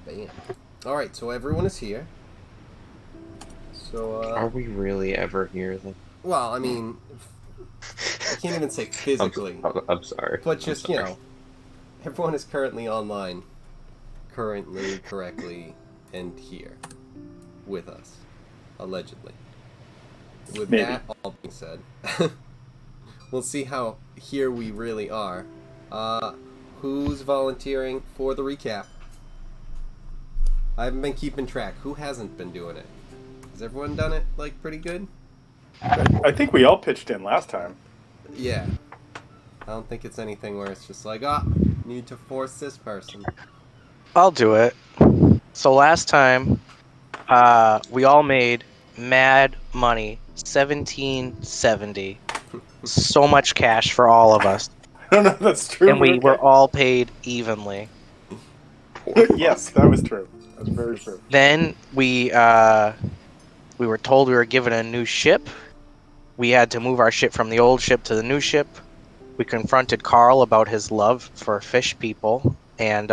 Bam. Alright, so everyone is here. So, Are we really ever here then? well, I mean, I can't even say I'm, physically, I'm sorry. but I'm just, sorry. everyone is currently online, currently, correctly, and here with us, allegedly. With Maybe. that all being said, we'll see how here we really are. Uh, who's volunteering for the recap? I haven't been keeping track. Who hasn't been doing it? Has everyone done it, like, pretty good? I think we all pitched in last time. Yeah. I don't think it's anything where it's just like, need to force this person. I'll do it. So last time, we all made mad money, 1770. So much cash for all of us, I don't know if that's true, and but we were okay. all paid evenly. Poor Yes, fuck. that was true. That's very true. Then we were told we were given a new ship. We had to move our ship from the old ship to the new ship. We confronted Carl about his love for fish people and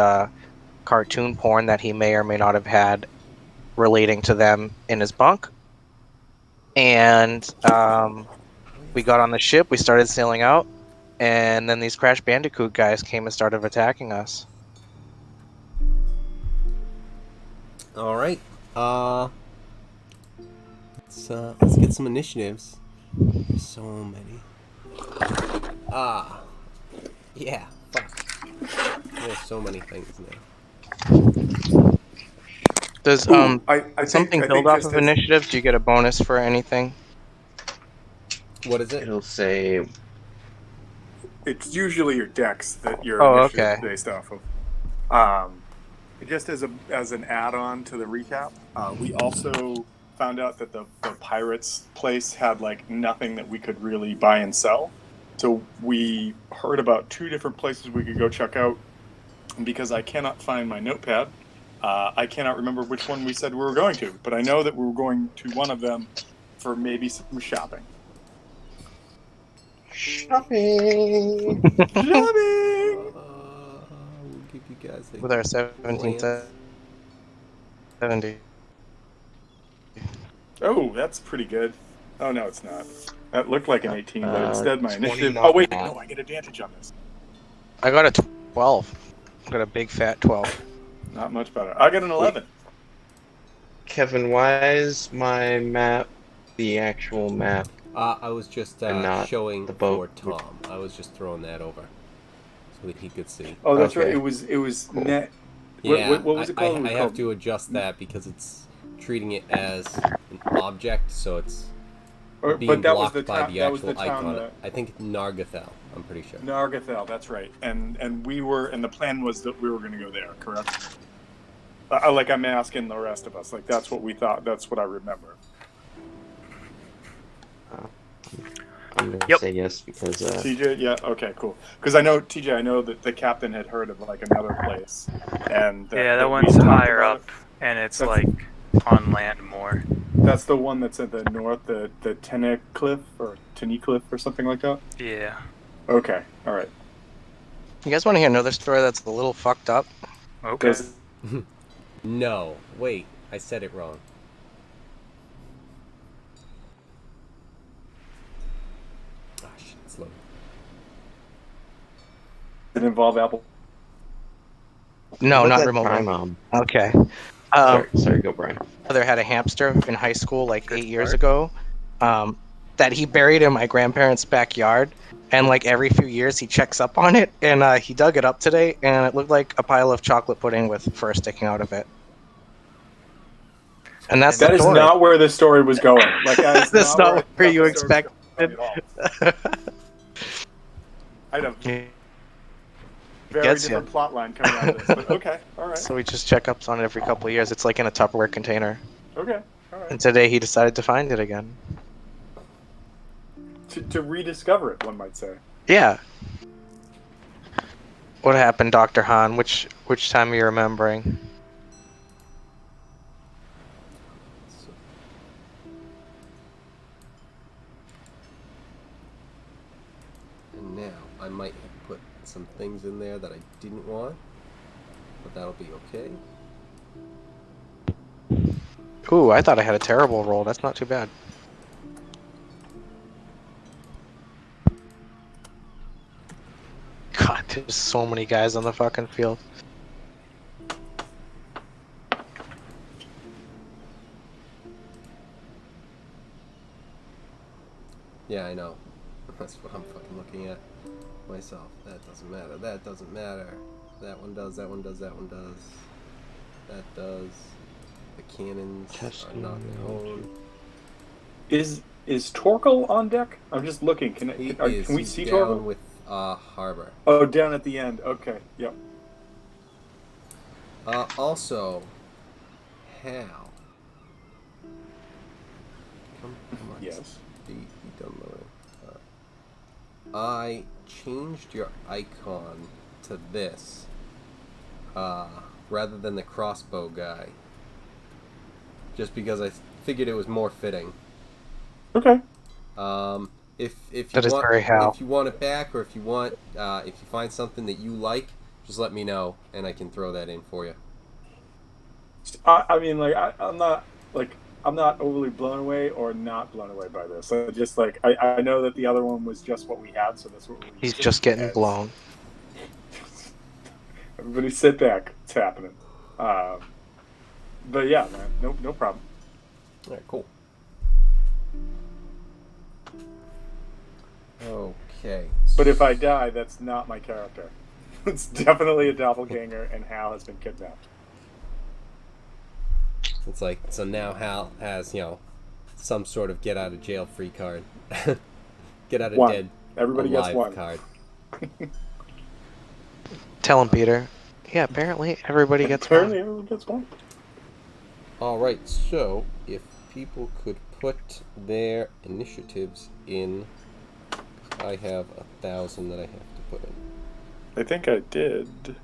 cartoon porn that he may or may not have had relating to them in his bunk. And we got on the ship. We started sailing out, and then these Crash Bandicoot guys came and started attacking us. All right. Let's get some initiatives. There's so many. Ah, yeah. Fuck. There's so many things now. Does Ooh, I something build think off just of as initiative? Do you get a bonus for anything? What is it? It'll say it's usually your decks that your Oh, initiatives okay. based off of. Um, just as an add-on to the recap, we also found out that the pirates place had like nothing that we could really buy and sell. So we heard about two different places we could go check out. And because I cannot find my notepad, I cannot remember which one we said we were going to. But I know that we were going to one of them for maybe some shopping. shopping. Shopping. We'll give you guys With our a glance. 1770. Oh, that's pretty good. Oh no, it's not. That looked like an 18, but instead my initiative. Oh 29. wait, no, I get advantage on this. I got a 12. I got a big fat 12. Not much better. I got an Wait, 11. Kevin, why is my map the actual map I was just and not showing the boat? for Tom. I was just throwing that over so that he could see. Oh, that's right. Okay, It was cool. net. Yeah, What was it called? It I was have called. to adjust that because it's treating it as an object, so it's being But that was the blocked by town. the That was the actual town. icon. I think Nargathel, I'm pretty sure. Nargathel. That's right. And we were. And the plan was that we were going to go there. Correct. Like I'm asking the rest of us. Like that's what we thought. That's what I remember. Uh, I'm gonna Yep. say yes because TJ, yeah, okay, cool. Because I know TJ, I know that the captain had heard of like another place, and Yeah, that that we one's had talked higher about up, it. and it's That's like on land more. that's the one that's at the north, the Cliff or Cliff or something like that. Yeah. Okay, all right. You guys want to hear another story that's a little fucked up? Okay. Does No, wait, I said it wrong. Ah, shit, it's low. it involve Apple? No, what about not that remotely. Mom? Okay. Sorry, go Brian. Brother had a hamster in high school like Good 8 years start. ago, that he buried in my grandparents' backyard. And like every few years, he checks up on it. And he dug it up today, and it looked like a pile of chocolate pudding with fur sticking out of it. And that's the That is story. not where this story was going. Like that is That's not where I not thought where the you story was expected. going at all. I had a very Gets different ya. plot line coming out of this. But okay, all right, So we just check ups on it every couple of years. It's like in a Tupperware container. okay, all right. And today he decided to find it again. To rediscover it, one might say. Yeah. What happened, Dr. Han? Which time are you remembering? So, and now I might have put some things in there that I didn't want, but that'll be okay. Ooh, I thought I had a terrible roll. That's not too bad. God, there's so many guys on the fucking field. Yeah, I know. That's what I'm fucking looking at myself. That doesn't matter. That doesn't matter. That one does. That one does. That one does. That does. The cannons are not known. Is Torkel on deck? I'm just looking. Can He can, is. can we He's see down Torkel? with Harbor. Oh, down at the end. Okay. Yep. Also, Hal. Come on. Yes. Be done loading. I changed your icon to this, rather than the crossbow guy. Just because I figured it was more fitting. Okay. If you That is want, very Hal. if you want it back, or if you want, if you find something that you like, just let me know, and I can throw that in for you. I mean, like, I'm not overly blown away or not blown away by this. I just I know that the other one was just what we had, so that's what we're He's using. just getting And blown. Everybody, sit back. It's happening. But yeah, man, no problem. All right, cool. Okay. But if I die, that's not my character. It's definitely a doppelganger, and Hal has been kidnapped. It's like, so now Hal has, some sort of get out of jail free card. Get out of One. dead Everybody alive gets one. card. Tell him, Peter. Yeah, apparently everybody gets Apparently, one. everyone gets one. Alright, so if people could put their initiatives in, I have 1,000 that I have to put in. I think I did.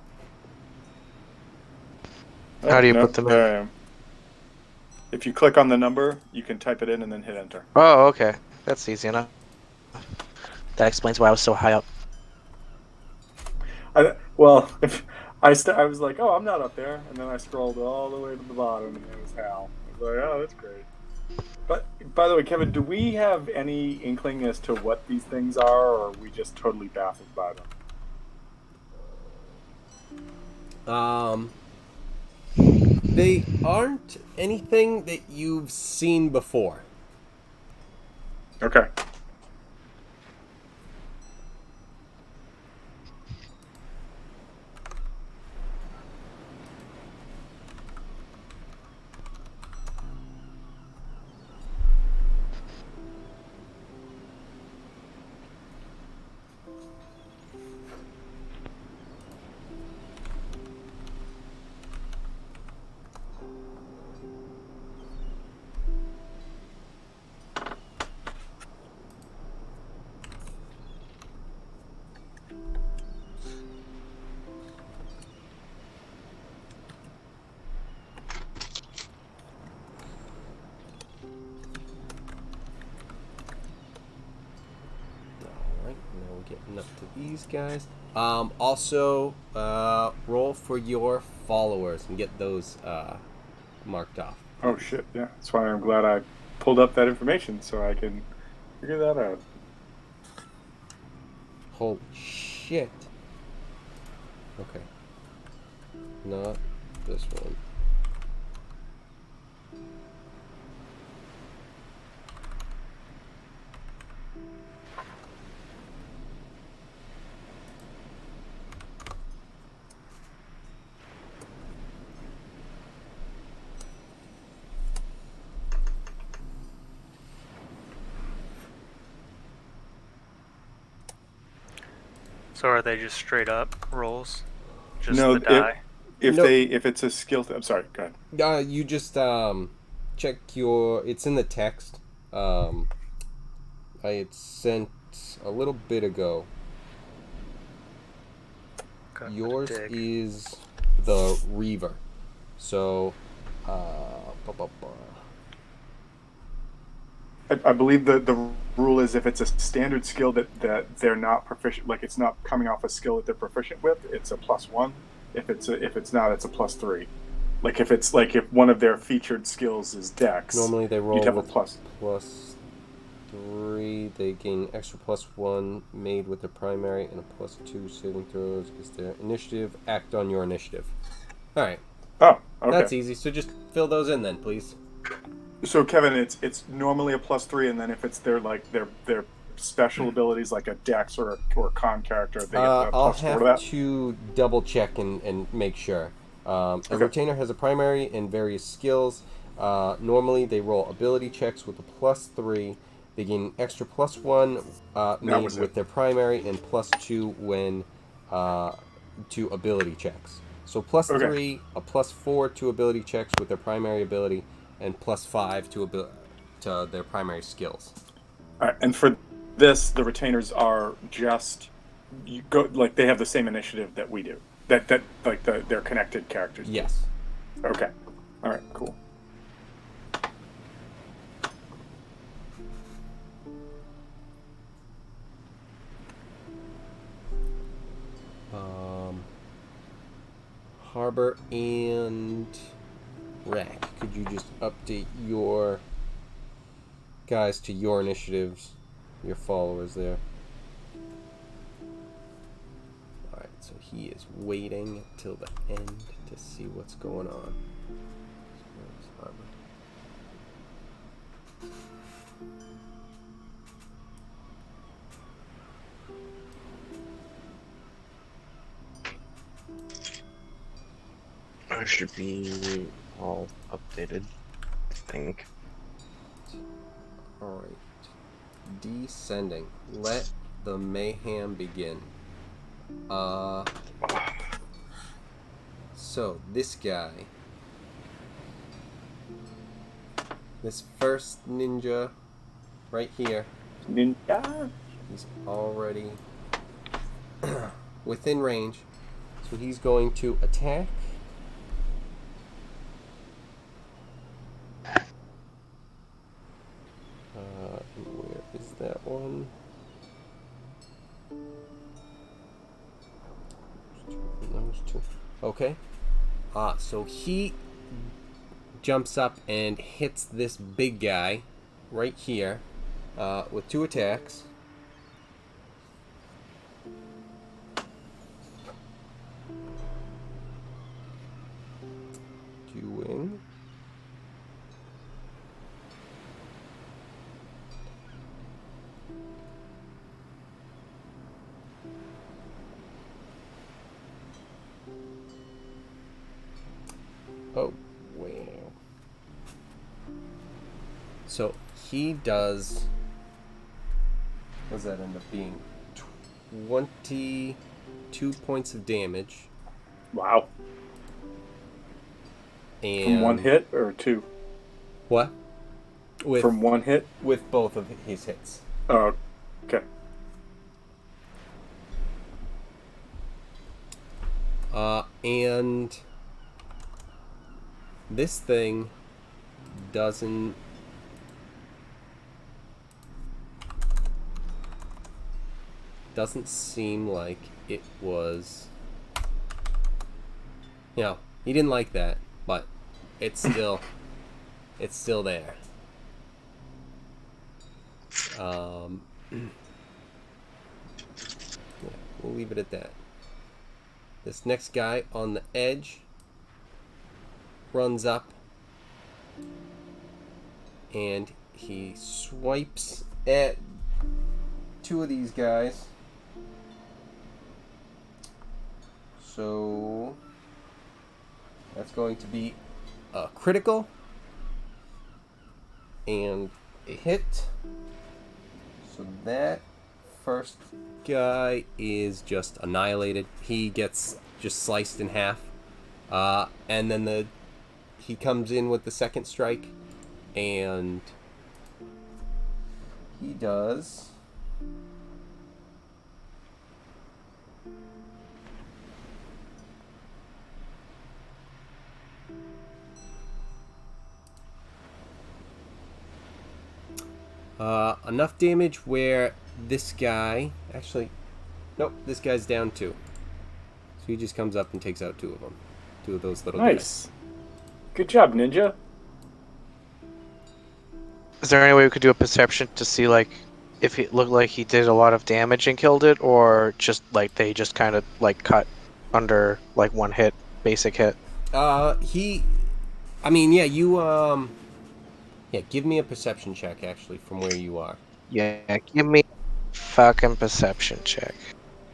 How do you no, put them in? there I am. If you click on the number, you can type it in and then hit enter. Oh, okay. That's easy enough. That explains why I was so high up. If I was like, oh, I'm not up there, and then I scrolled all the way to the bottom, and it was Hal. I was like, oh, that's great. But by the way, Kevin, do we have any inkling as to what these things are, or are we just totally baffled by them? They aren't anything that you've seen before. Okay. Alright, now we're getting up to these guys. Also, roll for your followers and get those marked off. Oh shit! Yeah, that's why I'm glad I pulled up that information so I can figure that out. Holy shit. Okay. Not this one. So are they just straight up rolls? Just No, the die? if it's a skill, I'm sorry. Go ahead. You just check your. It's in the text. I had sent a little bit ago. Okay, Yours dig. is the Reaver. So, I believe the rule is if it's a standard skill that they're not proficient, like it's not coming off a skill that they're proficient with, it's a +1. If it's not, it's a +3. Like if one of their featured skills is Dex, Normally they roll you'd have with a plus. +3. They gain extra +1 made with their primary and a +2 saving throws is their initiative. Act on your initiative. All right. Oh, okay. That's easy. So just fill those in then, please. So Kevin, it's normally a +3, and then if it's their special abilities like a Dex or a Con character, they get a I'll +4 have to that. to double check and make sure. A Okay. retainer has a primary and various skills. Normally, they roll ability checks with a +3. They gain extra +1 made was with it. their primary and +2 when to ability checks. So +3, Okay. a +4 to ability checks with their primary ability, and +5 to their primary skills. All right, and for this, the retainers are just they have the same initiative that we do. That like they're connected characters. Yes. Okay. All right. Cool. Harbor and Rack, could you just update your guys to your initiatives, your followers there? Alright, so he is waiting till the end to see what's going on. Where's Harbor? I should be all updated, I think. Alright. Descending. Let the mayhem begin. So, this guy. This first ninja right here. Ninja. He's already within range. So he's going to attack. Where is that one? Those two. Okay. So he jumps up and hits this big guy right here with 2 attacks. Doing. Oh, wow. So he does. What does that end up being? 22 points of damage. Wow. And From one hit or two? What? With From one hit? with both of his hits. Oh, okay. And this thing doesn't seem like it was, he didn't like that, but it's still there. Yeah, we'll leave it at that. This next guy on the edge runs up and he swipes at 2 of these guys. So that's going to be a critical and a hit. So that first guy is just annihilated. He gets just sliced in half. And then he comes in with the second strike, and he does enough damage where this guy, actually, nope, this guy's down 2. So he just comes up and takes out 2 of them. 2 of those little guys. Nice. Good job, Ninja. Is there any way we could do a perception to see like if it looked like he did a lot of damage and killed it, or just like they just kind of like cut under like one hit, basic hit? I mean, yeah, yeah, give me a perception check, actually, from where you are. Yeah, give me a fucking perception check.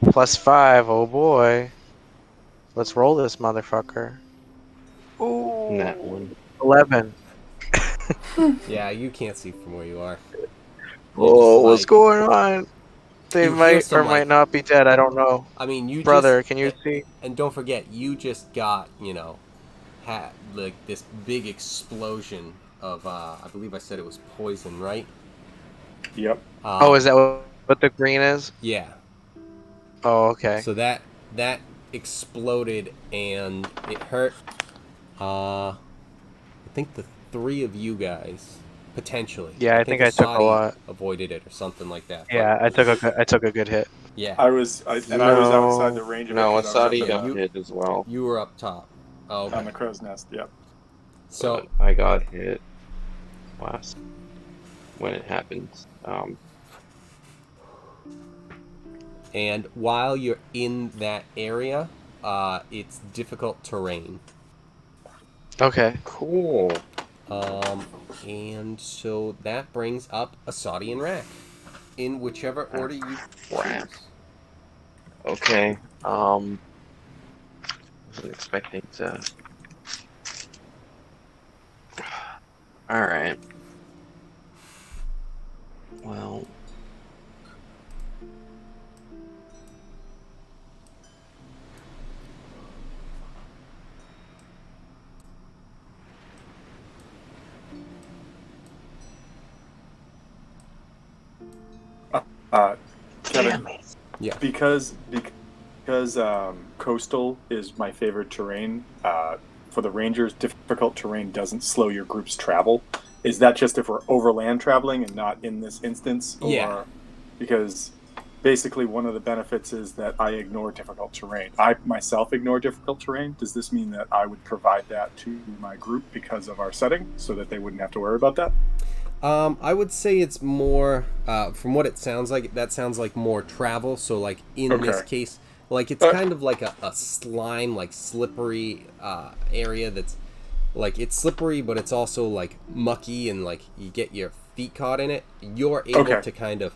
+5, oh boy. Let's roll this motherfucker. Ooh, That one. 11. Yeah, you can't see from where you are. Oh, just, what's like, going on? They you hear might some, or might like, not be dead, I don't know. I mean, you Brother, just, can you see? and don't forget, you just got, had, like, this big explosion of, I believe I said it was poison, right? Yep. Oh, is that what the green is? Yeah. Oh, okay. So that exploded and it hurt. I think the three of you guys potentially. Yeah, I think I took a Asadi lot. avoided it or something like that. but Yeah, I took a good hit. yeah, I was outside the range of No, it because I was Asadi up got in hit as well. you were up top. Oh, on okay. the crow's nest. Yep. So But I got hit last when it happened. and while you're in that area, it's difficult terrain. Okay. Cool. And so that brings up Asadi and Rack in whichever order you Crap. choose. Okay. Wasn't expecting to. All right. Well. Kevin, Yeah. because coastal is my favorite terrain. For the Rangers, difficult terrain doesn't slow your group's travel. Is that just if we're overland traveling and not in this instance? Or Yeah. because basically one of the benefits is that I ignore difficult terrain. I myself ignore difficult terrain. Does this mean that I would provide that to my group because of our setting so that they wouldn't have to worry about that? I would say it's more, from what it sounds like, that sounds like more travel. So, like, in this Okay. case, like, it's kind of like a slime, like, slippery area that's, like, it's slippery, but it's also, like, mucky and, like, you get your feet caught in it. You're able Okay. to kind of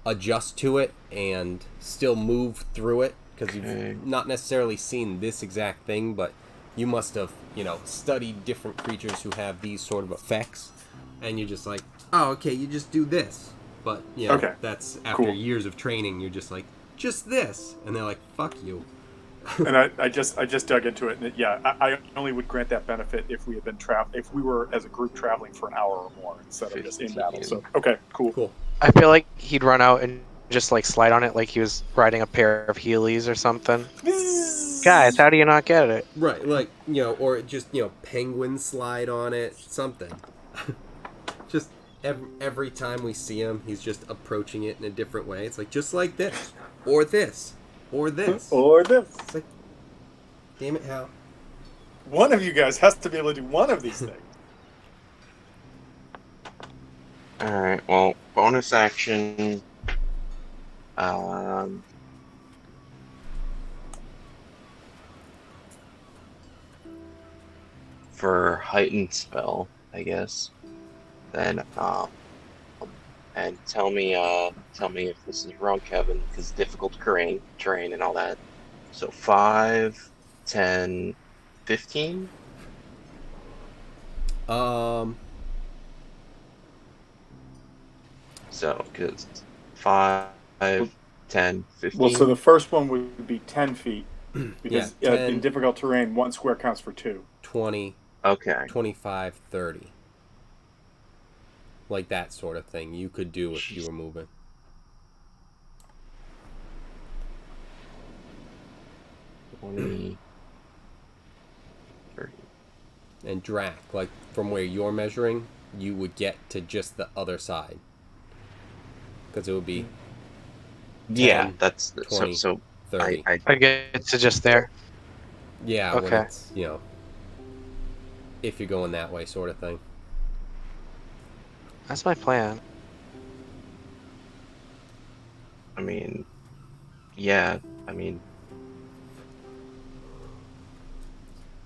adjust to it and still move through it because Okay. you've not necessarily seen this exact thing, but you must have, studied different creatures who have these sort of effects. And you're just like, oh, okay, you just do this. But, Okay, that's after cool. years of training, you're just like, just this. And they're like, fuck you. And I just dug into it, and I only would grant that benefit if we had been if we were as a group traveling for an hour or more instead of just in battle. So okay, cool. Cool. I feel like he'd run out and just like slide on it like he was riding a pair of Heelys or something. Guys, how do you not get it? Right, like, or just, penguin slide on it, something. Just every time we see him, he's just approaching it in a different way. It's like, just like this. Or this. Or this. Or this. It's like, damn it, Hal. One of you guys has to be able to do one of these things. All right. Well, bonus action. For heightened spell, I guess. Then and tell me if this is wrong, Kevin, because difficult terrain and all that. So 5, 10, 15? So, because 5, 10, 15. Well, so the first one would be 10 feet because Yeah, 10. in difficult terrain, one square counts for 2. 20, Okay. 25, 30. Like that sort of thing you could do if you were moving. $20, $30. And Drac, like from where you're measuring, you would get to just the other side. Because it would be Yeah, 10, that's 20, so 30. I I get to just there. Yeah, when Okay. it's, if you're going that way, sort of thing. That's my plan. I mean, yeah. I mean,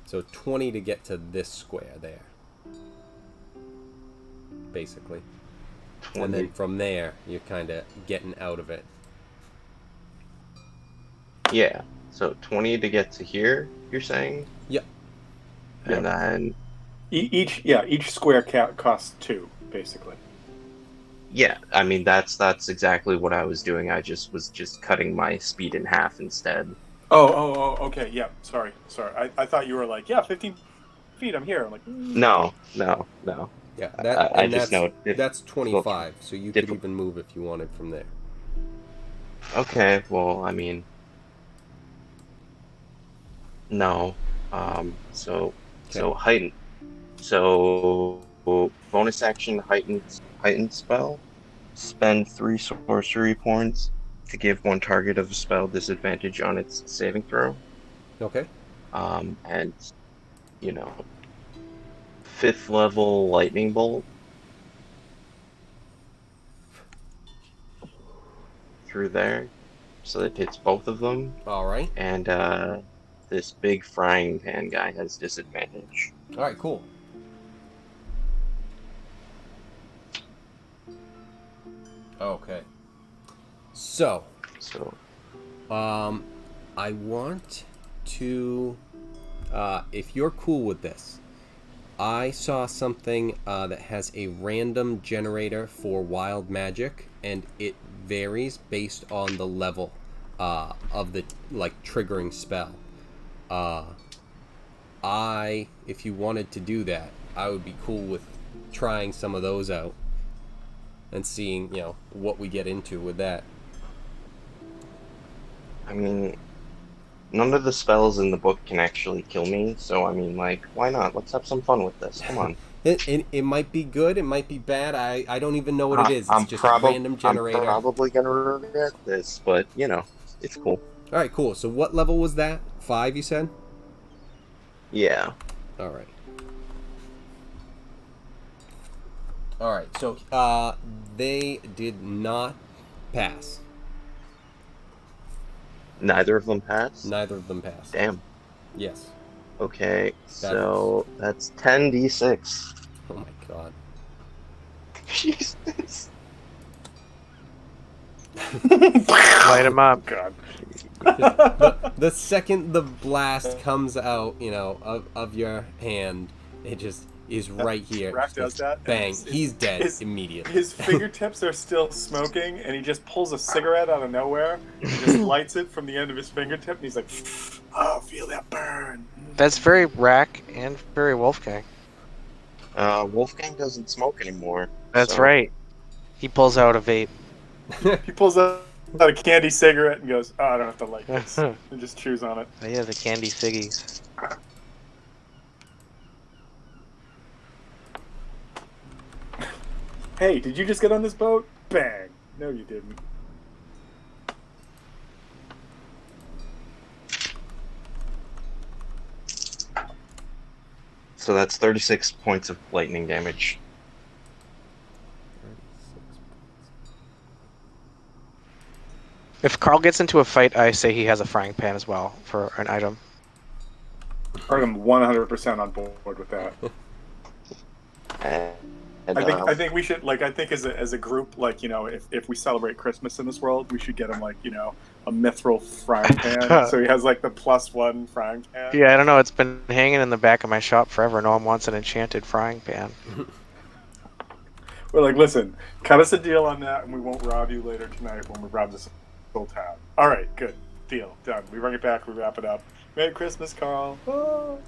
So 20 to get to this square there, basically. 20. And then from there, you're kind of getting out of it. Yeah. So 20 to get to here, you're saying? Yep. And then, Each square costs 2, basically. yeah, I mean that's exactly what I was doing. I was just cutting my speed in half instead. Oh, okay, yeah. Sorry. I thought you were like, yeah, 15 feet. I'm here. I'm like, No. Yeah, I just know that's well, 25, so you could even move if you wanted from there. Okay, well, I mean, no. So Okay. heighten. So bonus action heightened spell. Spend 3 sorcery points to give one target of a spell disadvantage on its saving throw. Okay. And you know, 5th level lightning bolt through there, so that hits both of them. All right. And this big frying pan guy has disadvantage. All right, cool. Okay. So, So I want to, if you're cool with this, I saw something that has a random generator for wild magic, and it varies based on the level of the triggering spell. If you wanted to do that, I would be cool with trying some of those out and seeing, what we get into with that. I mean, none of the spells in the book can actually kill me, so I mean, like, why not? Let's have some fun with this. Come on. It might be good, it might be bad. I don't even know what it is. It's just a random generator. I'm probably gonna regret this, but it's cool. All right, cool. So what level was that? 5, you said? Yeah. All right. All right. So they did not pass. Neither of them passed? Neither of them passed. Damn. Yes. Okay, so that's 10d6. Oh my god. Jesus. Light him up. God. The second the blast comes out, of your hand, it just is right here. Rack does that. Bang. He's dead immediately. His fingertips are still smoking, and he just pulls a cigarette out of nowhere and just lights it from the end of his fingertip, and he's like, oh, feel that burn. That's very Rack and very Wolfgang. Wolfgang doesn't smoke anymore. That's so- right. He pulls out a vape. He pulls out a candy cigarette and goes, oh, I don't have to light this. And just chews on it. Yeah, the candy figgies. Hey, did you just get on this boat? Bang. No, you didn't. So that's 36 points of lightning damage. If Carl gets into a fight, I say he has a frying pan as well for an item. I'm 100% on board with that. And, I think we should, I think as a group, if we celebrate Christmas in this world, we should get him a mithril frying pan, so he has the +1 frying pan. Yeah, I don't know. It's been hanging in the back of my shop forever. No one wants an enchanted frying pan. We're like, listen, cut us a deal on that, and we won't rob you later tonight when we rob this whole town. All right, good deal, done. We bring it back, we wrap it up. Merry Christmas, Carl. Oh.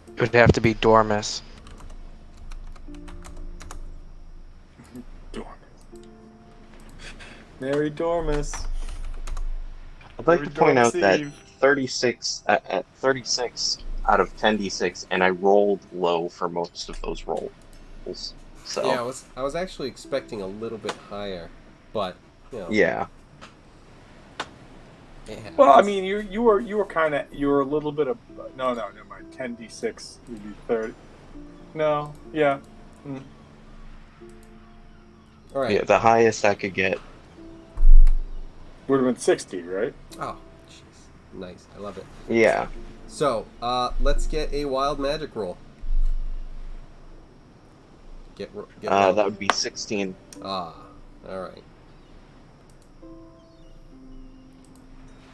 It would have to be Dormus. Dormus. Merry Dormus. I'd like to point out that Eve. 36 at 36 out of 10d6, and I rolled low for most of those rolls. So Yeah, I was actually expecting a little bit higher, but yeah. Yeah. Well, I mean, you were a little bit of no, never mind. 10d6 would be 30. No, yeah. Mm. All right. Yeah, the highest I could get. Would have been 60, right? Oh, jeez. Nice. I love it. Yeah. So, let's get a wild magic roll. Get That rolling. would be 16. Ah, all right.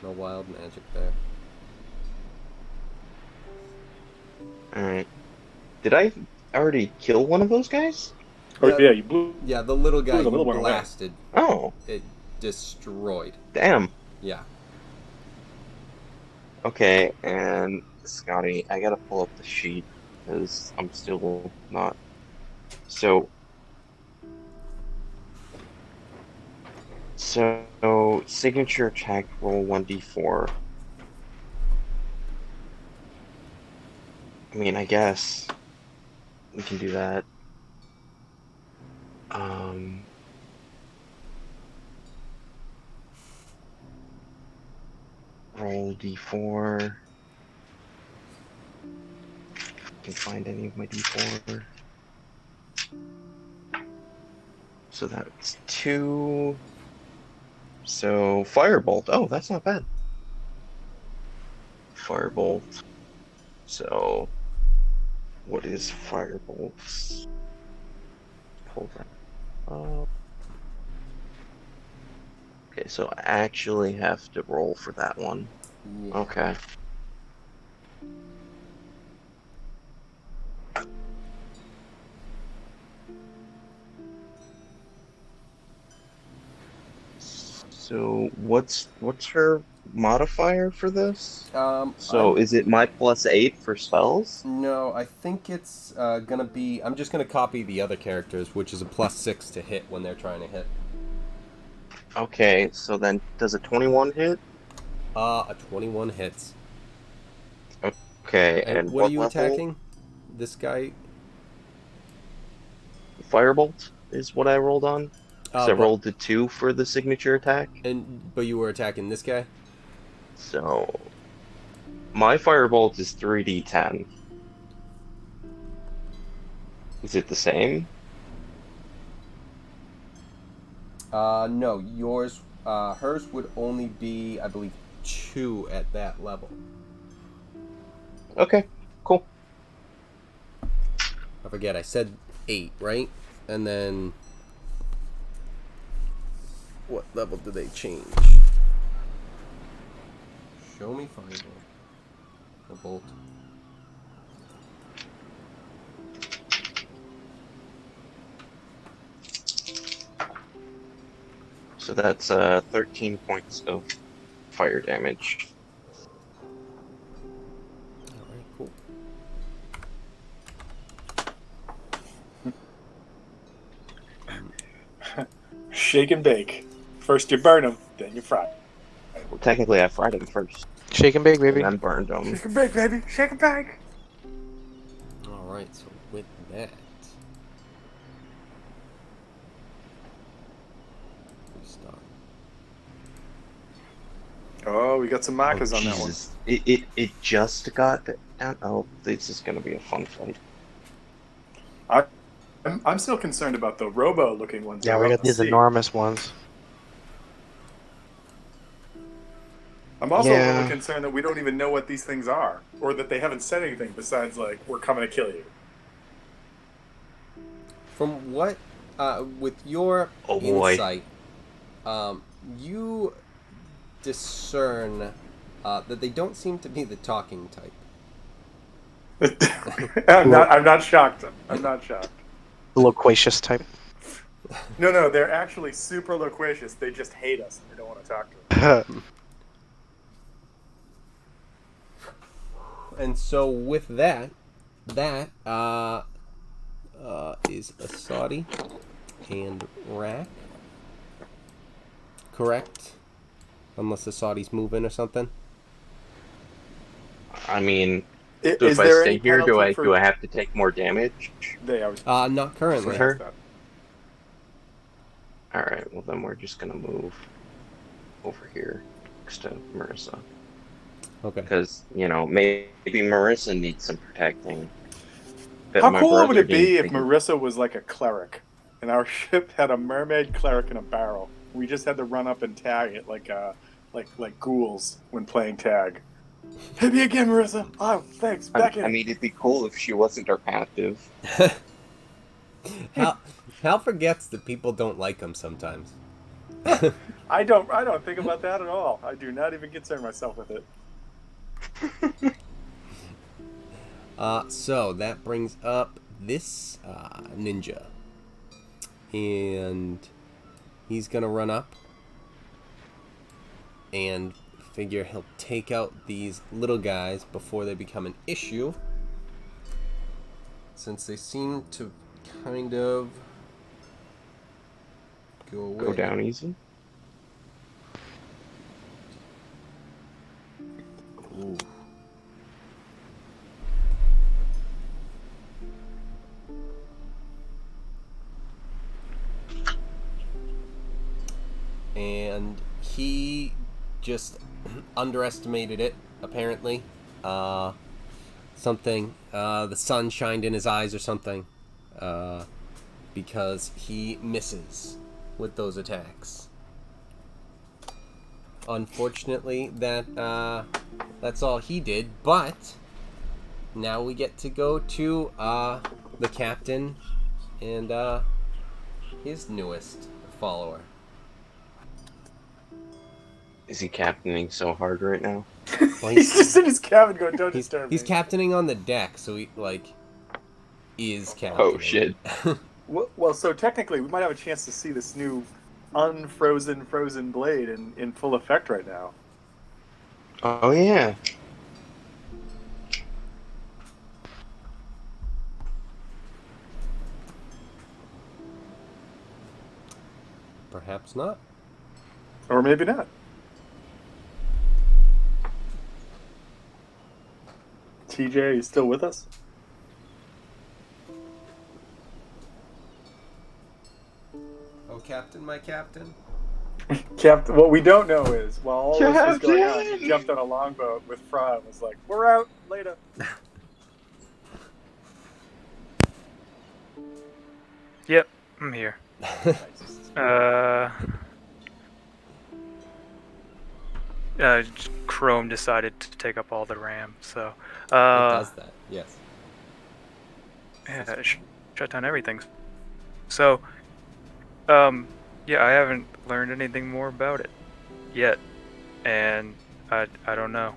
No wild magic there. Alright. Did I already kill one of those guys? Oh Yeah. yeah, you blew. Yeah, the little guy the little you one away. blasted, Oh, it destroyed. damn. Yeah. Okay, and Scotty, I gotta pull up the sheet because I'm still not. So signature attack roll 1d4. I mean, I guess we can do that. Roll d4. Can find any of my d4. So that's 2. So firebolt. Oh, that's not bad. Firebolt. So what is firebolt? Pull that up. Okay, so I actually have to roll for that one. Yeah. Okay. So what's her modifier for this? So is it my +8 for spells? No, I think it's gonna be. I'm just gonna copy the other characters, which is a +6 to hit when they're trying to hit. Okay, so then does a 21 hit? A 21 hits. Okay, And and what are you level? attacking? This guy. Firebolt is what I rolled on. So I But rolled the 2 for the signature attack. but you were attacking this guy. So my firebolt is 3d10. Is it the same? No, yours. Hers would only be, I believe, 2 at that level. Okay, cool. I forget. I said 8, right? And then what level do they change? Show me fireball. A bolt. So that's 13 points of fire damage. Alright, cool. Shake and bake. First you burn them, then you fry. Well, technically I fried him first, Shake and bake, baby. and then burned him. Shake and bake, baby. Shake and bake. Alright, so with that, we start. Oh, we got some markers Oh, on that one. Jesus. It just got down. Oh, this is gonna be a fun fight. I'm still concerned about the robo-looking ones. Yeah, that we are got up the these sea. enormous ones. I'm also a Yeah. little concerned that we don't even know what these things are, or that they haven't said anything besides like "we're coming to kill you." From what, with your Oh, boy. insight, you discern that they don't seem to be the talking type. I'm not shocked. I'm not shocked. The loquacious type. No, they're actually super loquacious. They just hate us and they don't want to talk to us. And so with that is Asadi and Rack. Correct? Unless Asadi's moving or something. I mean, Is so if I there stay any here, do penalty I have to take more damage? I was Not currently. For her? that. All right. Well, then we're just gonna move over here next to Marissa. Okay. Because, maybe Marissa needs some protecting. But How my cool would brother it be didn't if think of. Marissa was like a cleric, and our ship had a mermaid cleric in a barrel? We just had to run up and tag it like ghouls when playing tag. Hit me again, Marissa. Oh, thanks. Back in I it. mean, it'd be cool if she wasn't our captive. Hal forgets that people don't like him sometimes. I don't think about that at all. I do not even concern myself with it. So that brings up this ninja. And he's gonna run up and figure he'll take out these little guys before they become an issue. Since they seem to kind of go away. Go down easy. Ooh. And he just underestimated it, apparently. Something, the sun shined in his eyes or something. Because he misses with those attacks. Unfortunately, that's all he did, but now we get to go to the captain and his newest follower. Is he captaining so hard right now? Well, He's just in his cabin going, "Don't he's disturb me." captaining on the deck, so he is captaining. Oh shit! Well, so technically, we might have a chance to see this new frozen blade in full effect right now. Oh yeah. Perhaps not. Or maybe not. TJ, are you still with us? Oh, Captain, my captain. Captain, what we don't know is, while all this was going on, Captain! he jumped on a longboat with Fra and was like, "We're out, later." Yep, I'm here. Chrome decided to take up all the RAM, so It does that, yes. yeah, it shut down everything. So, yeah, I haven't learned anything more about it yet, and I don't know.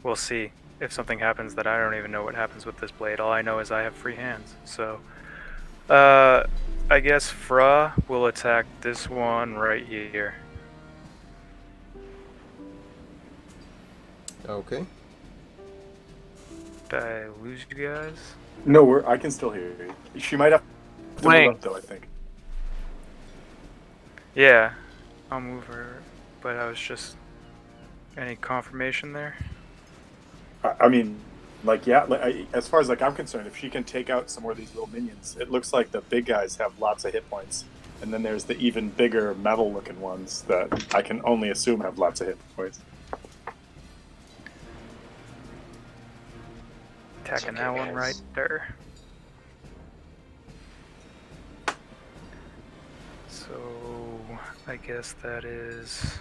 We'll see if something happens that I don't even know what happens with this blade. All I know is I have free hands. So, I guess Fra will attack this one right here. Okay. Did I lose you guys? No, I can still hear you. She might have to move up, though, I think. Yeah, I'll move her, but I was just... Any confirmation there? I mean, yeah, as far as I'm concerned, if she can take out some more of these little minions, it looks like the big guys have lots of hit points. And then there's the even bigger metal-looking ones that I can only assume have lots of hit points. Attacking Okay, that one guys. right there. So, I guess that is...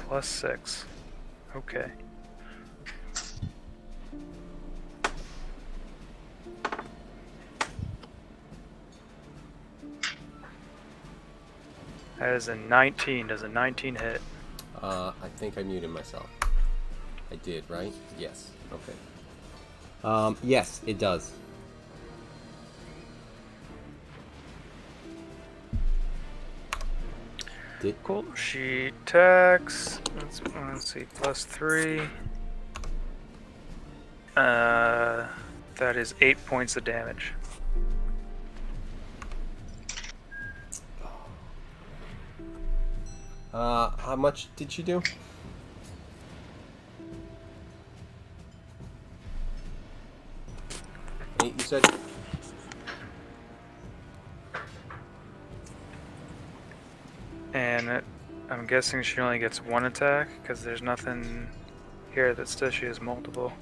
+6. Okay. That is a 19. Does a 19 hit? I think I muted myself. I did, right? Yes. Okay. Yes, it does. Cool. She attacks. Let's see. +3. That is 8 points of damage. How much did she do? 8, you said? And I'm guessing she only gets one attack because there's nothing here that says she has multiple.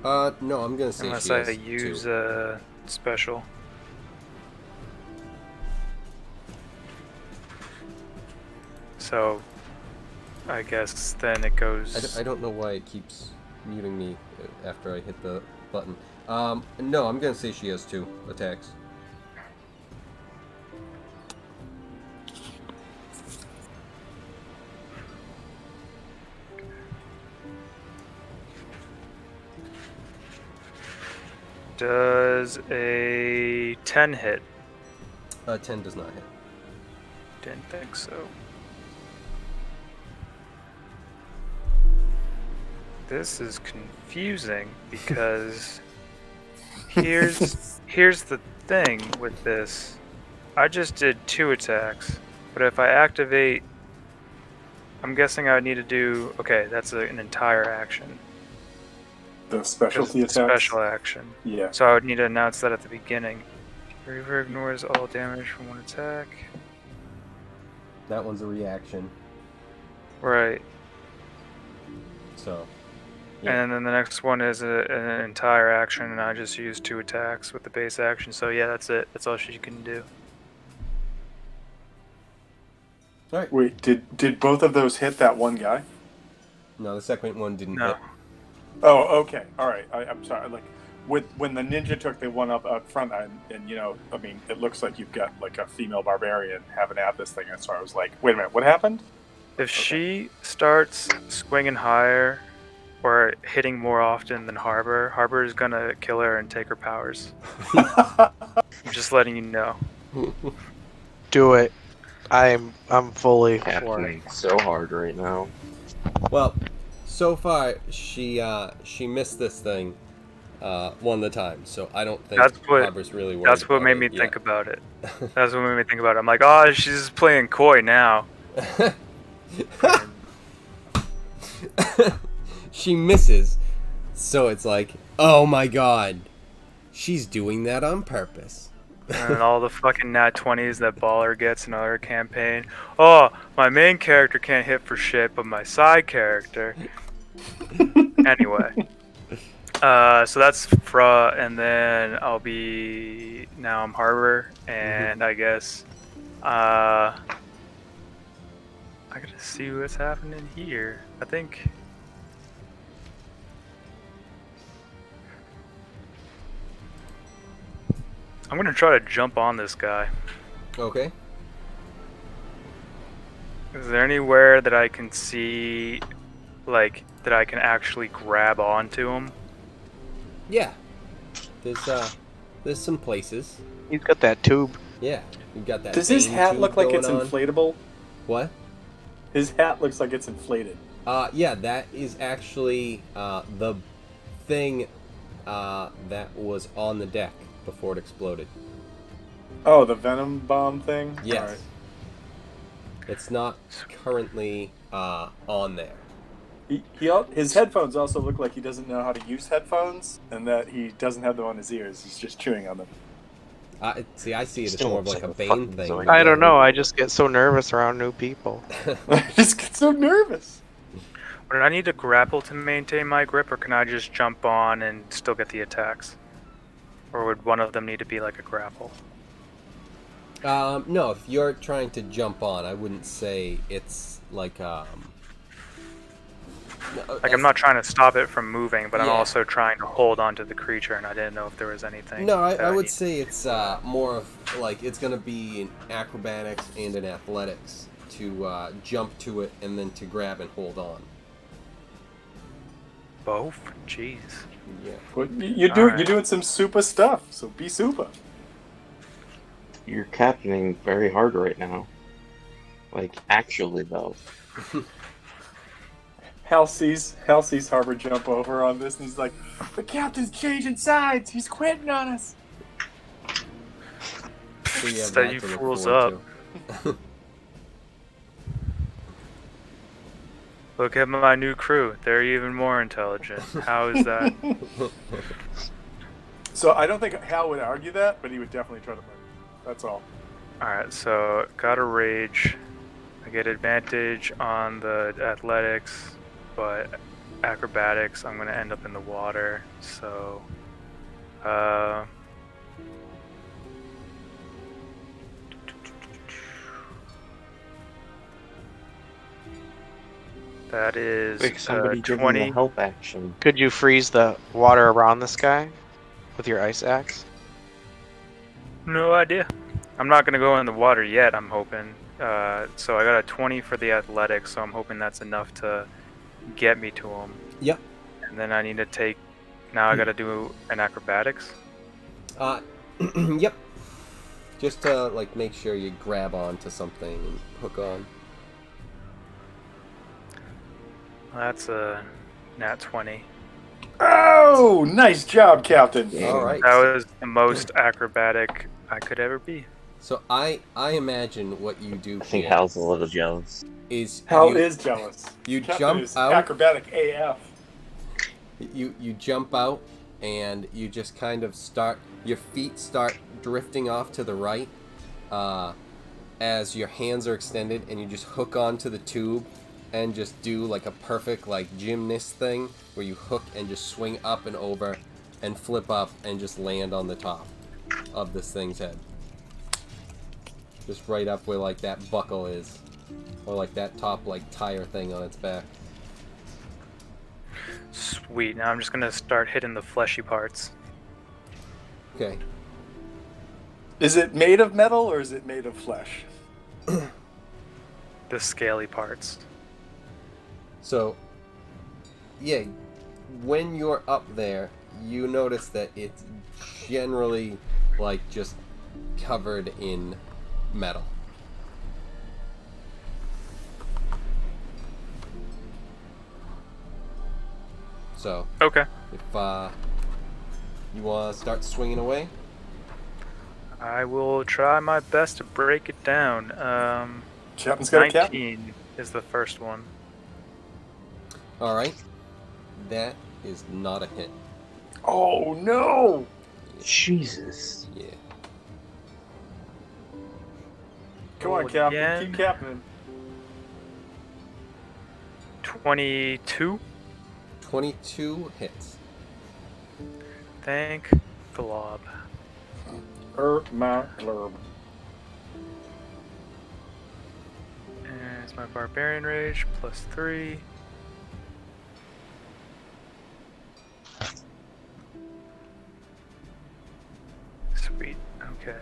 No, I'm gonna say Unless she I has use two. a special. So, I guess then it goes. I don't know why it keeps muting me after I hit the button. No, I'm gonna say she has two attacks. Does a 10 hit? 10 does not hit. Didn't think so. This is confusing because here's the thing with this. I just did 2 attacks, but if I activate, I'm guessing I would need to do. Okay, that's an entire action. The specialty It's attacks. special action. Yeah. So I would need to announce that at the beginning. Reaver ignores all damage from one attack. That one's a reaction. Right. So. Yeah. And then the next one is an entire action, and I just used 2 attacks with the base action. So yeah, that's it. That's all she can do. All right. Wait, did both of those hit that one guy? No, the second one didn't No. hit. Oh, okay. All right. I'm sorry. Like, when the ninja took the one up front, and you know, I mean, it looks like you've got like a female barbarian having at this thing, and so I was like, wait a minute, what happened? If she starts swinging higher or hitting more often than Harbor is gonna kill her and take her powers. I'm just letting you know. Do it. I'm fully for it. Happening so hard right now. Well, so far she missed this thing one of the times, so I don't think Harbor's really worried. That's what made me think about it. That's what made me think about it. I'm like, oh, she's just playing coy now. She misses, so it's like, oh my god, she's doing that on purpose. And all the fucking nat 20s that Baller gets in our campaign. Oh, my main character can't hit for shit, but my side character. Anyway. So that's Fra, and then I'll be... Now I'm Harbor, and I guess... I gotta see what's happening here. I think... I'm gonna try to jump on this guy. Okay. Is there anywhere that I can see, like, that I can actually grab onto him? Yeah. There's some places. He's got that tube. Yeah. You've got that. Does his vein hat tube look like going it's on. inflatable? What? His hat looks like it's inflated. Yeah, that is actually the thing that was on the deck before it exploded. Oh, the venom bomb thing? Yes. All right. It's not currently on there. His headphones also look like he doesn't know how to use headphones, and that he doesn't have them on his ears. He's just chewing on them. I see it as Still more of looks like a like a Bane fucking thing. zombie. I don't know. I just get so nervous around new people. I just get so nervous. Would I need to grapple to maintain my grip, or can I just jump on and still get the attacks? Or would one of them need to be like a grapple? No, if you're trying to jump on, I wouldn't say it's like Like, I'm not trying to stop it from moving, but I'm Yeah. also trying to hold onto the creature, and I didn't know if there was anything. No, that I would need- say it's more of like it's gonna be in acrobatics and in athletics to jump to it and then to grab and hold on. Both? Jeez. Yeah. Well, Alright. you're doing some super stuff, so be super. You're captaining very hard right now. Like, actually, though. Hal sees Harbor jump over on this, and he's like, "The captain's changing sides. He's quitting on us." So you have Set that you to look fools forward to. Look at my new crew. They're even more intelligent. How is that? So I don't think Hal would argue that, but he would definitely try to murder. That's all. Alright, so got a rage. I get advantage on the athletics, but acrobatics, I'm going to end up in the water. So, that is Quick, somebody give me a 20. help action. Could you freeze the water around this guy with your ice axe? No idea. I'm not going to go in the water yet, I'm hoping. So I got a 20 for the athletics, so I'm hoping that's enough to get me to him. Yep. And then I need to take. Now I got to do an acrobatics. Yep. Just to like make sure you grab onto something and hook on. That's a nat 20. Oh, nice job, Captain. All right. That was the most acrobatic I could ever be. So I imagine what you do I think here Hal's a little jealous. is Hal you, is jealous. you Captain jump is out. acrobatic AF. You jump out and you just kind of start. Your feet start drifting off to the right, as your hands are extended, and you just hook onto the tube, and just do like a perfect like gymnast thing where you hook and just swing up and over, and flip up and just land on the top of this thing's head. Just right up where like that buckle is, or like that top like tire thing on its back. Sweet. Now I'm just gonna start hitting the fleshy parts. Okay. Is it made of metal or is it made of flesh? The scaly parts. So, yeah, when you're up there, you notice that it's generally like just covered in metal. So, Okay. if you want to start swinging away, I will try my best to break it down. Captain's got a cap. 19 is the first one. all right, that is not a hit. Oh no! Jesus. Yeah. Come on, Roll Captain. again. Keep captaining. 22. 22 hits. Thank Glob. My glurb. And it's my barbarian rage plus 3. Sweet. Okay.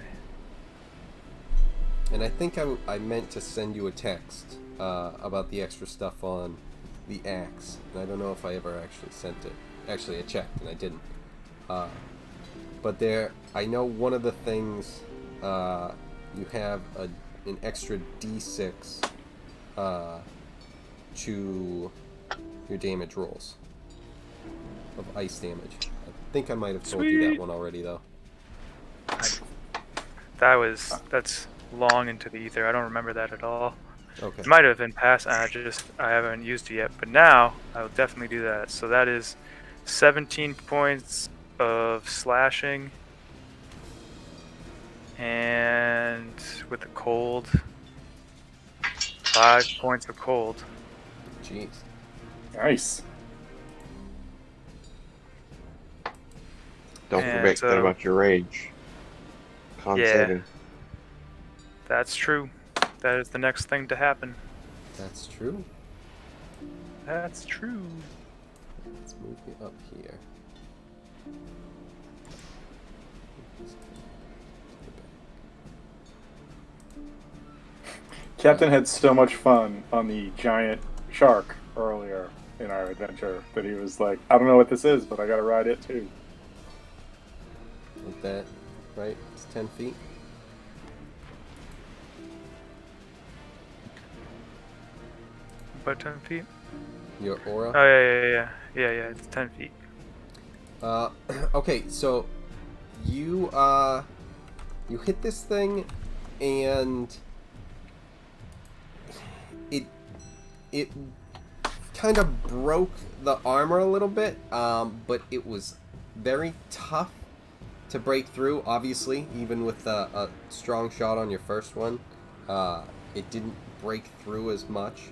And I think I meant to send you a text about the extra stuff on the axe. And I don't know if I ever actually sent it. Actually, I checked and I didn't. But I know one of the things, you have an extra d6 to your damage rolls of ice damage. I think I might have told you that Sweet. one already, though. That's long into the ether. I don't remember that at all. Okay. It might have been past. I haven't used it yet. But now I will definitely do that. So that is 17 points of slashing, and with the cold, 5 points of cold. Jeez. Nice. Don't And forget so- about your rage. Con Yeah. saving. That's true. That is the next thing to happen. That's true. That's true. Let's move you up here. Captain had so much fun on the giant shark earlier in our adventure that he was like, I don't know what this is, but I gotta ride it too. Like that, right? It's 10 feet. About 10 feet? Your aura. Oh, yeah. Yeah, it's 10 feet. Okay, so you hit this thing, and it kind of broke the armor a little bit, but it was very tough to break through. Obviously, even with a strong shot on your first one, it didn't break through as much,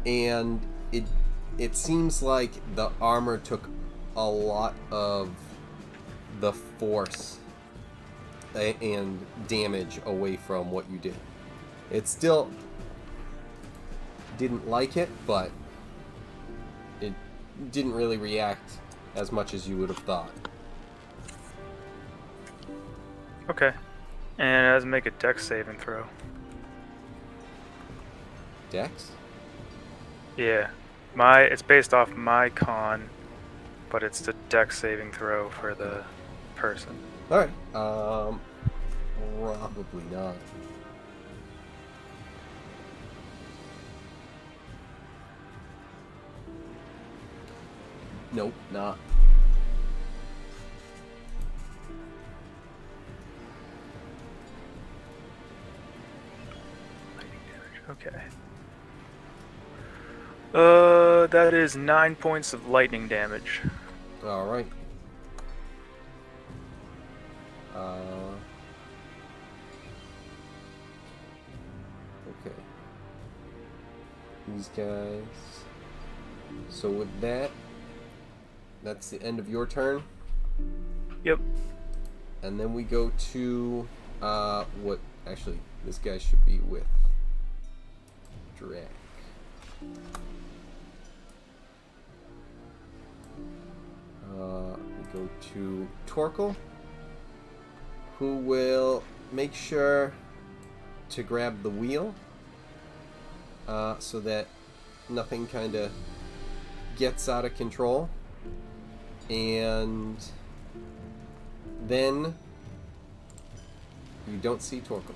and it seems like the armor took a lot of the force and damage away from what you did. It still didn't like it, but it didn't really react as much as you would have thought. Okay. And it has to make a dex saving throw. Dex? Yeah. It's based off my con, but it's the dex saving throw for the person. Alright. Probably not. Nope, not. Okay. That is 9 points of lightning damage. Alright. Okay. These guys. So with that, that's the end of your turn. Yep. And then we go to what actually this guy should be with Drac. We go to Torkel, who will make sure to grab the wheel so that nothing kind of gets out of control. And then you don't see Torkel.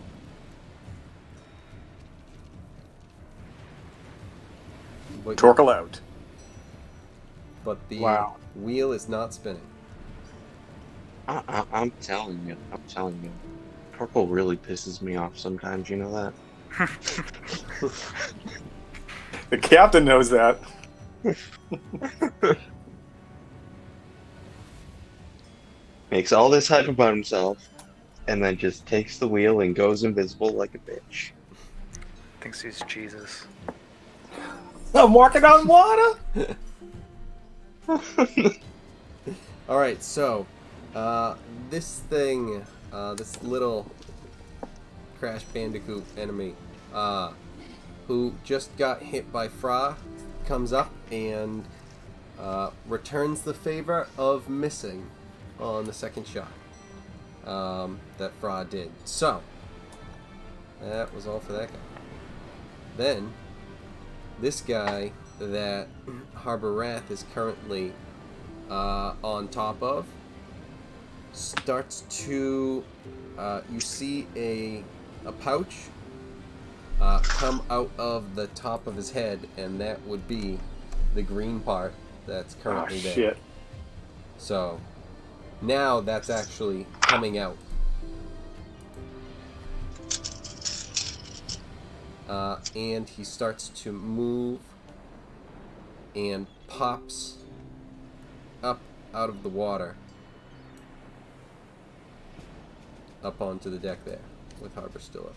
But Torkel out. But the Wow. wheel is not spinning. I'm telling you. Purple really pisses me off sometimes, you know that? The captain knows that. Makes all this hype about himself, and then just takes the wheel and goes invisible like a bitch. Thinks he's Jesus. I'm walking on water. Alright, so this thing, this little Crash Bandicoot enemy, who just got hit by Fra, comes up and returns the favor of missing on the second shot that Fra did. So, that was all for that guy. Then, this guy that Harbor Wrath is currently on top of starts to you see a pouch come out of the top of his head, and that would be the green part that's currently there. Shit. So now that's actually coming out. And he starts to move and pops up out of the water up onto the deck there, with Harbor still up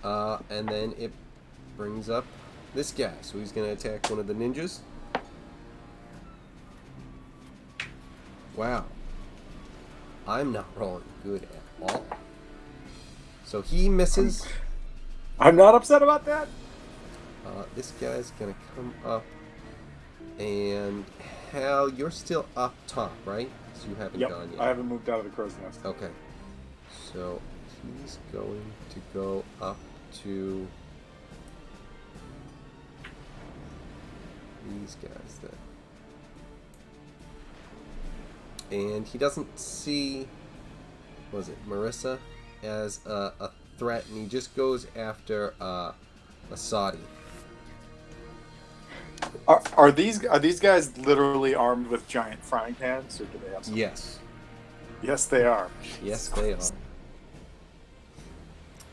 there. And then it brings up this guy, so he's going to attack one of the ninjas. Wow. I'm not rolling good at all. So he misses. I'm not upset about that. This guy's gonna come up, and Hal, you're still up top, right? So you haven't Yep, gone yet. I haven't moved out of the crow's nest. Okay. So he's going to go up to these guys then. And he doesn't see, was it Marissa, as a threat, and he just goes after Asadi. Are these guys literally armed with giant frying pans, or do they have something? Yes. Yes, they are. Yes, they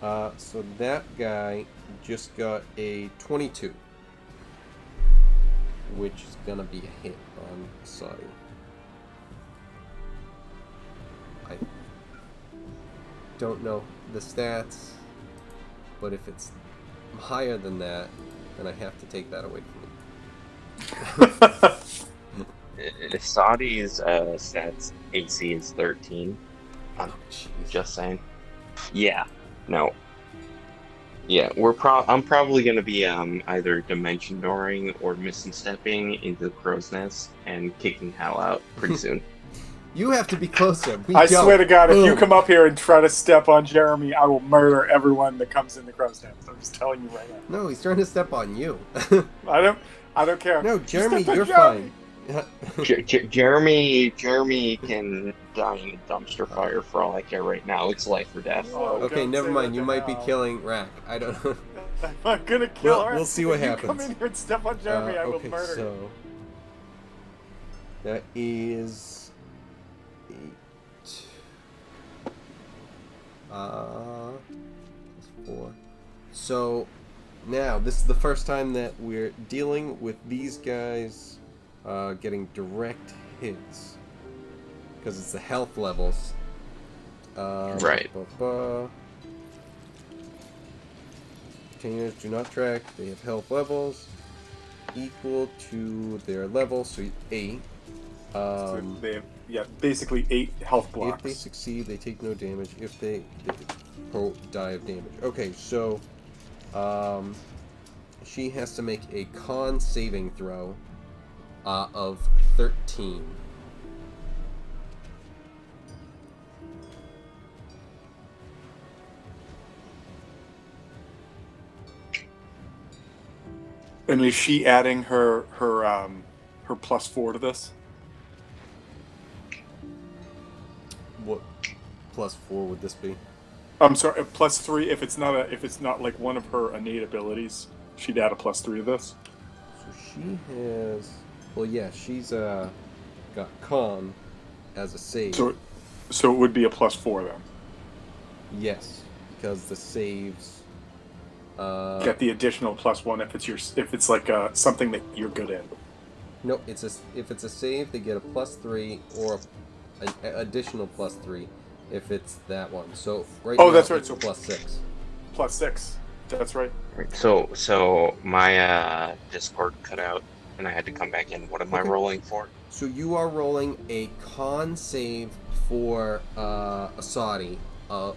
are. So that guy just got a 22, which is gonna be a hit on Asadi. don't know the stats, but if it's higher than that, then I have to take that away from you. Saudi's stats AC is 13. I'm Oh, jeez. just saying. Yeah. No. Yeah, I'm probably gonna be either dimension dooring or misstepping into the crow's nest and kicking Hal out pretty soon. You have to be closer. We I don't. swear to God, if you Boom. come up here and try to step on Jeremy, I will murder everyone that comes in the crow's nest. I'm just telling you right now. No, he's trying to step on you. I don't care. No, You Jeremy, stepped on you're Jeremy. fine. Jeremy can die in a dumpster fire for all I care right now. It's life or death. Whoa, Okay, don't never say mind. that You to might be Hal. killing Rack. I don't know. I'm gonna kill Well, her. we'll see what if you happens. come in here and step on Jeremy, I will Okay, murder you. so that is 8. Plus 4. So now this is the first time that we're dealing with these guys getting direct hits because it's the health levels. Right. Containers do not track. They have health levels equal to their level, so 8. So they have, basically 8 health blocks. If they succeed, they take no damage. If they die of damage. Okay, so she has to make a con saving throw of 13. And is she adding her +4 to this? What plus 4 would this be? I'm sorry, a +3 if it's not like one of her innate abilities. She'd add a +3 to this. So she has. Well, yeah, she's got con as a save. So it would be a +4 then. Yes, because the saves. Get the additional +1 if it's like something that you're good in. No, if it's a save, they get a +3 or an additional +3 if it's that one. So now that's right. it's So +6. +6. That's right. So my Discord cut out and I had to come back in. What am I Okay. rolling for? So you are rolling a con save for a Saudi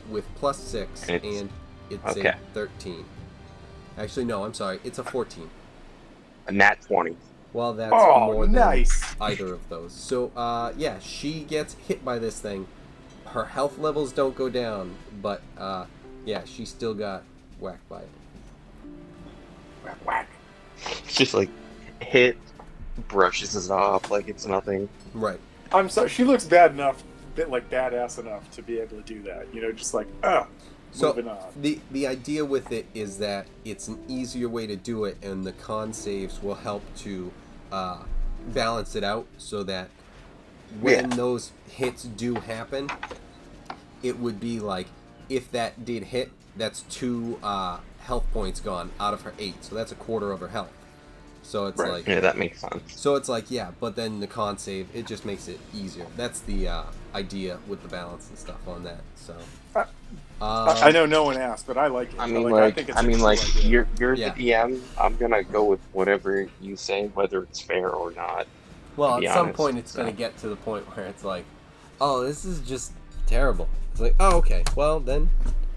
with +6, and it's okay. a 13. Actually, no, I'm sorry. It's a 14. A nat 20. Well, that's Oh, more than nice. either of those. So, yeah, she gets hit by this thing. Her health levels don't go down, but, yeah, she still got whacked by it. Whack, whack. It's just like hit, brushes it off like it's nothing. Right. I'm sorry. She looks badass enough to be able to do that. You know, just like So moving on. the idea with it is that it's an easier way to do it, and the con saves will help to balance it out so that when those hits do happen, it would be like if that did hit, that's 2 health points gone out of her 8, so that's a quarter of her health. So it's like Yeah, that makes sense. So it's like, yeah, but then the con save, it just makes it easier. That's the idea with the balance and stuff on that. So I know no one asked, but I like it. I mean, I think it's a cool idea. you're Yeah. the DM. I'm gonna go with whatever you say, whether it's fair or not. well, to be at some honest, point, it's so. going to get to the point where it's like, oh, this is just terrible. It's like, oh, okay, well then,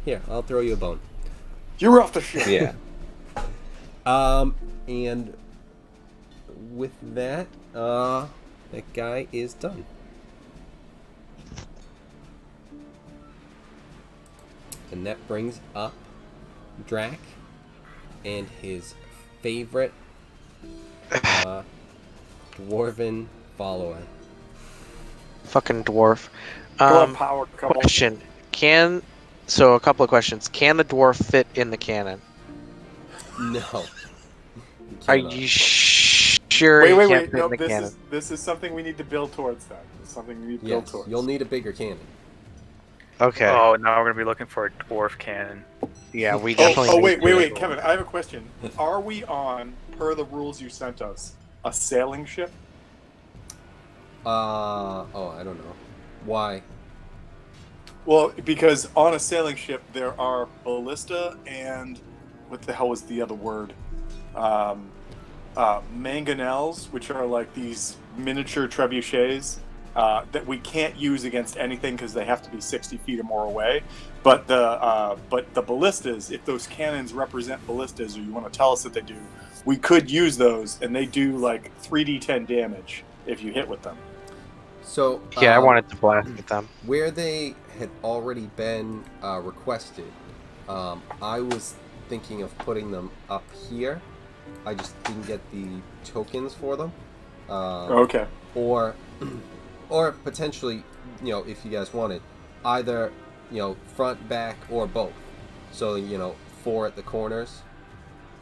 here, I'll throw you a bone. You're off the ship. Yeah. And with that, that guy is done. And that brings up Drac and his favorite dwarven follower. Fucking dwarf. Come on, power couple. Question: So a couple of questions. Can the dwarf fit in the cannon? No. Are you sure he can't Wait. fit No, in the cannon? this is something we need to build towards. Then it's something we need to build Yes, towards. you'll need a bigger cannon. Okay. Oh, now we're gonna be looking for a dwarf cannon. Yeah, we definitely. Oh, need wait, to- Kevin. I have a question. Are we on, per the rules you sent us, a sailing ship? Oh, I don't know. Why? Well, because on a sailing ship there are ballista and what the hell was the other word? Mangonels, which are like these miniature trebuchets that we can't use against anything because they have to be 60 feet or more away. But the ballistas, if those cannons represent ballistas, or you want to tell us that they do, we could use those, and they do like 3d10 damage if you hit with them. So Yeah, I wanted to blast at them. where they had already been requested, I was thinking of putting them up here. I just didn't get the tokens for them. Okay. Or potentially, if you guys wanted, either, front, back, or both. So, 4 at the corners.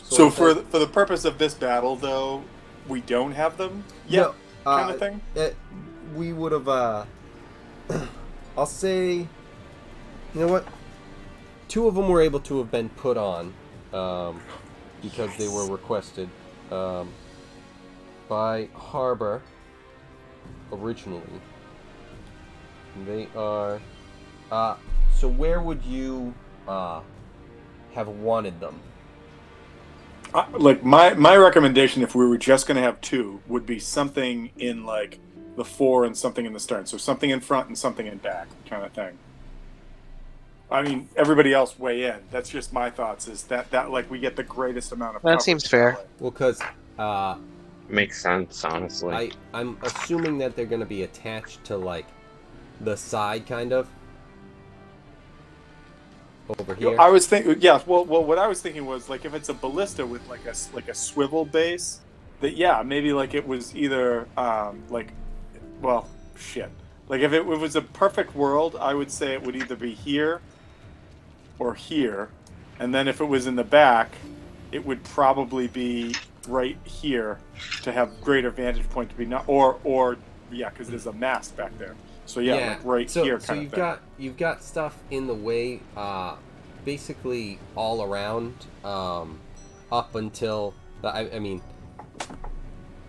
So for the purpose of this battle, though, we don't have them yet, kind of thing? We would have, I'll say, you know what? 2 of them were able to have been put on, because they were requested by Harbor originally. They are, so where would you have wanted them? Like my recommendation, if we were just going to have 2, would be something in like the fore and something in the stern. So something in front and something in back, kind of thing. I mean, everybody else weigh in. That's just my thoughts. Is that like we get the greatest amount of. That seems fair. Well, because Makes sense, honestly. I'm assuming that they're going to be attached to like the side, kind of over here. I was thinking, yeah. Well, what I was thinking was like if it's a ballista with like a swivel base, that maybe like it was either like if it was a perfect world, I would say it would either be here or here, and then if it was in the back, it would probably be right here to have greater vantage point to be not because there's a mast back there. So like right here kind of thing. You've got stuff in the way, basically all around, up until I mean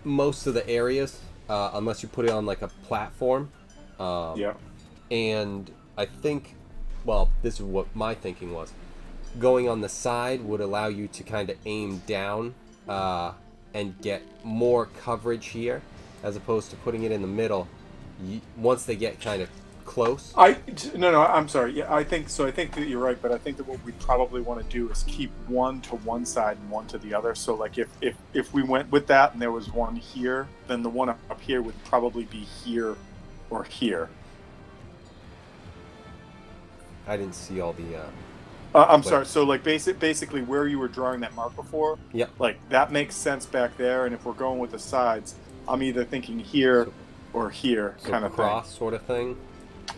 most of the areas, unless you put it on like a platform. And I think, well, this is what my thinking was. Going on the side would allow you to kind of aim down and get more coverage here, as opposed to putting it in the middle. Once they get kind of close. I'm sorry. Yeah, I think so. I think that you're right, but I think that what we probably want to do is keep one to one side and one to the other. So, like, if we went with that and there was one here, then the one up here would probably be here or here. I didn't see all the. I'm sorry. So, like, basically, where you were drawing that mark before, like that makes sense back there. And if we're going with the sides, I'm either thinking here or here, kind of cross sort of thing.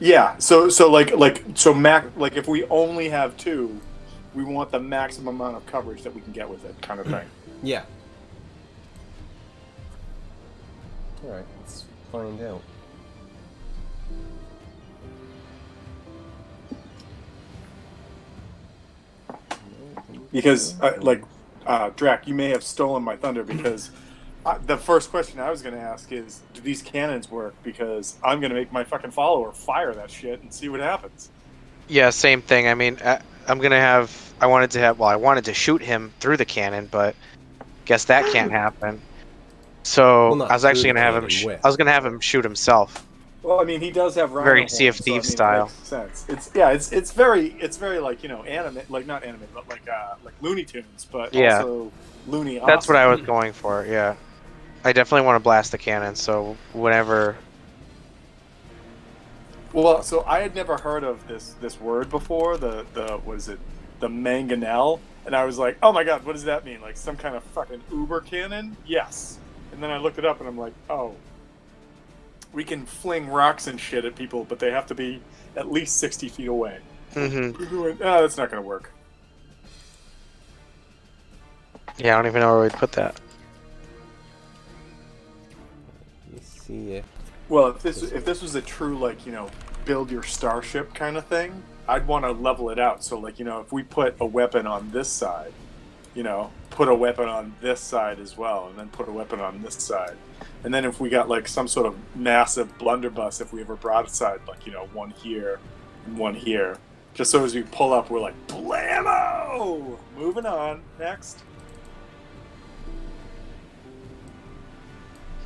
Yeah. So if we only have 2, we want the maximum amount of coverage that we can get with it, kind of thing. Yeah. All right. Let's find out. Because, Drac, you may have stolen my thunder because the first question I was going to ask is, do these cannons work? Because I'm going to make my fucking follower fire that shit and see what happens. Yeah, same thing. I mean, I wanted to shoot him through the cannon, but guess that can't happen. So I was actually going to have him. I was going to have him shoot himself. Well, I mean, he does have rhino very horns, Sea of Thieves style. It makes sense. It's very like anime, like not anime, but like Looney Tunes, but also loony. Awesome. That's what I was going for. Yeah, I definitely want to blast the cannon. So whenever. Well, so I had never heard of this word before. The what is it? The mangonel, and I was like, oh my god, what does that mean? Like some kind of fucking Uber cannon? Yes. And then I looked it up, and I'm like, oh. We can fling rocks and shit at people, but they have to be at least 60 feet away. Mm-hmm. That's not going to work. Yeah, I don't even know where we'd put that. Let me see if... Well, if this was a true, build your starship kind of thing, I'd want to level it out. So, if we put a weapon on this side, put a weapon on this side as well, and then put a weapon on this side. And then if we got some sort of massive blunderbuss, if we ever broadside, one here and one here. Just so as we pull up, we're like, blammo! Moving on. Next.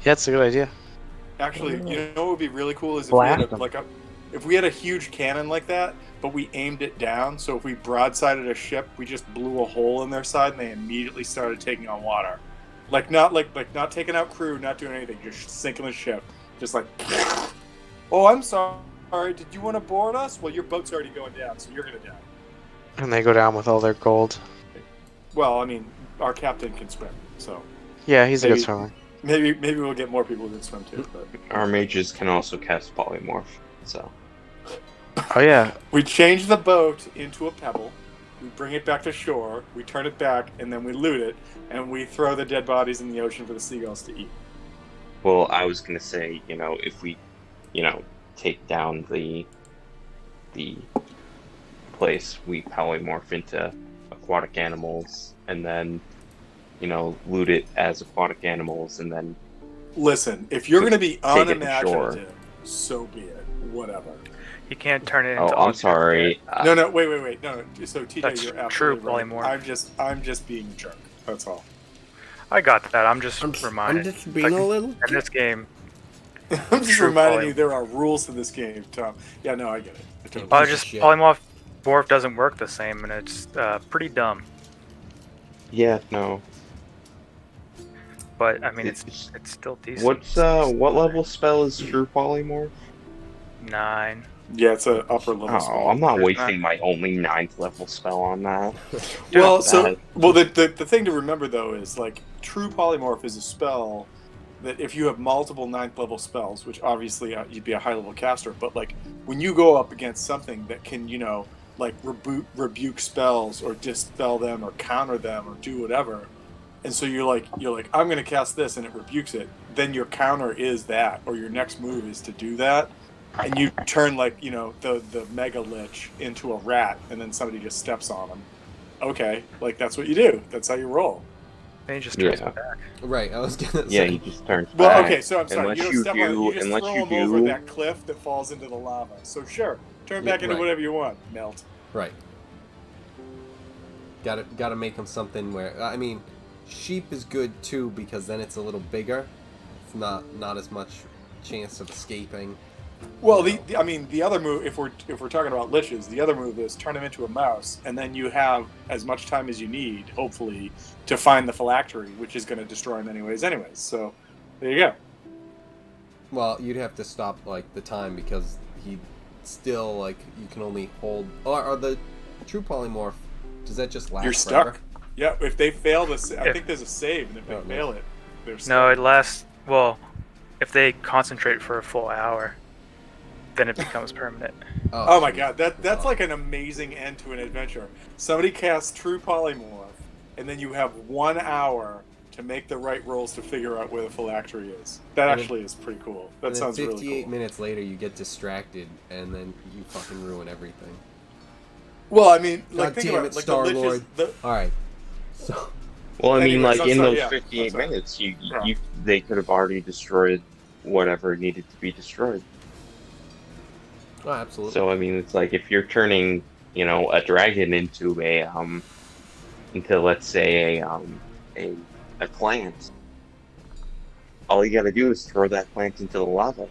Yeah, it's a good idea. Actually, you know what would be really cool is if Blast we had if we had a huge cannon like that, but we aimed it down. So if we broadsided a ship, we just blew a hole in their side, and they immediately started taking on water. Not taking out crew, not doing anything, just sinking the ship, just like. Oh, I'm sorry. Did you want to board us? Well, your boat's already going down, so you're gonna die. And they go down with all their gold. Well, I mean, our captain can swim, so Yeah, he's a Maybe- good swimmer. maybe we'll get more people who can swim too. But Our mages can also cast polymorph, so Oh yeah, we change the boat into a pebble. We bring it back to shore. We turn it back, and then we loot it, and we throw the dead bodies in the ocean for the seagulls to eat. well, I was gonna say, if we, take down the place, we polymorph into aquatic animals, and then, loot it as aquatic animals, and then Listen, if you're going to be Take it to shore. unimaginative, so be it. Whatever. You can't turn it oh, into. I'm sorry. No, wait. No. So TJ, That's you're true absolutely right. polymorph. I'm just being a jerk. That's all. I got that. I'm just I'm reminded. just being a little. In this game, I'm just True reminding poly- you there are rules to this game, Tom. Yeah, no, I get it. I totally Piece of just shit. polymorph doesn't work the same, and it's pretty dumb. Yeah, no. But I mean, it's It's- still decent. What level spell is true polymorph? 9. Yeah, it's an upper level Oh, spell. I'm not There's wasting my only 9th level spell on that. Well, that- the thing to remember though is like true polymorph is a spell that if you have multiple 9th level spells, which obviously you'd be a high level caster, but like when you go up against something that can like rebuke spells or dispel them or counter them or do whatever, and so you're like I'm gonna cast this and it rebukes it, then your counter is that, or your next move is to do that. And you turn the mega lich into a rat, and then somebody just steps on him. Okay, that's what you do. That's how you roll. Then you just turns Yeah. it back. Right, I was gonna Yeah, say. he just turns Well, back. okay, so I'm sorry. Unless You don't you step on him. do- You just unless throw you him over do- that cliff that falls into the lava. So sure, turn Yeah, back into right. whatever you want. Melt. Right. Gotta make them something where I mean, sheep is good too because then it's a little bigger. It's not as much chance of escaping. Well, the other move, if we're talking about liches, the other move is turn him into a mouse, and then you have as much time as you need, hopefully, to find the phylactery, which is going to destroy him anyways. So there you go. Well, you'd have to stop the time because he still you can only hold. Or the true polymorph, does that just last? You're forever? stuck. Yeah, if they fail this, I If- think there's a save, and if they Oh, no. fail it, they're stuck. No, it lasts. Well, if they concentrate for a full hour, then it becomes permanent. Oh my jeez. god, that's Oh. like an amazing end to an adventure. Somebody casts True Polymorph, and then you have 1 hour to make the right rolls to figure out where the phylactery is. That And actually is pretty cool. That And then sounds 58 really cool. minutes later, you get distracted, and then you fucking ruin everything. Well, I mean, God think damn about it, the Star-Lord. liches. All right, so Well, I mean, Anyways, I'm in sorry, those yeah. 58 I'm sorry. minutes, Yeah. they could have already destroyed whatever needed to be destroyed. oh, absolutely. So I mean, it's like if you're turning, a dragon into let's say a plant, all you gotta do is throw that plant into the lava.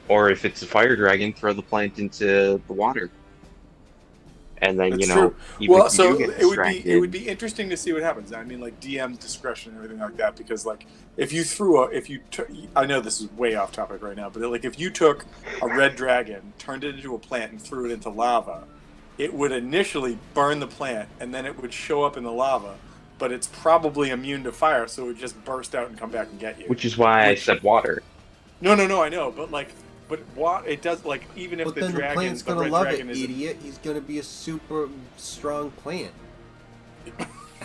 Or if it's a fire dragon, throw the plant into the water. And then That's true. even Well, if you so do get it would distracted, be interesting to see what happens. I mean, like DM's discretion and everything like that, because if you I know this is way off topic right now, but if you took a red dragon, turned it into a plant, and threw it into lava, it would initially burn the plant, and then it would show up in the lava. But it's probably immune to fire, so it would just burst out and come back and get you. which is why I said water. No, I know, but what it does, even if but the then dragon, the plant's the gonna red love dragon it, is idiot. He's gonna be a super strong plant.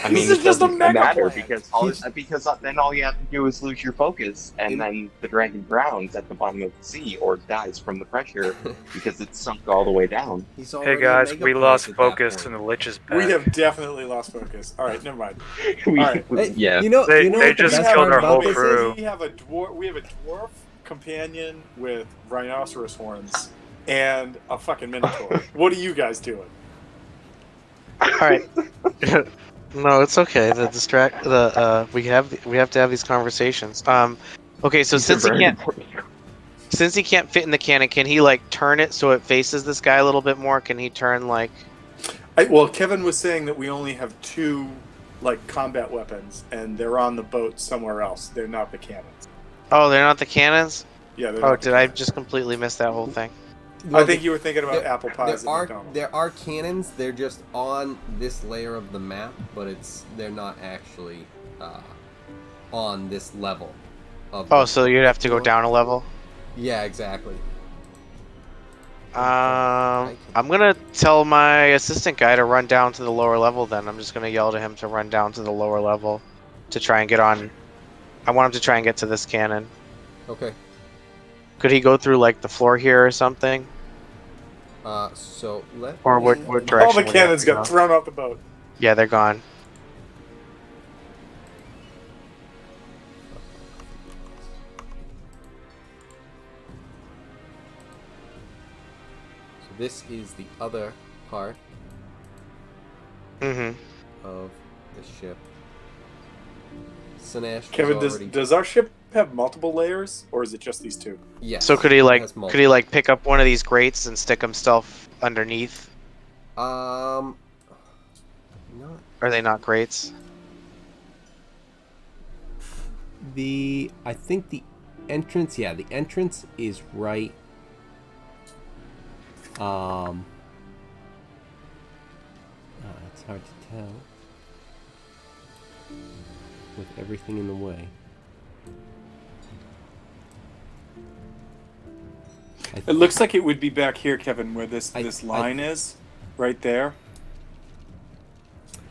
I mean, This is it just a doesn't mega matter plant. because then all you have to do is lose your focus, and And- then the dragon drowns at the bottom of the sea or dies from the pressure because it's sunk all the way down. He's Hey already a guys, mega we plant lost at that focus point. and the lich is back. We have definitely lost focus. All right, never mind. We- Alright. Hey, yeah. You know They what the just best killed part our about whole this is? crew. We have a dwarf companion with rhinoceros horns, and a fucking minotaur. What are you guys doing? All right. No, it's okay. We have to have these conversations. Okay, so These are very important. since he can't fit in the cannon, can he like turn it so it faces this guy a little bit more? Can he turn like? Well, Kevin was saying that we only have 2 like combat weapons, and they're on the boat somewhere else. They're not the cannons. Oh, they're not the cannons. Yeah, they're Oh, not the did I cannons. just completely miss that whole thing? I think you were thinking about there- apple pies at McDonald's. There are cannons. They're just on this layer of the map, but they're not actually on this level. Oh, so you'd have to go down a level. Yeah, exactly. I'm gonna tell my assistant guy to run down to the lower level. Then I'm just gonna yell to him to run down to the lower level to try and get on. I want him to try and get to this cannon. Okay. Could he go through like the floor here or something? So let Or me... what direction? All the would he cannons have to got go? thrown off the boat. Yeah, they're gone. So this is the other part Mm-hmm. of the ship. Sinesh Kevin, was already... does our ship have multiple layers, or is it just these 2? Yes. So could he it has pick up one of these grates and stick himself underneath? Not... Are they not grates? I think the entrance, yeah, the entrance is right. It's hard to tell with everything in the way. It looks like it would be back here, Kevin, where this I- line is, right there.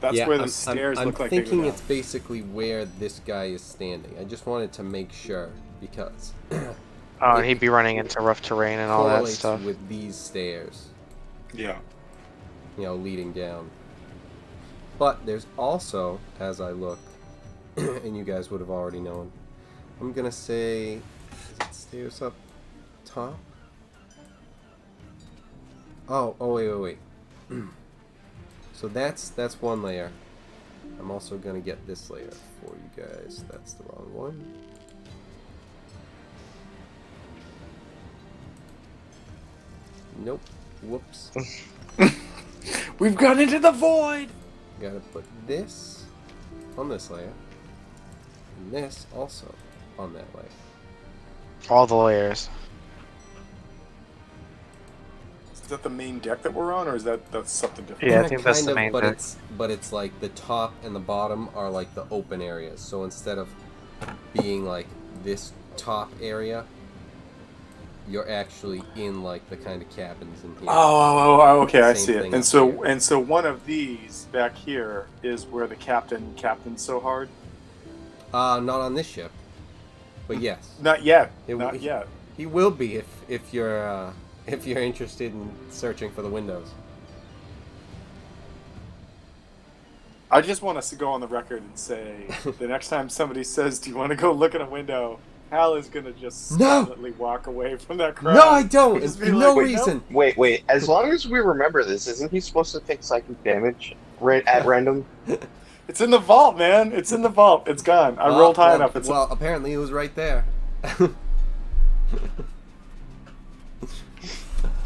That's where the stairs look like they I'm thinking go down. it's basically where this guy is standing. I just wanted to make sure because Oh, and he'd be running into rough terrain and all that correlates stuff. with these stairs, Yeah. leading down. But there's also, as I look, and you guys would have already known, I'm gonna say, is it stairs up top? Oh, wait. So that's one layer. I'm also gonna get this layer for you guys. That's the wrong one. Nope. Whoops. We've gone into the void! Gotta put this on this layer. And this also on that layer. All the layers. Is that the main deck that we're on, or is that's something different? Yeah, I think that's the Kind of, main but deck. it's like the top and the bottom are like the open areas. So instead of being like this top area, you're actually in like the kind of cabins in here. Oh, okay, I Same see it. thing And up so here. and so one of these back here is where the captain's so hard. Not on this ship. But yes, Not yet. It- Not it- yet. he will be if you're interested in searching for the windows. I just want us to go on the record and say the next time somebody says, "Do you want to go look at a window?" Hal is gonna just No! silently walk away from that crowd. No, I don't. Just be For like, no "Wait, reason. Wait. As long as we remember this, isn't he supposed to take psychic damage at random? It's in the vault, man. It's in the vault. It's gone. I rolled high enough. It's Well, apparently it was right there.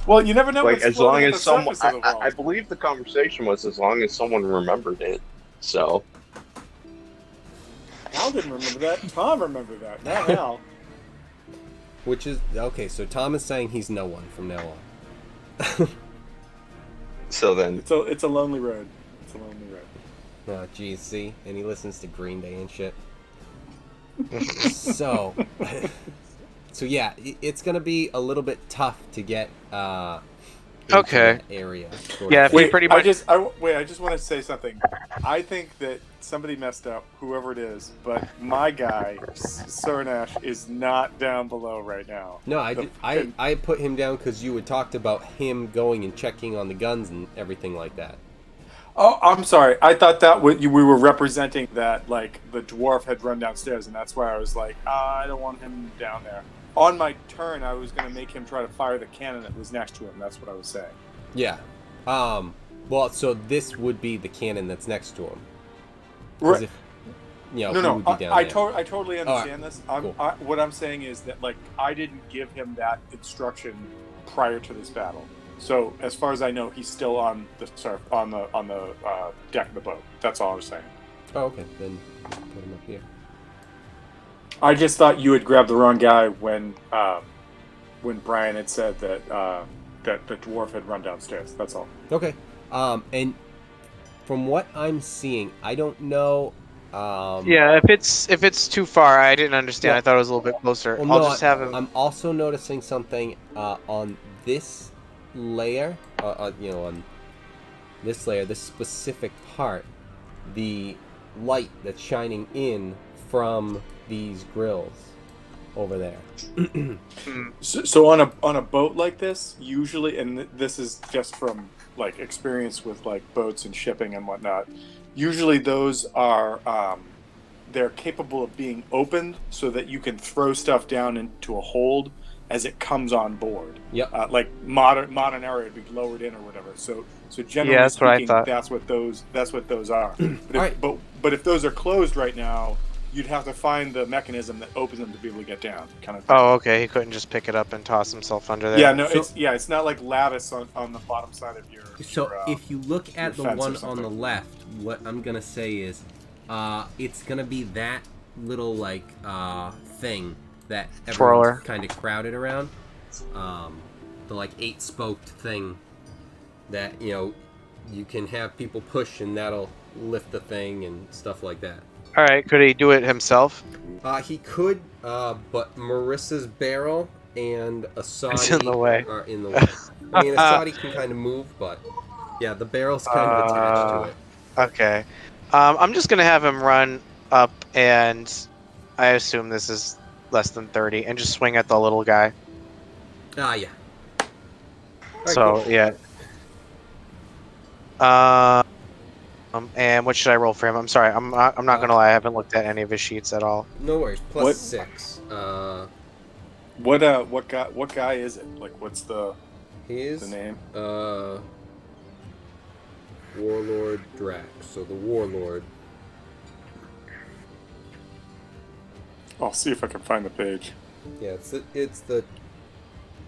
well, you never know. Like what's as long floating at as the someone, surface of the I vault. believe the conversation was as long as someone remembered it. So Hal didn't remember that. Tom remembered that. Not Hal. Which is okay. So Tom is saying he's no one from now on. then It's a lonely road. It's a lonely road. Oh, geez, see, and he listens to Green Day and shit. so yeah, it's gonna be a little bit tough to get into Okay. that area. Yeah, if thing. you pretty much- I just want to say something. I think that somebody messed up, whoever it is, but my guy, Surnash, is not down below right now. No, I put him down because you had talked about him going and checking on the guns and everything like that. Oh, I'm sorry. I thought that we were representing that, like, the dwarf had run downstairs, and that's why I was like, I don't want him down there. on my turn, I was going to make him try to fire the cannon that was next to him. That's what I was saying. Yeah. Well, so this would be the cannon that's next to him. 'Cause Right. if, he No, would be down I there. totally understand this. Cool. What I'm saying is that like I didn't give him that instruction prior to this battle. So as far as I know, he's still on the deck of the boat. That's all I was saying. Oh, okay. Then put him up here. I just thought you had grabbed the wrong guy when Brian had said that that the dwarf had run downstairs. That's all. Okay. And from what I'm seeing, I don't know. Yeah, if it's too far, I didn't understand. Yeah. I thought it was a little bit closer. Well, I'll no, just have him. I'm also noticing something on this layer. On this layer, this specific part, the light that's shining in from these grills over there. So on a boat like this, usually, and this is just from like experience with like boats and shipping and whatnot. Usually, those are they're capable of being opened so that you can throw stuff down into a hold as it comes on board. Yep. Like modern era would be lowered in or whatever. So generally that's what I speaking, thought. that's what those are. Alright. But if those are closed right now, you'd have to find the mechanism that opens them to be able to get down, kind of thing. Oh, okay. He couldn't just pick it up and toss himself under there. Yeah, no, So- it's not like lattice on the bottom side of your. So your, if you look at the fence or one on something. the left, what I'm gonna say is, it's gonna be that little like thing that Twirler. everyone's kind of crowded around. The like 8-spoked thing that you can have people push and that'll lift the thing and stuff like that. All right. Could he do it himself? He could, but Marissa's barrel and Asadi It's in the way. are in the way. I mean, Asadi can kind of move, but yeah, the barrel's kind of attached to it. Okay. I'm just gonna have him run up, and I assume this is less than 30, and just swing at the little guy. Ah, yeah. Alright, So cool. yeah. And what should I roll for him? I'm sorry. I'm not gonna lie. I haven't looked at any of his sheets at all. No worries. Plus What- 6. what guy is it? Like, what's the His name? Warlord Drax. So the Warlord. I'll see if I can find the page. Yeah, it's the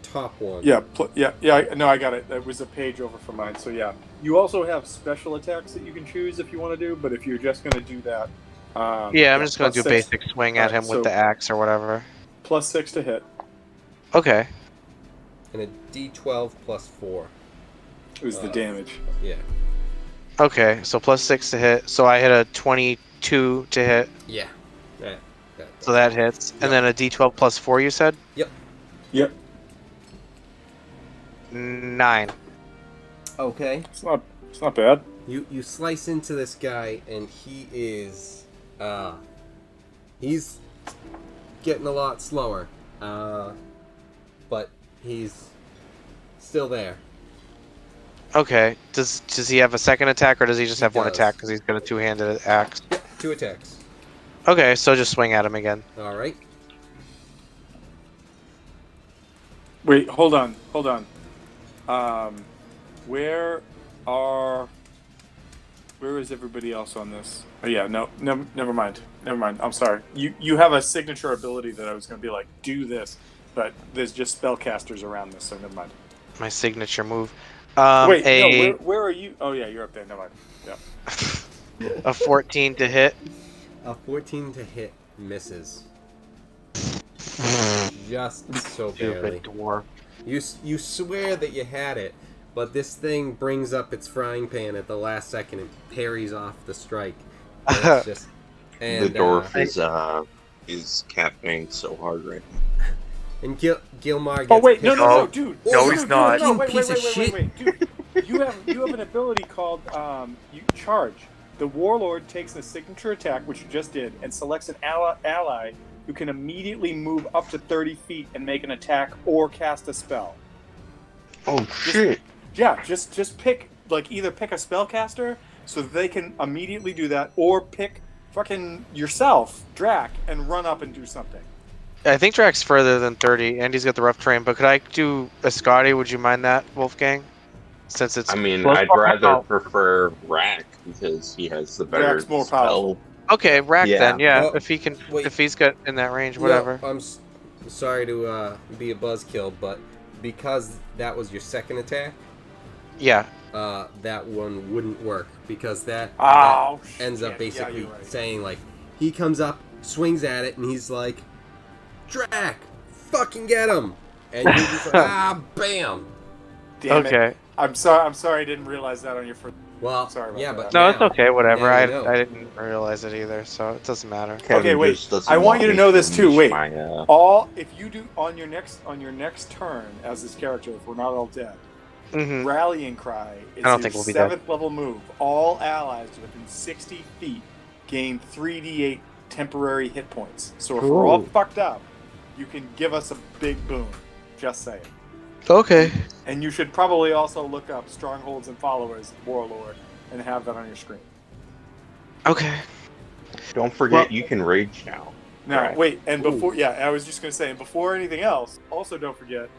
top one. Yeah, I got it. It was a page over from mine. So yeah, you also have special attacks that you can choose if you want to do. But if you're just going to do that, Yeah, I'm just gonna do a plus 6 basic swing at Alright, him with so- the axe or whatever. plus 6 to hit. Okay. And a D12 plus 4. Is the damage. Yeah. Okay. So plus 6 to hit. So I hit a 22 to hit. Yeah. That. So that hits. And then a D12 plus 4. You said Yep. 9. Okay. It's not bad. You slice into this guy and he is he's getting a lot slower. But he's still there. Okay. Does he have a second attack, or does he just have one does. attack because he's got a two-handed axe? Yep, 2 attacks. Okay, so just swing at him again. All right. Wait, hold on. Where is everybody else on this? Oh yeah, no, never mind. I'm sorry. You have a signature ability that I was going to be like, do this, but there's just spellcasters around this, so never mind. My signature move. Wait, A no, where are you? Oh yeah, you're up there. Never mind. Yeah. a 14 to hit. A 14 to hit misses. Just so barely. Stupid dwarf. You swear that you had it, but this thing brings up its frying pan at the last second and parries off the strike. And it's just, and, The dwarf is capping so hard right now. and Gilmar gets Oh wait, no, Oh. dude. No, he's not. No, wait, Piece of wait, dude. You have an ability called you charge. The warlord takes a signature attack, which you just did, and selects an ally who can immediately move up to 30 feet and make an attack or cast a spell. Oh shit! Yeah, just pick either pick a spellcaster so that they can immediately do that, or pick fucking yourself, Drac, and run up and do something. I think Drax's further than 30, and he's got the rough terrain. But could I do a Scotty? Would you mind that, Wolfgang? Since it's I mean, close. I'd rather prefer Rack because he has the better Rack's more spell. Okay, Rack Yeah. then. Yeah, Well, if he can, wait. if he's got in that range, No, whatever. I'm sorry to be a buzzkill, but because that was your second attack, Yeah. that one wouldn't work because that Oh, ends up shit. basically Yeah, you're right. saying like he comes up, swings at it, and he's like, "Drac, fucking get him!" And you're just like, bam. Damn it. Okay. I'm sorry. I didn't realize that on your first. Well, Sorry about yeah, that. but No, now, it's okay. Whatever. now I you know. I didn't realize it either, so it doesn't matter. Kevin Okay, wait. just doesn't I want you to me know this too. unleash Wait. My, All if you do on your next turn as this character, if we're not all dead, Mm-hmm. Rallying Cry is I don't your think we'll be dead. 7th level move. All allies within 60 feet gain 3d8 temporary hit points. So if we're all Ooh. fucked up, you can give us a big boon. Just saying. Okay. And you should probably also look up Strongholds and Followers Warlord and have that on your screen. Okay. don't forget, Well- you can rage now. Now, Right. wait, and before, I was just going to say, and before anything else, also don't forget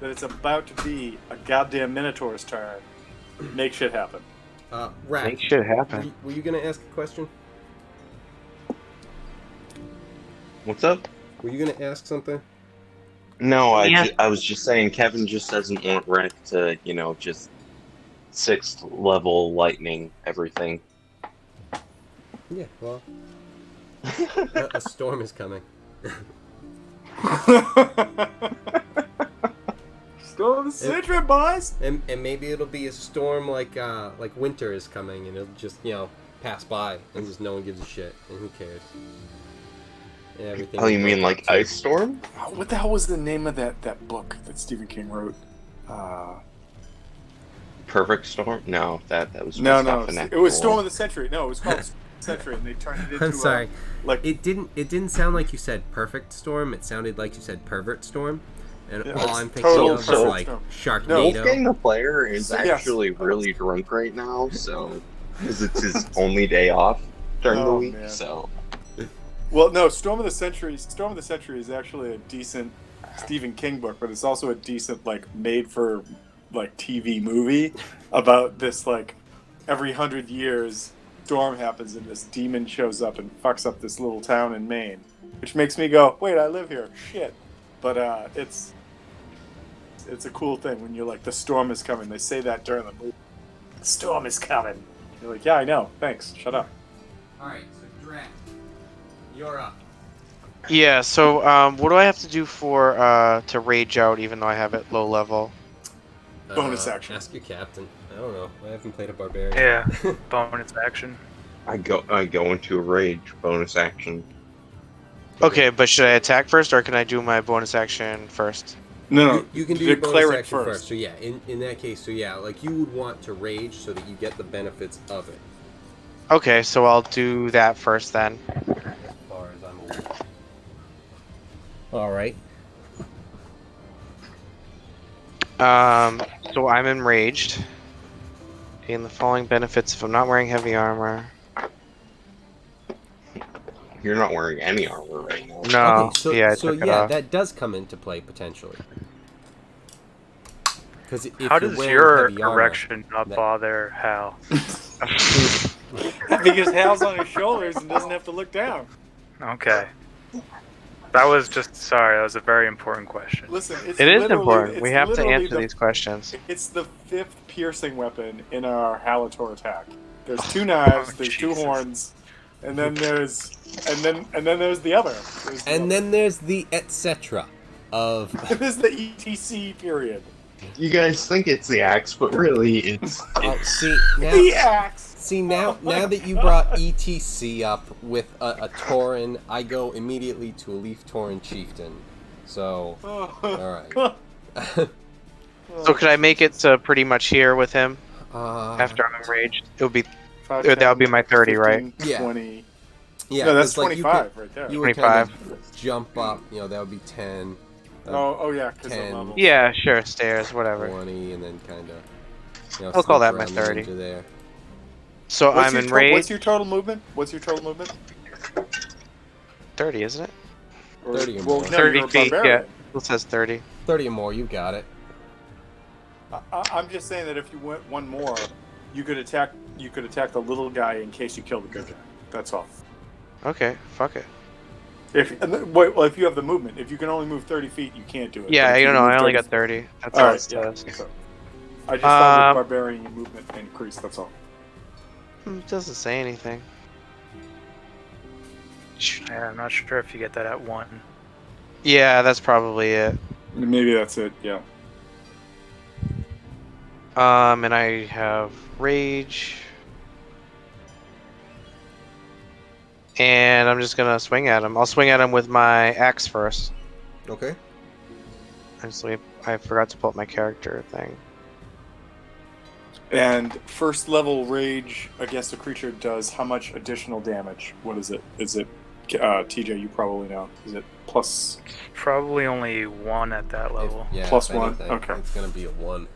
that it's about to be a goddamn Minotaur's turn. Make shit happen. Rack, Make shit happen. were you gonna ask a question? What's up? Were you gonna ask something? No, Yeah. I was just saying Kevin just doesn't want Rick to, just 6th level lightning everything. Yeah, well, a storm is coming. Storm the Citron, boys! And maybe it'll be a storm like winter is coming, and it'll just pass by, and just no one gives a shit, and who cares? And everything. Oh, you will mean go like up to- Ice Storm? What the hell was the name of that book that Stephen King wrote? Perfect Storm? No, that was No, just off an it was actual- Storm of the Century. No, it was called Century, and they turned it into I'm sorry. like It didn't sound like you said perfect storm. It sounded like you said pervert storm, and Yeah, all it's I'm thinking total of is pervert like storm. Sharknado. Wolfgang the player is Yes. actually really drunk right now, so because it's his only day off during the Oh, week. man. So Well, no, Storm of the Century is actually a decent Stephen King book, but it's also a decent made for TV movie about this every 100 years storm happens and this demon shows up and fucks up this little town in Maine, which makes me go, wait, I live here, shit. But it's a cool thing when you're like, the storm is coming. They say that during the movie. The storm is coming. You're like, yeah, I know. Thanks. Shut up. All right, so Drac, you're up. Yeah. So, what do I have to do for to rage out, even though I have it low level? Bonus action. Ask your captain. I don't know. I haven't played a barbarian. Yeah, bonus action. I go into a rage bonus action. Okay, but should I attack first, or can I do my bonus action first? No, You can do your bonus declare it action first. first. So yeah, in that case, so yeah, you would want to rage so that you get the benefits of it. Okay, so I'll do that first then. As far as I'm aware. All right. So I'm enraged. Gain the following benefits if I'm not wearing heavy armor. You're not wearing any armor right now. No. Okay, so yeah, I so took it yeah, off. that does come into play potentially. Because if How you're does wearing your heavy armor, erection not that- bother Hal? Because Hal's on his shoulders and doesn't have to look down. Okay. That was a very important question. Listen, it's It is literally- important. it's We have to literally answer these questions. It's the 5th piercing weapon in our Halator attack. There's 2 knives, there's 2 Jesus. horns, and then there's there's the other. And then there's the etc. of. this is the ETC period. You guys think it's the axe, but really it's Oh, see The now. axe. See now that you brought ETC up with a Tauren, I go immediately to a Leaf Tauren Chieftain. So, all right. So could I make it to pretty much here with him After after I'm enraged? It would be 5, that would be my 30, 15, right? Yeah. 20. yeah, No, that's 'cause, like, 25 right there. You would kind 25. of jump up. That would be 10. Oh yeah, because of 10. levels. Yeah, sure, stairs, whatever. 20, and then kind of. I'll call sneak that my around the 30. edge of there. So What's I'm your enraged. what's your total movement? 30, isn't it? Or, 30 or well, more. no, 30 you're a feet, barbarian. It says 30. 30 or more, you got it. I'm just saying that if you went one more, you could attack. You could attack the little guy in case you kill the good guy. That's all. Okay, fuck it. Well, if you have the movement, if you can only move 30 feet, you can't do it. Yeah, But if I you don't can know. move I only 30 got 30. That's All all right, it yeah. says. So, I just thought with Um, barbarian, your movement increased. That's all. It doesn't say anything. Yeah, I'm not sure if you get that at 1. Yeah, that's probably it. Maybe that's it. Yeah. And I have rage. And I'm just gonna swing at him. I'll swing at him with my axe first. Okay. Actually, I forgot to pull up my character thing. And first level rage against a creature does how much additional damage? What is it? Is it TJ? You probably know. Is it plus? Probably only 1 at that level. Plus if 1? anything, Okay. It's gonna be a 1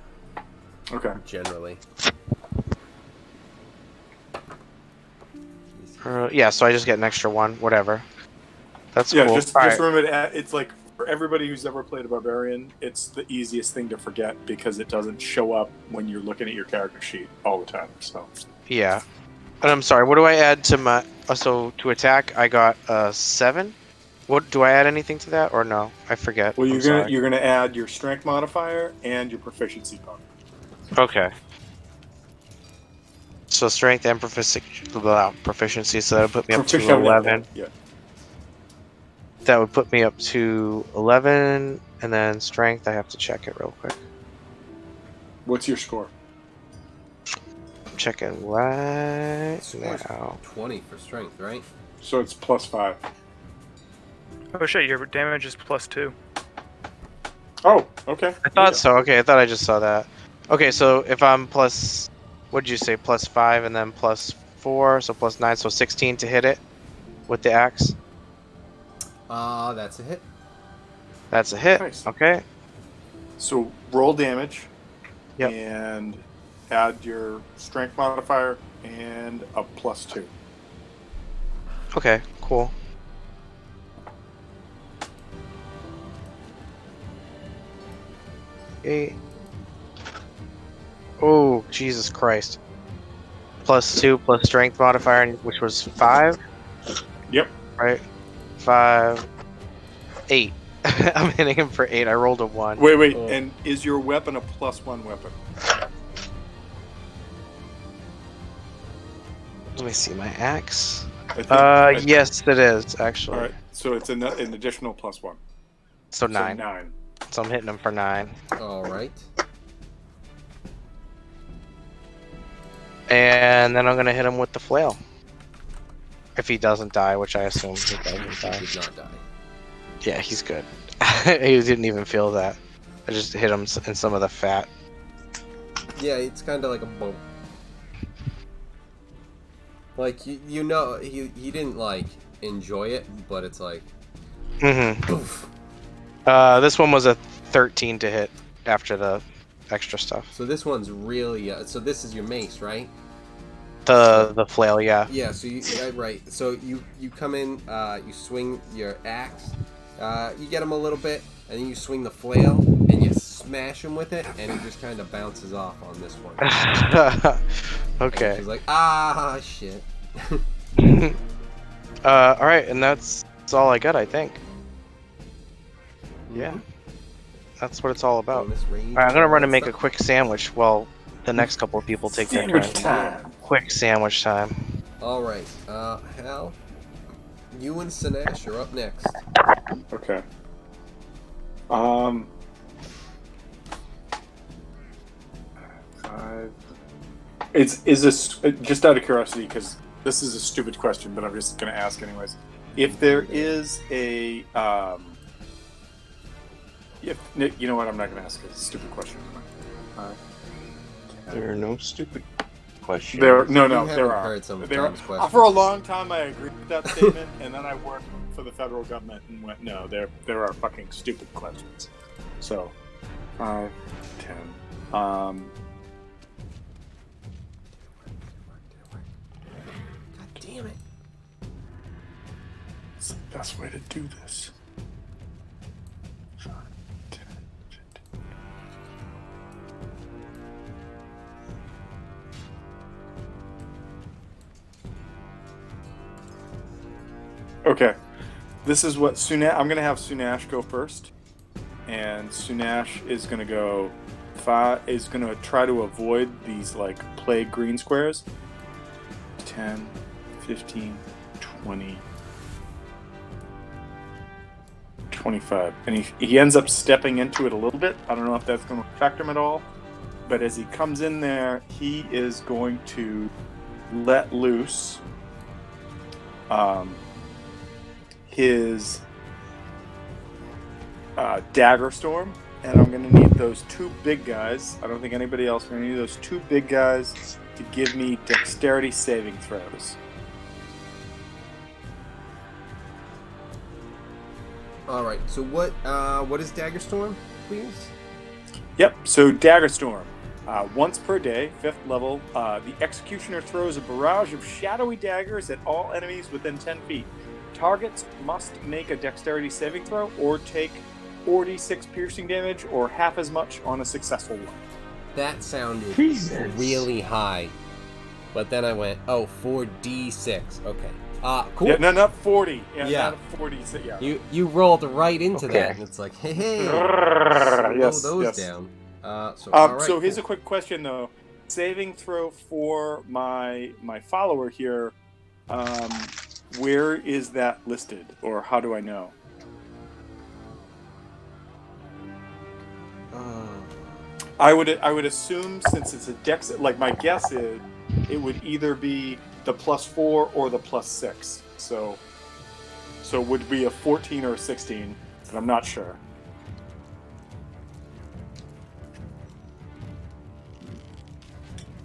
Okay. generally. Yeah, so I just get an extra 1. Whatever. That's Yeah. cool. Just All right. remember that it's like for everybody who's ever played a barbarian, it's the easiest thing to forget because it doesn't show up when you're looking at your character sheet all the time. So. Yeah. And I'm sorry. What do I add to my? So to attack, I got 7. What do I add anything to that or no? I forget. Well, I'm sorry. you're gonna add your strength modifier and your proficiency bonus. Okay. So strength and proficiency, so that would put me up to 11. Yeah. That would put me up to 11, and then strength, I have to check it real quick. What's your score? I'm checking right Score's now. 20 for strength, right? So it's plus 5. Oh shit, your damage is +2. Oh, okay. I thought so. Okay, I thought I just saw that. Okay, so if I'm plus, what did you say, plus 5 and then plus 4, so plus 9, so 16 to hit it with the axe? That's a hit. That's a hit. Nice. Okay. So roll damage. Yep. And add your strength modifier and a +2. Okay, cool. Okay. Oh, Jesus Christ. +2 plus strength modifier, which was 5? Yep. Right? 5. 8. I'm hitting him for 8. I rolled a 1. Wait. Oh. And is your weapon a +1 weapon? Let me see my axe. I think- Yes, it is, actually. All right. So it's an additional +1. So So 9. 9. So I'm hitting him for 9. All right. And then I'm going to hit him with the flail. If he doesn't die, which I assume he doesn't die. He did not die. Yeah, he's good. He didn't even feel that. I just hit him in some of the fat. Yeah, it's kind of like a bump. Like, you know, he didn't, like, enjoy it, but it's like... Mm-hmm. Oof. This one was a 13 to hit after the extra stuff. So this one's really... so this is your mace, right? The flail, yeah. Yeah, so right. So you come in, you swing your axe, you get him a little bit, and then you swing the flail, and you smash him with it, and he just kind of bounces off on this one. Okay. He's like, ah, shit. Alright, and that's all I got, I think. Yeah. That's what it's all about. Bonus range, Alright, I'm gonna run and all make that a quick sandwich while the next couple of people take their Sandwich turn. time. Quick sandwich time. stuff. All right, Hal, you and Sinesh are up next. Okay. Is this just out of curiosity? Because this is a stupid question, but I'm just going to ask anyways. If there is a, if you know what, I'm not going to ask a stupid question. There are no stupid questions. There, no, You haven't there are. heard some of There are. Tom's questions. For a long time, I agreed with that statement, and then I worked for the federal government and went, no, there are fucking stupid questions. So, 5, 10. God damn it. It's the best way to do this. Okay. This is what Sunash. I'm gonna have Sunash go first, and Sunash is gonna go. Is gonna try to avoid these like plague green squares. 10, 15, 20, 25, and he ends up stepping into it a little bit. I don't know if that's going to affect him at all, but as he comes in there, he is going to let loose his dagger storm, and I'm going to need those two big guys. I don't think anybody else. I'm going to need those two big guys to give me dexterity saving throws. All right. So what is Dagger Storm, please? Yep. So Dagger Storm, once per day, 5th level. The executioner throws a barrage of shadowy daggers at all enemies within 10 feet. Targets must make a dexterity saving throw or take 4d6 piercing damage or half as much on a successful one. That sounded Jesus. really high, but then I went, 4d6. Okay. Cool. Yeah, no, not 40. Yeah. Not 40. Yeah. You rolled right into Okay. that, and it's like, hey, Yes, slow those yes. down. All right, So here's a cool. quick question though. Saving throw for my follower here. Where is that listed, or how do I know? I would assume, since it's a dex, like my guess is, it would either be the +4 or the +6. So it would be a 14 or a 16, but I'm not sure.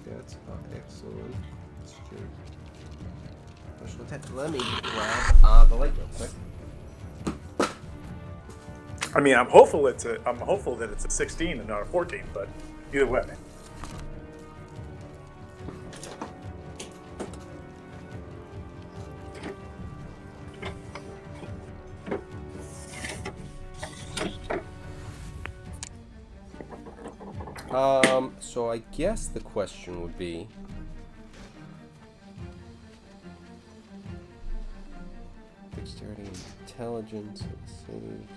That's excellent. Let me grab the light real quick. I mean, I'm hopeful that it's a 16 and not a 14, but either way. So I guess the question would be, dexterity, intelligence, saves.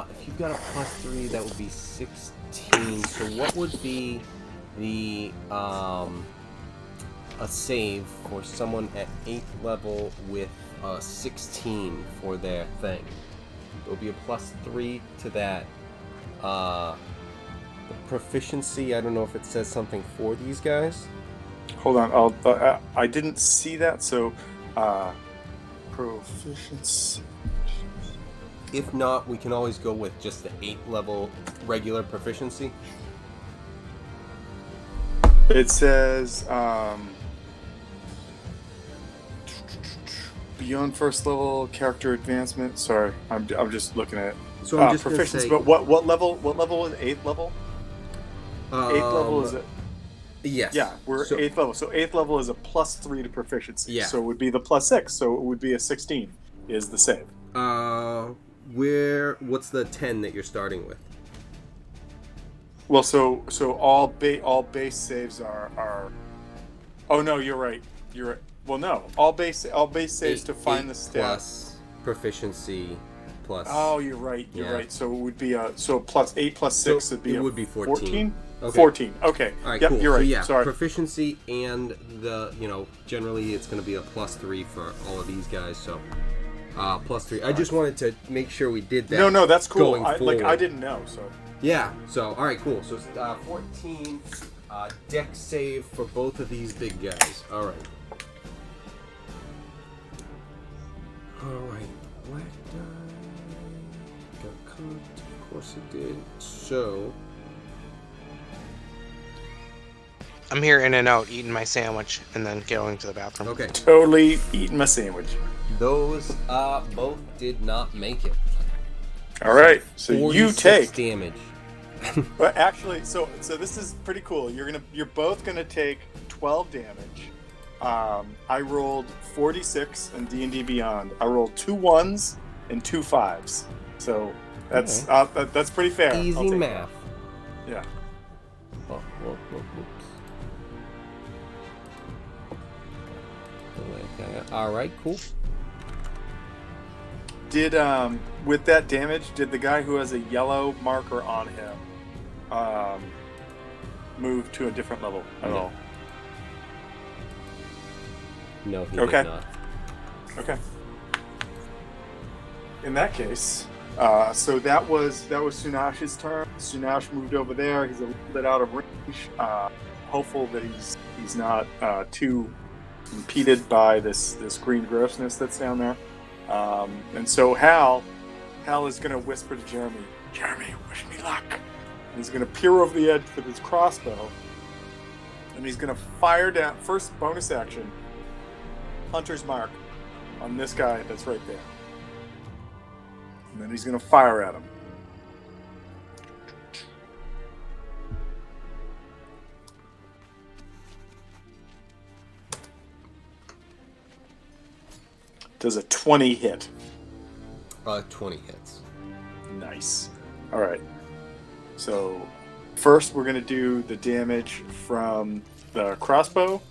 If you've got a +3, that would be 16. So what would be the a save for someone at 8th level with 16 for their thing? It will be a +3 to that. The proficiency, I don't know if it says something for these guys. Hold on, I didn't see that. So, proficiency. If not, we can always go with just the 8th level regular proficiency. It says beyond first level character advancement. Sorry, I'm just looking at it. So I'm just gonna proficiency. say, But what level? What level is 8th level? 8th level is it? Yes. Yeah, we're So- 8th level. So 8th level is a +3 to proficiency. Yeah. So it would be the +6. So it would be a 16 is the save. What's the 10 that you're starting with? Well, so all base saves are. Oh no, you're right. You're right. Well, no, all base saves to find the stat. Plus proficiency plus. Oh, you're right. You're Yeah. right. So it would be +8 + 6 So would be it would be 14. 14. Okay. 14. Okay. All right, Yep, cool. you're right. So yeah, Sorry. proficiency and generally it's going to be a +3 for all of these guys. So +3. I just wanted to make sure we did that. No, that's cool. Going I forward. didn't know. So Yeah. So all right, cool. So 14 dex save for both of these big guys. All right. All right. Black die got cooked. Of course it did. So I'm here in and out eating my sandwich and then going to the bathroom. okay. totally eating my sandwich. Those both did not make it. All right. So you 46 take. damage. But actually, so this is pretty cool. You're both gonna take 12 damage. I rolled 46 in D&D Beyond. I rolled 2 1s and 2 5s. So that's that's pretty fair. I'll Easy take math. that. Yeah. Oh, whoops. Okay, alright, cool. Did with that damage, did the guy who has a yellow marker on him move to a different level at No. all? No, he Okay. did not. Okay. In that case, so that was Sunash's turn. Sunash moved over there. He's a little bit out of range. Hopeful that he's not too impeded by this green grossness that's down there. And so Hal is going to whisper to Jeremy, "Jeremy, wish me luck." And he's going to peer over the edge with his crossbow, and he's going to fire down. First bonus action, Hunter's Mark, on this guy that's right there. And then he's going to fire at him. Does a 20 hit? 20 hits. Nice. All right. So first we're going to do the damage from the crossbow.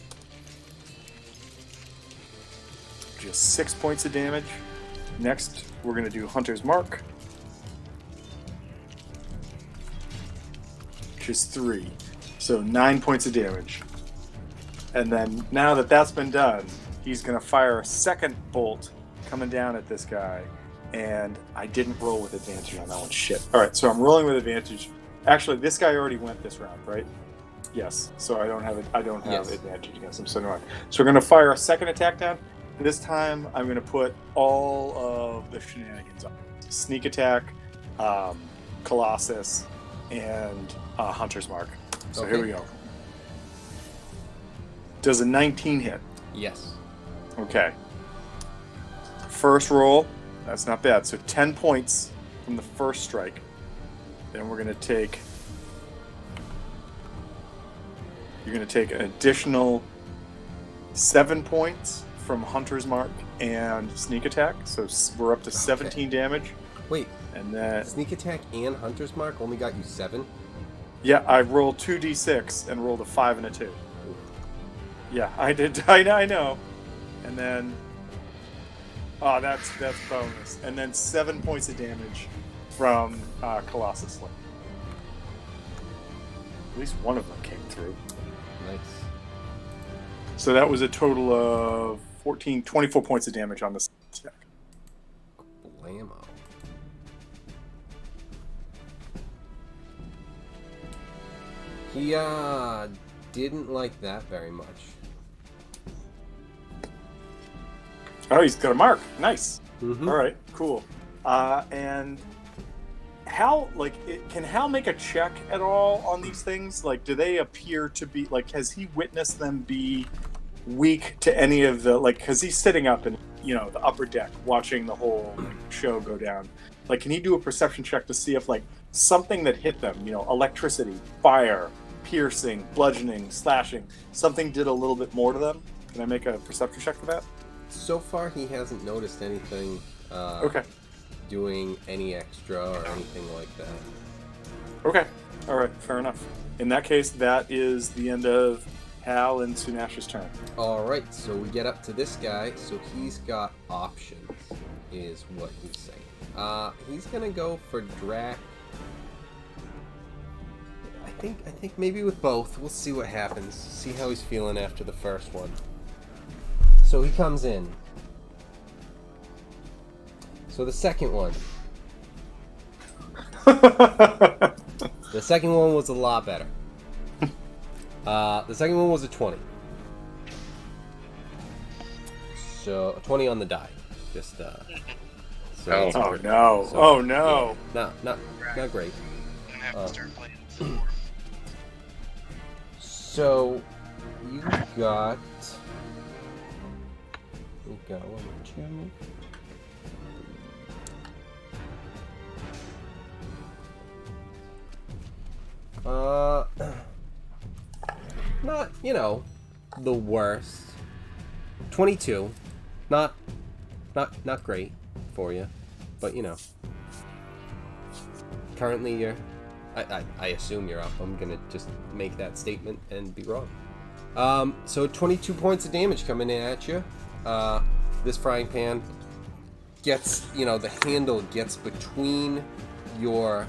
Just 6 points of damage. Next, we're going to do Hunter's Mark, which is 3. So 9 points of damage. And then now that that's been done, he's going to fire a second bolt coming down at this guy. And I didn't roll with advantage on that one. Shit. All right, so I'm rolling with advantage. Actually, this guy already went this round, right? Yes. So I don't have Yes. advantage against him. So no. So we're going to fire a second attack down. This time, I'm going to put all of the shenanigans on. Sneak attack, Colossus, and Hunter's Mark. So Okay. here we go. Does a 19 hit? Yes. Okay. First roll, that's not bad. So 10 points from the first strike. Then we're going to take... You're going to take an additional 7 points from Hunter's Mark and Sneak Attack. So we're up to 17 damage. Wait, And then... sneak attack and Hunter's Mark only got you 7? Yeah, I rolled 2d6 and rolled a 5 and a 2. Yeah, I did. I know. And then... Oh, that's bonus. And then 7 points of damage from Colossus Sling. At least one of them came through. Nice. So that was a total of 24 points of damage on this attack. Blammo. He didn't like that very much. Oh, he's got a mark. Nice. Mm-hmm. All right, cool. And Hal, can Hal make a check at all on these things? Like, do they appear to be, has he witnessed them be weak to any of the, because he's sitting up in, the upper deck watching the whole show go down. Can he do a perception check to see if, something that hit them, electricity, fire, piercing, bludgeoning, slashing, something did a little bit more to them? Can I make a perception check for that? So far, he hasn't noticed anything Okay. doing any extra or anything like that. Okay. All right. Fair enough. In that case, that is the end of Hal and Sunash's turn. Alright, so we get up to this guy, so he's got options, is what he's saying. He's gonna go for Drac. I think maybe with both. We'll see what happens. See how he's feeling after the first one. So he comes in. So the second one. The second one was a lot better. The second one was a 20. So, a 20 on the die. Just, so Oh. that's Oh great. no! So, Oh no! yeah, not great. I'm gonna have to start playing some more. So, you got 1, 2. Not, the worst. 22. Not great for you, but currently you're, I assume you're up. I'm gonna just make that statement and be wrong. So 22 points of damage coming in at you. this frying pan gets, the handle gets between your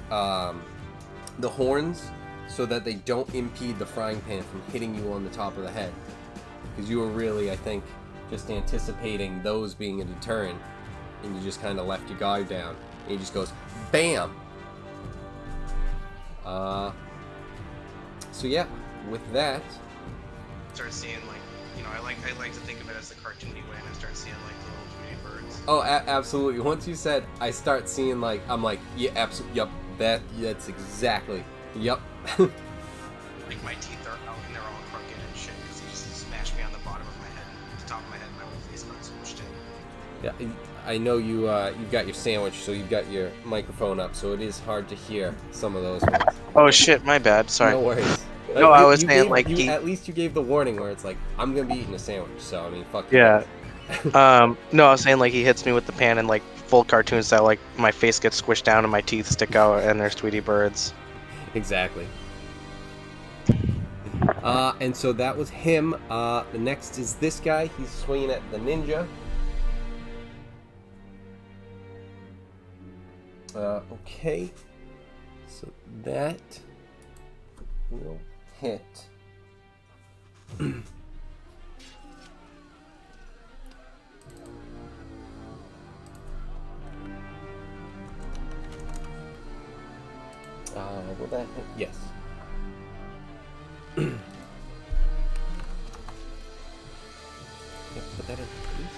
the horns so that they don't impede the frying pan from hitting you on the top of the head. Because you were really, I think, just anticipating those being a deterrent, and you just kind of left your guard down. And he just goes, BAM! So yeah, with that... Start seeing, like, I like to think of it as the cartoony way, and I start seeing, like, the little Tweety birds. Oh, absolutely. Once you said, I start seeing, like, I'm like, yeah, absolutely, yep, that's exactly, yep. Like, my teeth are out and they're all crooked and shit, because he just smashed me on the bottom of my head, the top of my head, and my whole face got smushed in. Yeah, I know you've got your sandwich, so you've got your microphone up, so it is hard to hear some of those ones. Oh shit, my bad, sorry. No worries. No, I was You saying, gave- like, you, he... at least you gave the warning where it's like, I'm gonna be eating a sandwich, so I mean, fuck. Yeah. No, I was saying, like, he hits me with the pan and, like, full cartoon style, like, my face gets squished down and my teeth stick out and there's Tweety birds. Exactly. And so that was him. The next is this guy. He's swinging at the ninja. Okay. So that will hit. Will that hit? Yes. Yeah, put that in, please.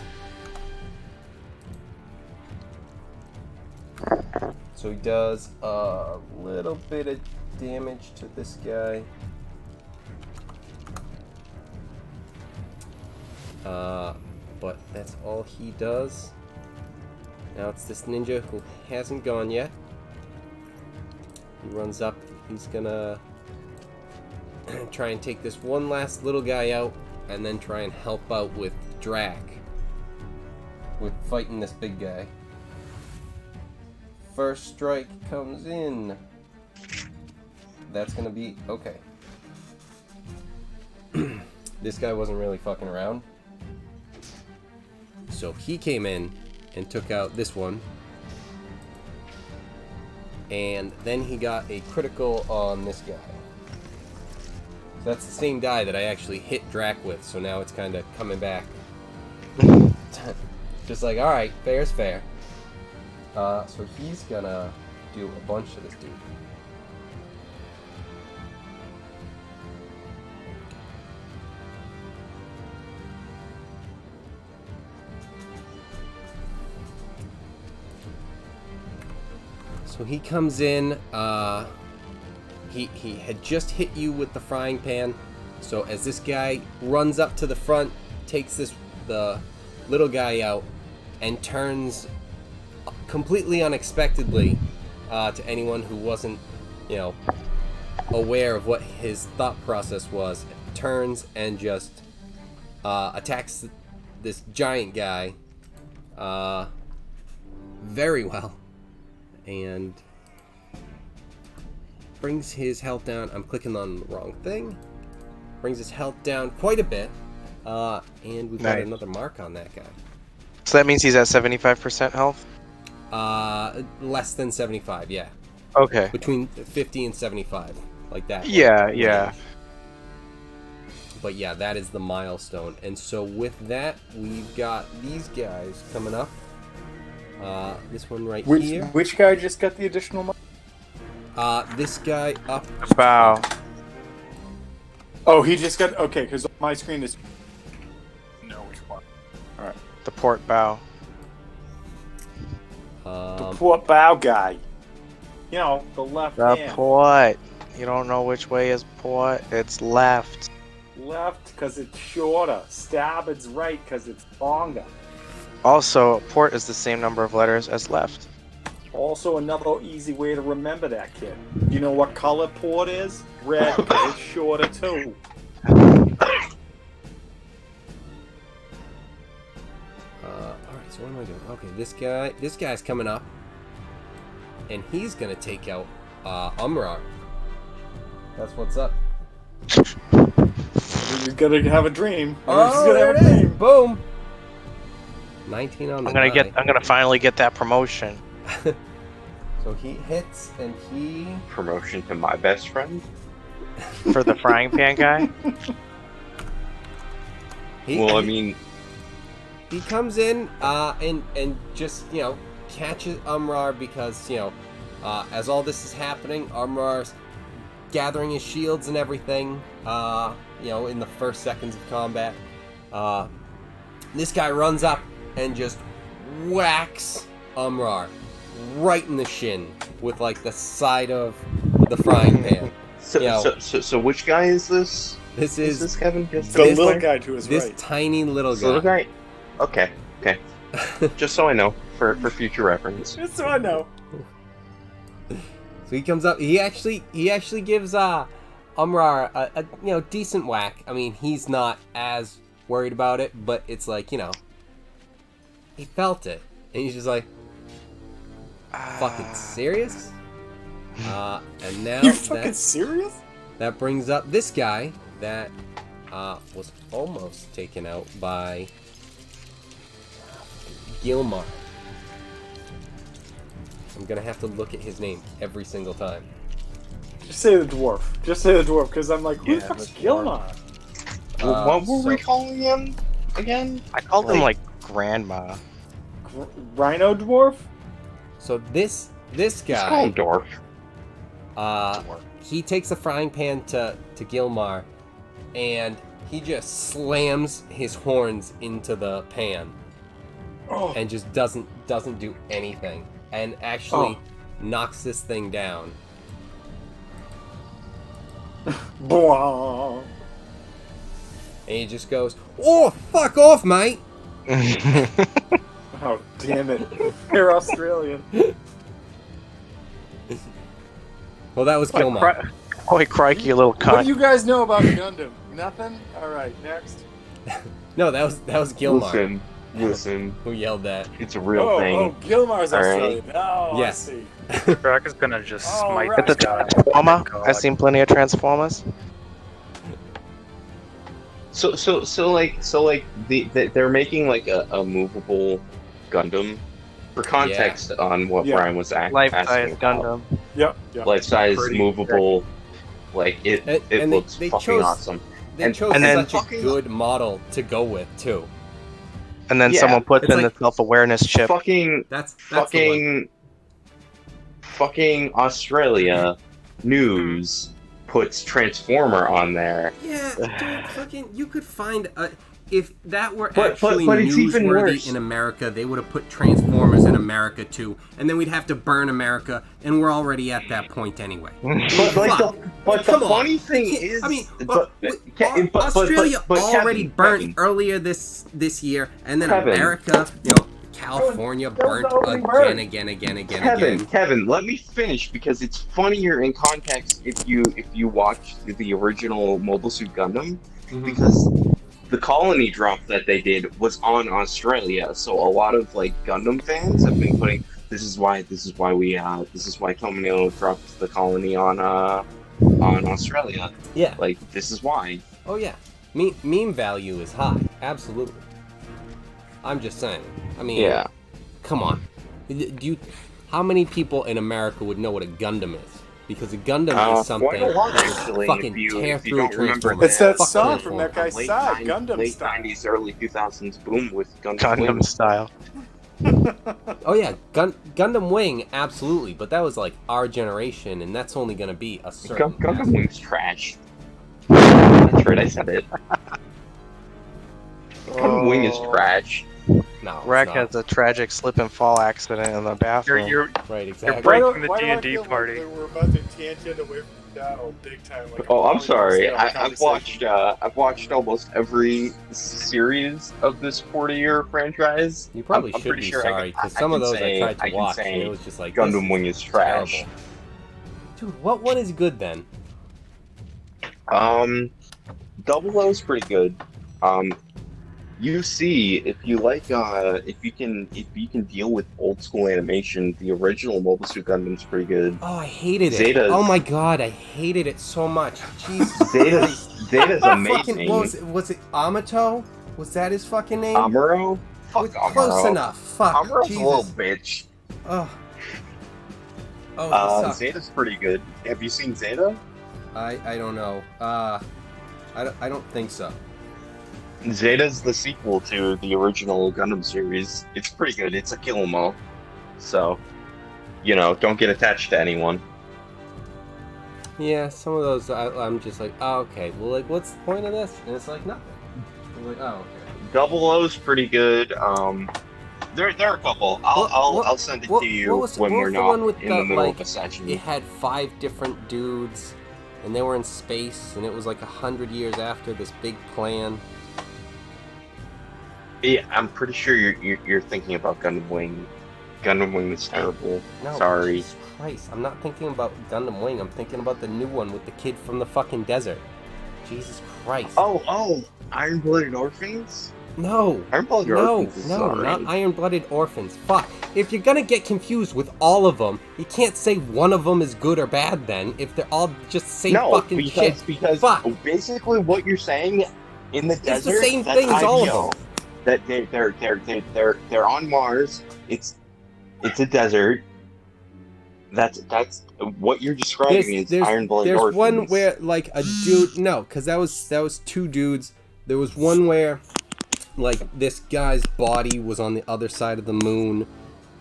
So he does a little bit of damage to this guy. But that's all he does. Now it's this ninja who hasn't gone yet. He runs up. He's gonna try and take this one last little guy out, and then try and help out with Drac with fighting this big guy. First strike comes in. That's gonna be okay. This guy wasn't really fucking around, so he came in and took out this one. And then he got a critical on this guy. So that's the same die that I actually hit Drac with, so now it's kind of coming back. Just like, alright, fair's fair. So he's gonna do a bunch to this dude. So he comes in, he had just hit you with the frying pan. So as this guy runs up to the front, takes the little guy out, and turns completely unexpectedly to anyone who wasn't, aware of what his thought process was, turns and just attacks this giant guy very well. And brings his health down. I'm clicking on the wrong thing. Brings his health down quite a bit. And we've got another mark on that guy. So that means he's at 75% health? Less than 75, yeah. Okay. Between 50 and 75, like that. Yeah, yeah. But yeah, that is the milestone. And so with that, we've got these guys coming up. This one right here. Which guy just got the additional mark? This guy up. Bow. Oh, he just got... Okay, because my screen is... No, which one? Alright. The port bow. The port bow guy. The left The hand. port. You don't know which way is port? It's left. Left, because it's shorter. Starboard's right, because it's longer. Also, port is the same number of letters as left. Also, another easy way to remember that, kid. You know what color port is? Red, because it's shorter, too. Alright, so what am I doing? Okay, this guy's coming up. And he's gonna take out Umrar. That's what's up. He's gonna have a dream. He's Oh, gonna there have it a is! dream. Boom! 19 on the I'm gonna finally get that promotion. So he hits, and he... Promotion to my best friend. For the frying pan guy? Well, I mean, he comes in and just, you know, catches Umrar because, you know, as all this is happening, Umrar's gathering his shields and everything, you know, in the first seconds of combat. This guy runs up and just whacks Umrar right in the shin with, like, the side of the frying pan. so, You know, so which guy is this? This Is this Kevin? Just The this little way? guy to his this right. tiny little This little guy. guy? Okay. Just so I know, for future reference. Just so I know. So he comes up. He actually gives Umrar a you know, decent whack. I mean, he's not as worried about it, but it's like, you know, he felt it, and he's just like, "Fucking serious?" And now You fucking serious? that brings up this guy that was almost taken out by Gilmar. I'm gonna have to look at his name every single time. Just say the dwarf. Just say the dwarf, because I'm like, who the Yeah, fuck's the Gilmar? What were we so- calling him again? I called him like grandma. Rhino dwarf? So this Just call guy, him Dorf. he takes the frying pan to Gilmar, and he just slams his horns into the pan Oh, and just doesn't do anything, and actually knocks this thing down. blah. And he just goes, "Oh, fuck off, mate!" Oh, damn it. You're Australian. Well, that was Gilmar. Holy crikey, you little What cunt. do you guys know about Gundam? Nothing? Alright, next. No, that was Gilmar Listen, who yelled that. it's a real Oh, thing. Gilmar's All right. Australian. Oh, Yes. I see. Rock is gonna just Oh, smite right. this It's a guy. Transformer. God. I've seen plenty of Transformers. So they're making like a movable Gundam. For context on what Yeah. Brian was asking Life-size about. Gundam. Yep. Life-size, Pretty movable, like it And they- looks they fucking chose- awesome. They And- chose and then- such a good model to go with too. And then Yeah, someone puts it's in like- the self-awareness chip. Fucking That's the one. fucking Australia news puts Transformer on there. Yeah, dude, fucking, you could find a. If that were But actually it's even newsworthy worse. in America, they would have put Transformers in America too, and then we'd have to burn America, and we're already at that point anyway. But like Fuck. the Come on. funny thing You can't- is, I mean, but Australia but already Kevin, burnt Kevin, earlier this year, and then Kevin. America, you know, California burnt again. Kevin, let me finish because it's funnier in context if you watch the original Mobile Suit Gundam, Mhm. because the colony drop that they did was on Australia, so a lot of like Gundam fans have been putting this is why Tomino dropped the colony on Australia. Yeah. Like this is why. Oh yeah. Meme value is high. Absolutely. I'm just saying. I mean, Yeah. come on. How many people in America would know what a Gundam is? Because a Gundam is something Quite a lot, that actually. fucking if you, tear if you through don't remember Transformers. It's that Fuck song from that Transformers. guy's side, Gundam late style. 90s, early 2000s boom with Gundam Gundam Wing. style. Oh yeah, Gundam Wing, absolutely. But that was like our generation, and that's only gonna be a certain. Gundam Wing's trash. That's right, I said it. Gundam Wing is trash. No, it's Rack not. has a tragic slip and fall accident in the bathroom. You're Right, exactly. break- Why Breaking the do I D&D feel like party. we're about to tangent away from Battle big time? Like Oh, I'm a sorry. conversation. I've watched almost every series of this 40-year franchise. You probably I'm should pretty be sure sorry, because some of those I tried to watch, and it was just like Gundam this Wing is trash. terrible. Dude, what one is good then? Double O is pretty good. UC, if you like, if you can deal with old school animation, the original Mobile Suit Gundam's pretty good. Oh, I hated it. Zeta's- Oh my god, I hated it so much. Jesus. Zeta's Fucking, amazing. what was it? Was it Amato? Was that his fucking name? Amuro? Fuck Close Amuro. enough. Fuck. Amuro's a little Jesus. bitch. Oh. Oh, he sucked. Zeta's pretty good. Have you seen Zeta? I don't know. I don't think so. Zeta's the sequel to the original Gundam series. It's pretty good. It's a kill 'em all. So, don't get attached to anyone. Yeah, some of those I'm just like, oh, okay. Well, like, what's the point of this? And it's like nothing. I'm like, oh, okay. Double O's pretty good. There are a couple. I'll send it to you when we're the not one with in the middle like, of a session. it had 5 different dudes, and they were in space, and it was like 100 years after this big plan. Yeah, I'm pretty sure you're thinking about Gundam Wing. Gundam Wing is terrible. No, Sorry. Jesus Christ, I'm not thinking about Gundam Wing. I'm thinking about the new one with the kid from the fucking desert. Jesus Christ. Oh, Iron-Blooded Orphans? No. Iron-Blooded Orphans is No, alright. not Iron-Blooded Orphans. Fuck. If you're gonna get confused with all of them, you can't say one of them is good or bad then, if they're all just the same fucking shit. Because Fuck. basically what you're saying in the desert, the same that's thing as all of IBO. them. That they're on Mars. It's a desert. That's what you're describing is Iron-Blooded There's Orphans. one where like a dude, no, because that was 2 dudes. There was one where like this guy's body was on the other side of the moon,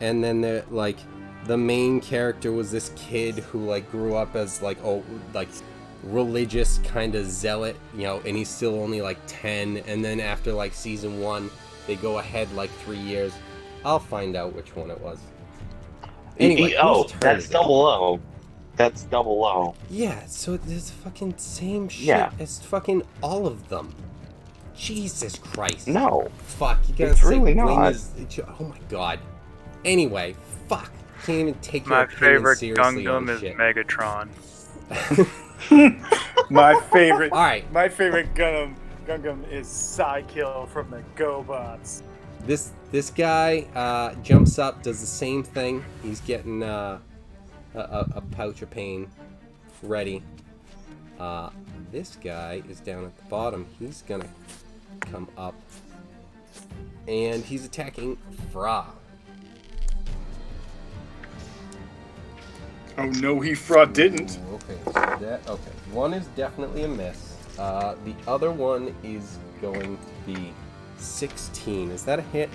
and then the main character was this kid who like grew up as like religious kind of zealot, and he's still only like 10, and then after like season 1 they go ahead like 3 years. I'll find out which one it was. Anyway, that's Double O. That's Double O. Yeah, so it's fucking same shit Yeah. as fucking all of them. Jesus Christ. No. Fuck, you gotta It's say really Wing not. oh my god. Anyway, fuck. Can't even take your My opinion favorite seriously on Gundam is shit. Megatron. My favorite. All right. My favorite Gundam is Psykill from the GoBots. This guy jumps up, does the same thing. He's getting a pouch of pain ready. This guy is down at the bottom. He's gonna come up, and he's attacking Fra. Oh no, he fraud didn't. Ooh, okay. One is definitely a miss. The other one is going to be 16. Is that a hit?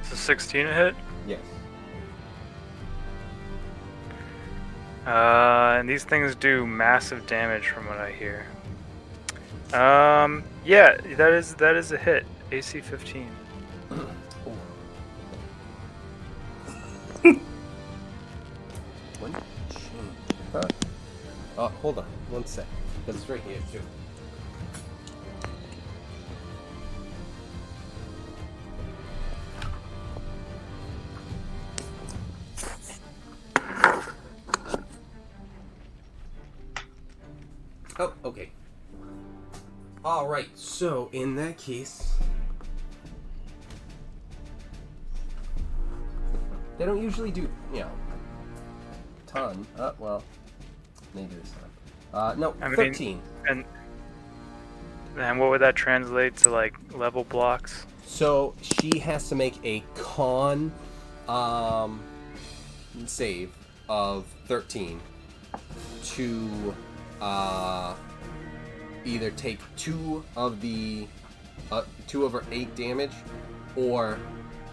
Is a 16 a hit? Yes. And these things do massive damage from what I hear. Yeah, that is a hit. AC 15. When change? Hold on, 1 sec. Because it's right here too. Oh, okay. Alright, so in that case, they don't usually do, a ton. Well, maybe this time. No, I mean, 13. And what would that translate to, like, level blocks? So she has to make a con save of 13 to either take 2 of her 8 damage or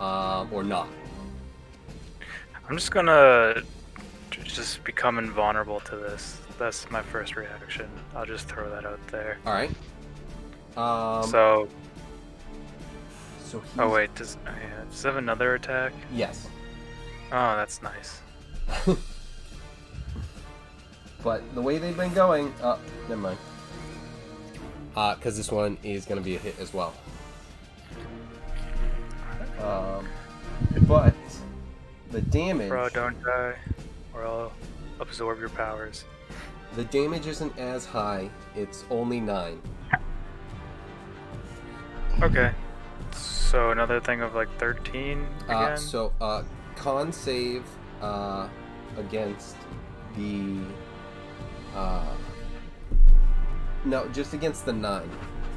not. I'm just gonna just become invulnerable to this. That's my first reaction. I'll just throw that out there. All right. So he's, oh wait, does it have another attack? Yes. Oh, that's nice. But the way they've been going, never mind. Because this one is going to be a hit as well. But the damage. Bro, don't die, or I'll absorb your powers. The damage isn't as high. It's only 9. Okay. So another thing of like 13 again. Con save against the No, just against the 9,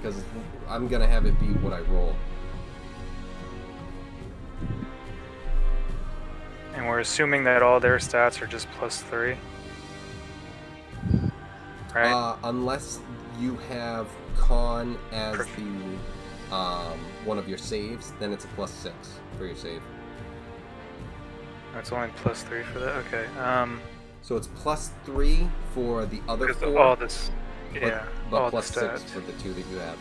because I'm gonna have it be what I roll. And we're assuming that all their stats are just +3. Right? Unless you have con as the one of your saves, then it's a +6 for your save. It's only +3 for that? Okay. So it's +3 for the other Because 4. all this... Yeah, but all the +6 stats. for the 2 that you have.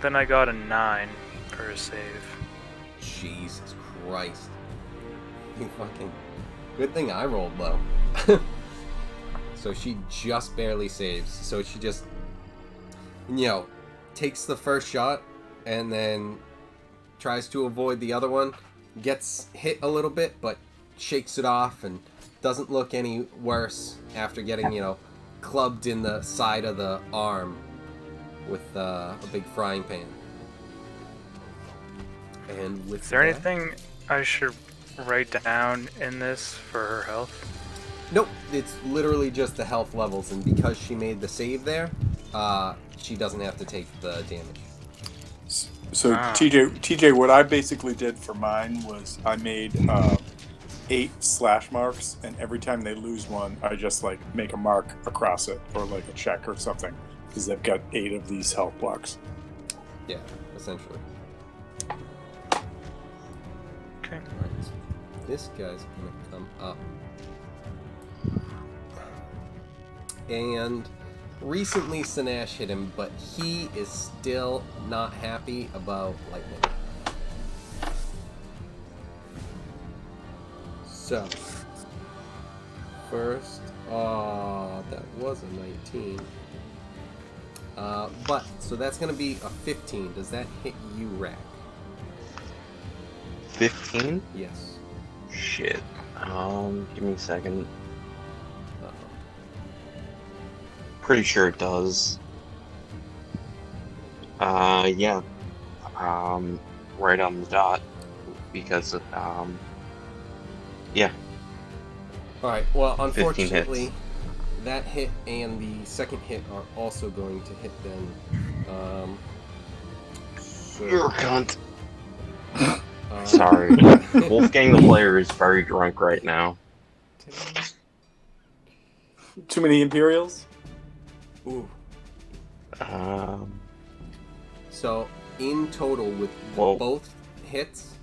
Then I got a 9 for a save. Jesus Christ. You fucking... Good thing I rolled low. So she just barely saves. So she just, takes the first shot and then tries to avoid the other one. Gets hit a little bit, but shakes it off and doesn't look any worse after getting, clubbed in the side of the arm with a big frying pan. And with Is there that- anything I should write down in this for her health? Nope, it's literally just the health levels, and because she made the save there, she doesn't have to take the damage. So Ah. TJ, what I basically did for mine was I made 8 slash marks, and every time they lose one, I just make a mark across it or a check or something, because they've got 8 of these health blocks. Yeah, essentially. Okay. Alright, so this guy's gonna come up. And recently Sinesh hit him, but he is still not happy about lightning. So, first, that was a 19. So that's going to be a 15. Does that hit you, Rack? 15? Yes. Shit. Give me a second. Uh-oh. Pretty sure it does. Yeah. Right on the dot. Because, yeah. Alright, well, 15 unfortunately, hits. that hit and the second hit are also going to hit them. You're a cunt. Um, Sorry. Wolfgang the player is very drunk right now. Too many Imperials? Ooh. Um, So, in total, with Whoa. both hits,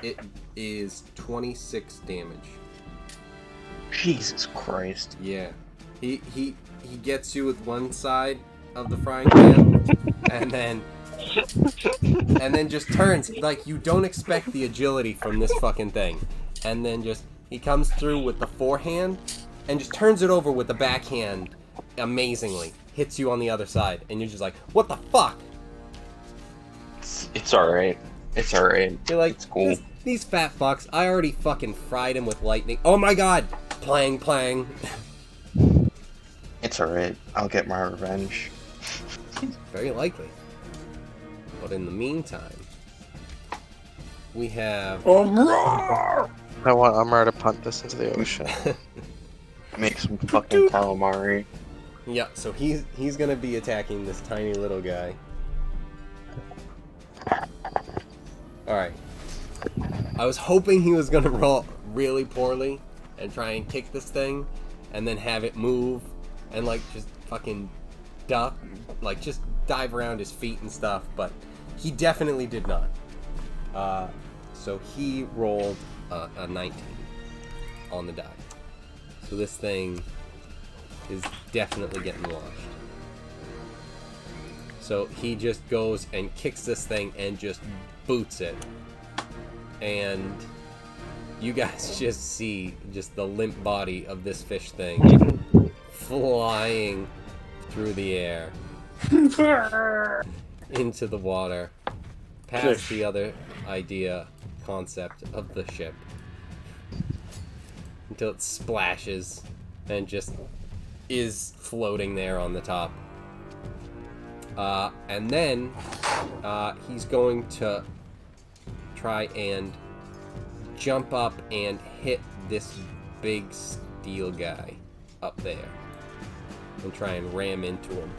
it is 26 damage. Jesus Christ. Yeah. He gets you with one side of the frying pan, and then just turns, like, you don't expect the agility from this fucking thing. And then he comes through with the forehand, and just turns it over with the backhand amazingly. Hits you on the other side, and you're just like, what the fuck? It's alright. It's alright. You're like, It's cool. These fat fucks, I already fucking fried him with lightning. Oh my god! Plang, plang. It's alright. I'll get my revenge. Very likely. But in the meantime, we have... Roar! I want Umar to punt this into the ocean. Make some fucking calamari. Yeah, so he's gonna be attacking this tiny little guy. Alright. I was hoping he was gonna roll really poorly and try and kick this thing and then have it move and just fucking duck, just dive around his feet and stuff, but he definitely did not. So he rolled a 19 on the die. So this thing is definitely getting launched. So he just goes and kicks this thing and just boots it. And you guys just see just the limp body of this fish thing flying through the air into the water, past the other concept of the ship, until it splashes and just is floating there on the top. And then he's going to try and jump up and hit this big steel guy up there and try and ram into him,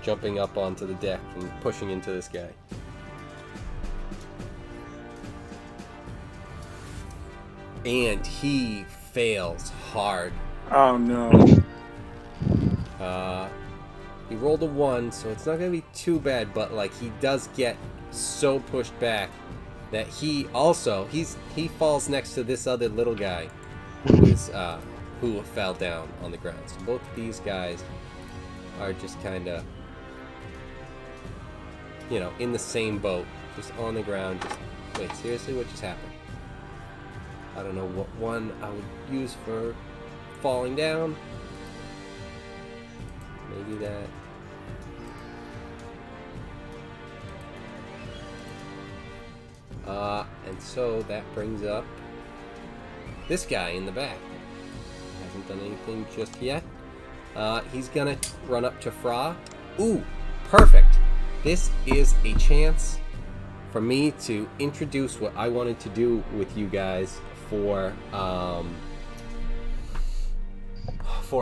jumping up onto the deck and pushing into this guy. And he fails hard. Oh no. He rolled a 1, so it's not gonna be too bad, but like he does get so pushed back that he falls next to this other little guy who fell down on the ground. So both of these guys are just kind of, in the same boat, just on the ground. Just wait, seriously, what just happened? I don't know what one I would use for falling down. Maybe that. And so that brings up this guy in the back. Hasn't done anything just yet. He's gonna run up to Fra. Ooh, perfect. This is a chance for me to introduce what I wanted to do with you guys for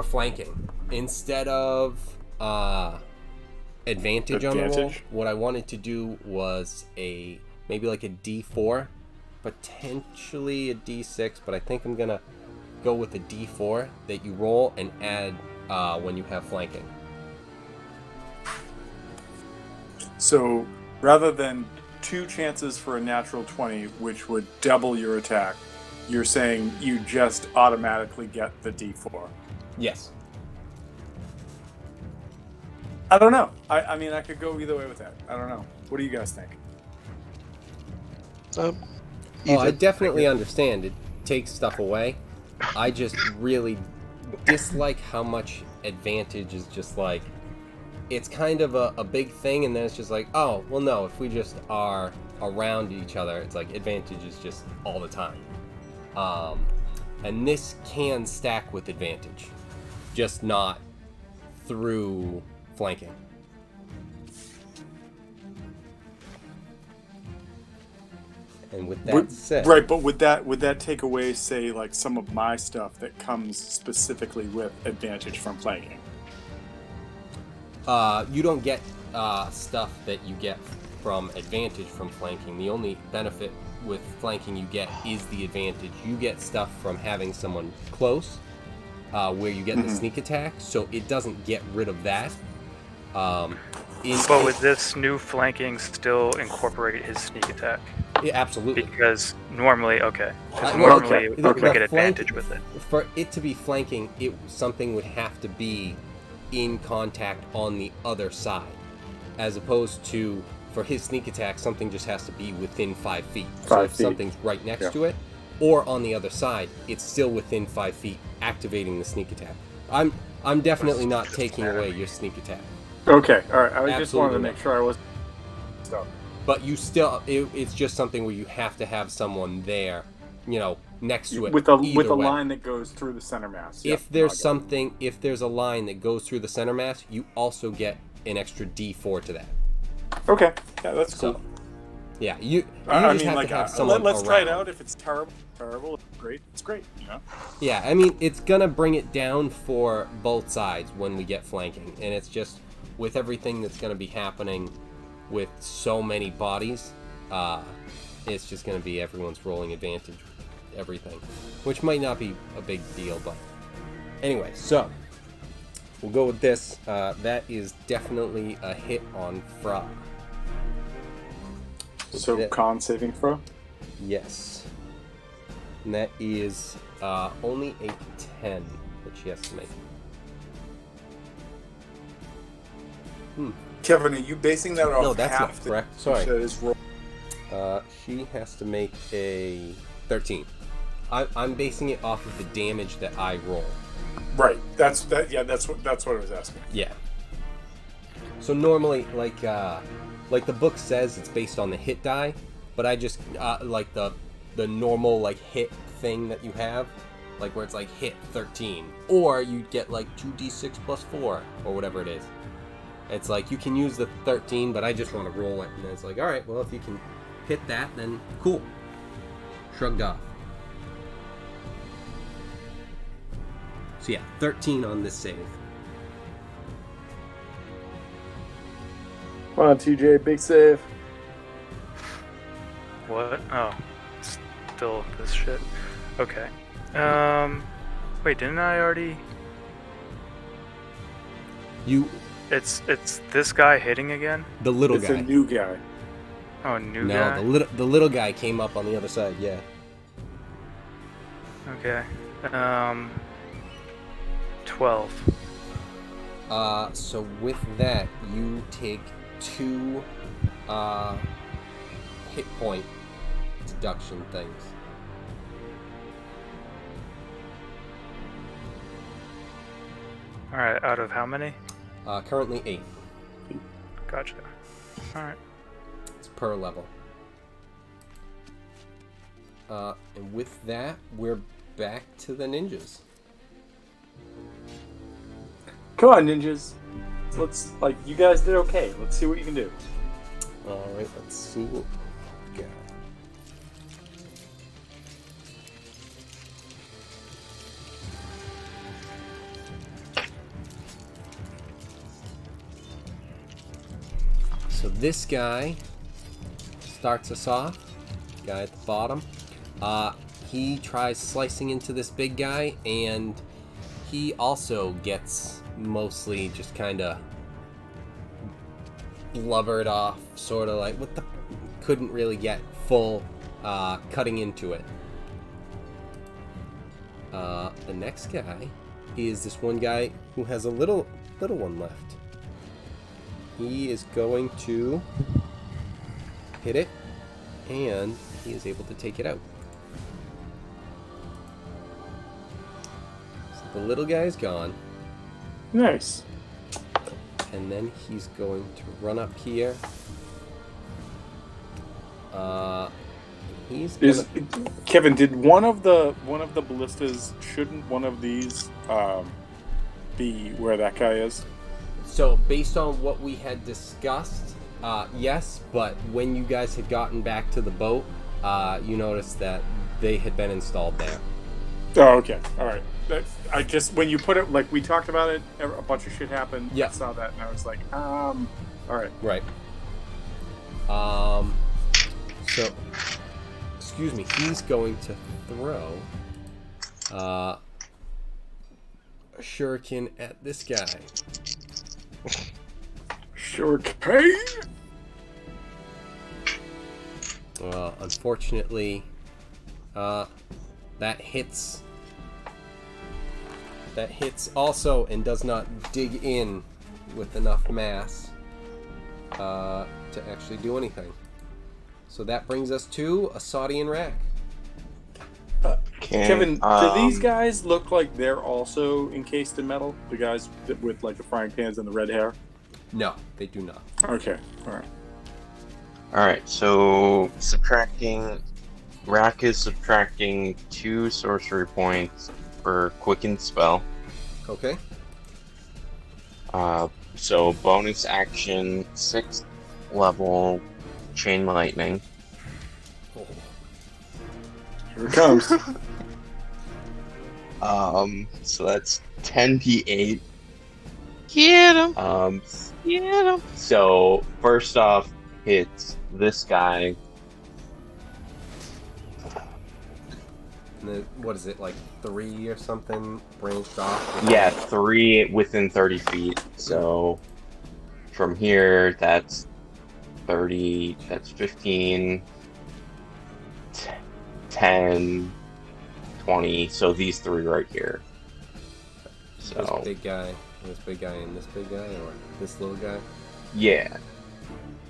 flanking. Instead of advantage on the roll, what I wanted to do was maybe like a D4, potentially a D6, but I think I'm gonna go with a D4 that you roll and add when you have flanking. So rather than 2 chances for a natural 20, which would double your attack, you're saying you just automatically get the D4. Yes. I don't know. I mean, I could go either way with that. I don't know. What do you guys think? I definitely understand it takes stuff away. I just really dislike how much advantage is just like, it's kind of a big thing, and then it's just like, oh, well, no, if we just are around each other, it's like advantage is just all the time. And this can stack with advantage, just not through flanking. And with that said, right, but would that take away, say, like some of my stuff that comes specifically with advantage from flanking? You don't get stuff that you get from advantage from flanking. The only benefit with flanking you get is the advantage. You get stuff from having someone close, where you get the sneak attack, so it doesn't get rid of that. But would this new flanking still incorporate his sneak attack? Yeah, absolutely. Because normally, okay. Because Well, normally we get advantage with it. For it to be flanking, something would have to be in contact on the other side, as opposed to, for his sneak attack, something just has to be within 5 feet. So if something's right next to it, or on the other side, it's still within 5 feet, activating the sneak attack. I'm definitely not taking away your sneak attack. Okay, all right. I just wanted to Absolutely make sure I was. But you still, it's just something where you have to have someone there, next to it. With a way. line that goes through the center mass. If there's a line that goes through the center mass, you also get an extra D4 to that. Okay, yeah, that's cool. So, yeah, you I just mean, have to have someone let's try it around. out. If it's terrible, it's great. It's great, Yeah, I mean, it's gonna bring it down for both sides when we get flanking, and it's just with everything that's gonna be happening with so many bodies, it's just gonna be everyone's rolling advantage, everything, which might not be a big deal, but anyway, so we'll go with this. That is definitely a hit on Fra. So con saving throw? Yes. And that is only a 10 that she has to make. Kevin, are you basing that off No, that's half not the correct. Sorry. roll? She has to make a 13. I'm basing it off of the damage that I roll. Right. That's what I was asking. Yeah. So normally, like the book says, it's based on the hit die, but I just like the normal like hit thing that you have, like where it's like hit 13, or you get like 2d6 plus 4 or whatever it is. It's like you can use the 13, but I just want to roll it, and it's like, all right, well, if you can hit that, then cool. shrugged off. So yeah, 13 on this save. Come on, TJ, big save. What? Oh, still this shit. Okay. Wait, didn't I already? You, It's this guy hitting again. the little It's guy. a new guy. Oh, new No, guy. the little guy came up on the other side. Yeah. Okay. 12. So with that, you take 2 hit point deduction things. All right. Out of how many? Currently 8. Gotcha. All right. It's per level. And with that, we're back to the ninjas. Come on, ninjas. Let's, you guys did okay. Let's see what you can do. All right, let's see what we got. So this guy starts us off. Guy at the bottom. He tries slicing into this big guy, and he also gets mostly just kind of blubbered off, sort of like what the. Couldn't really get full cutting into it. The next guy is this one guy who has a little one left. He is going to hit it, and he is able to take it out. So the little guy is gone, Nice. and then he's going to run up here. He's Is gonna, Kevin? Did one of the ballistas? Shouldn't one of these be where that guy is? so based on what we had discussed, yes, but when you guys had gotten back to the boat, you noticed that they had been installed there. Oh, okay. All right. I just when you put it we talked about it, a bunch of shit happened. Yeah. I saw that and I was like, all right. Right. So, excuse me, he's going to throw a shuriken at this guy. Sure. Okay. Well, unfortunately, that hits. That hits also and does not dig in with enough mass to actually do anything. So that brings us to a Saudian rack. Kevin, do these guys look like they're also encased in metal? The guys with the frying pans and the red hair? No, they do not. Okay. All right. Alright, so Rack is subtracting 2 sorcery points for Quicken Spell. Okay. So bonus action, 6th level Chain Lightning. Oh. Here it comes. So that's 10d8. Get him. Get him. So first off, hits this guy. And then, what is it, like 3 or something branched off? Yeah, 3 within 30 feet. So from here, that's 30, that's 15, 10, 20. So these 3 right here. This So big guy, this big guy, and this big guy, or this little guy? yeah.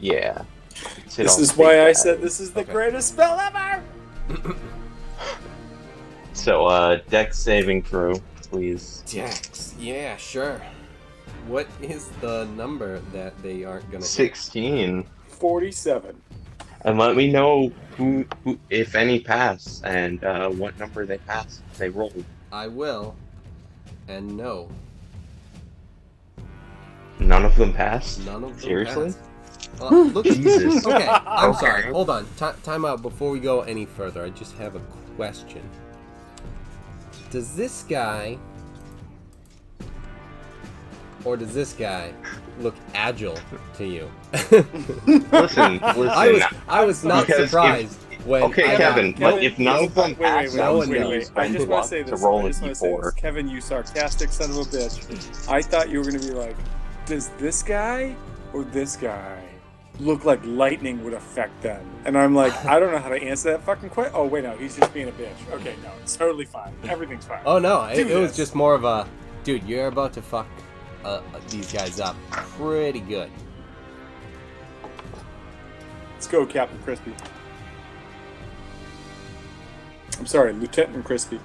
Yeah. It's hit This all is the why big I guys. said this is the Okay. greatest spell ever. So, Dex saving throw, please. Dex, yeah, sure. What is the number that they aren't gonna hit? 16. 47. And let me know who if any pass, and what number they pass. They rolled. I will. And no, None of them passed? none of them Seriously? passed. Look. Jesus. Okay, I'm Okay. sorry. Hold on. Time out before we go any further. I just have a question. Does this guy or does this guy look agile to you? Listen. I was not Because if- surprised when Okay, I Kevin, got, but if none of them pass, wait, I was wait, going to wait. use I just want luck to say to this. roll I a just want to say this. d4. Kevin, you sarcastic son of a bitch. I thought you were going to be like, does this guy or this guy look like lightning would affect them? And I'm like, I don't know how to answer that fucking question. Oh, wait, no, he's just being a bitch. Okay, no, it's totally fine. Everything's fine. Oh no, it was this. just more of a, dude, you're about to fuck these guys up pretty good. Let's go, Captain Crispy. I'm sorry, Lieutenant Crispy.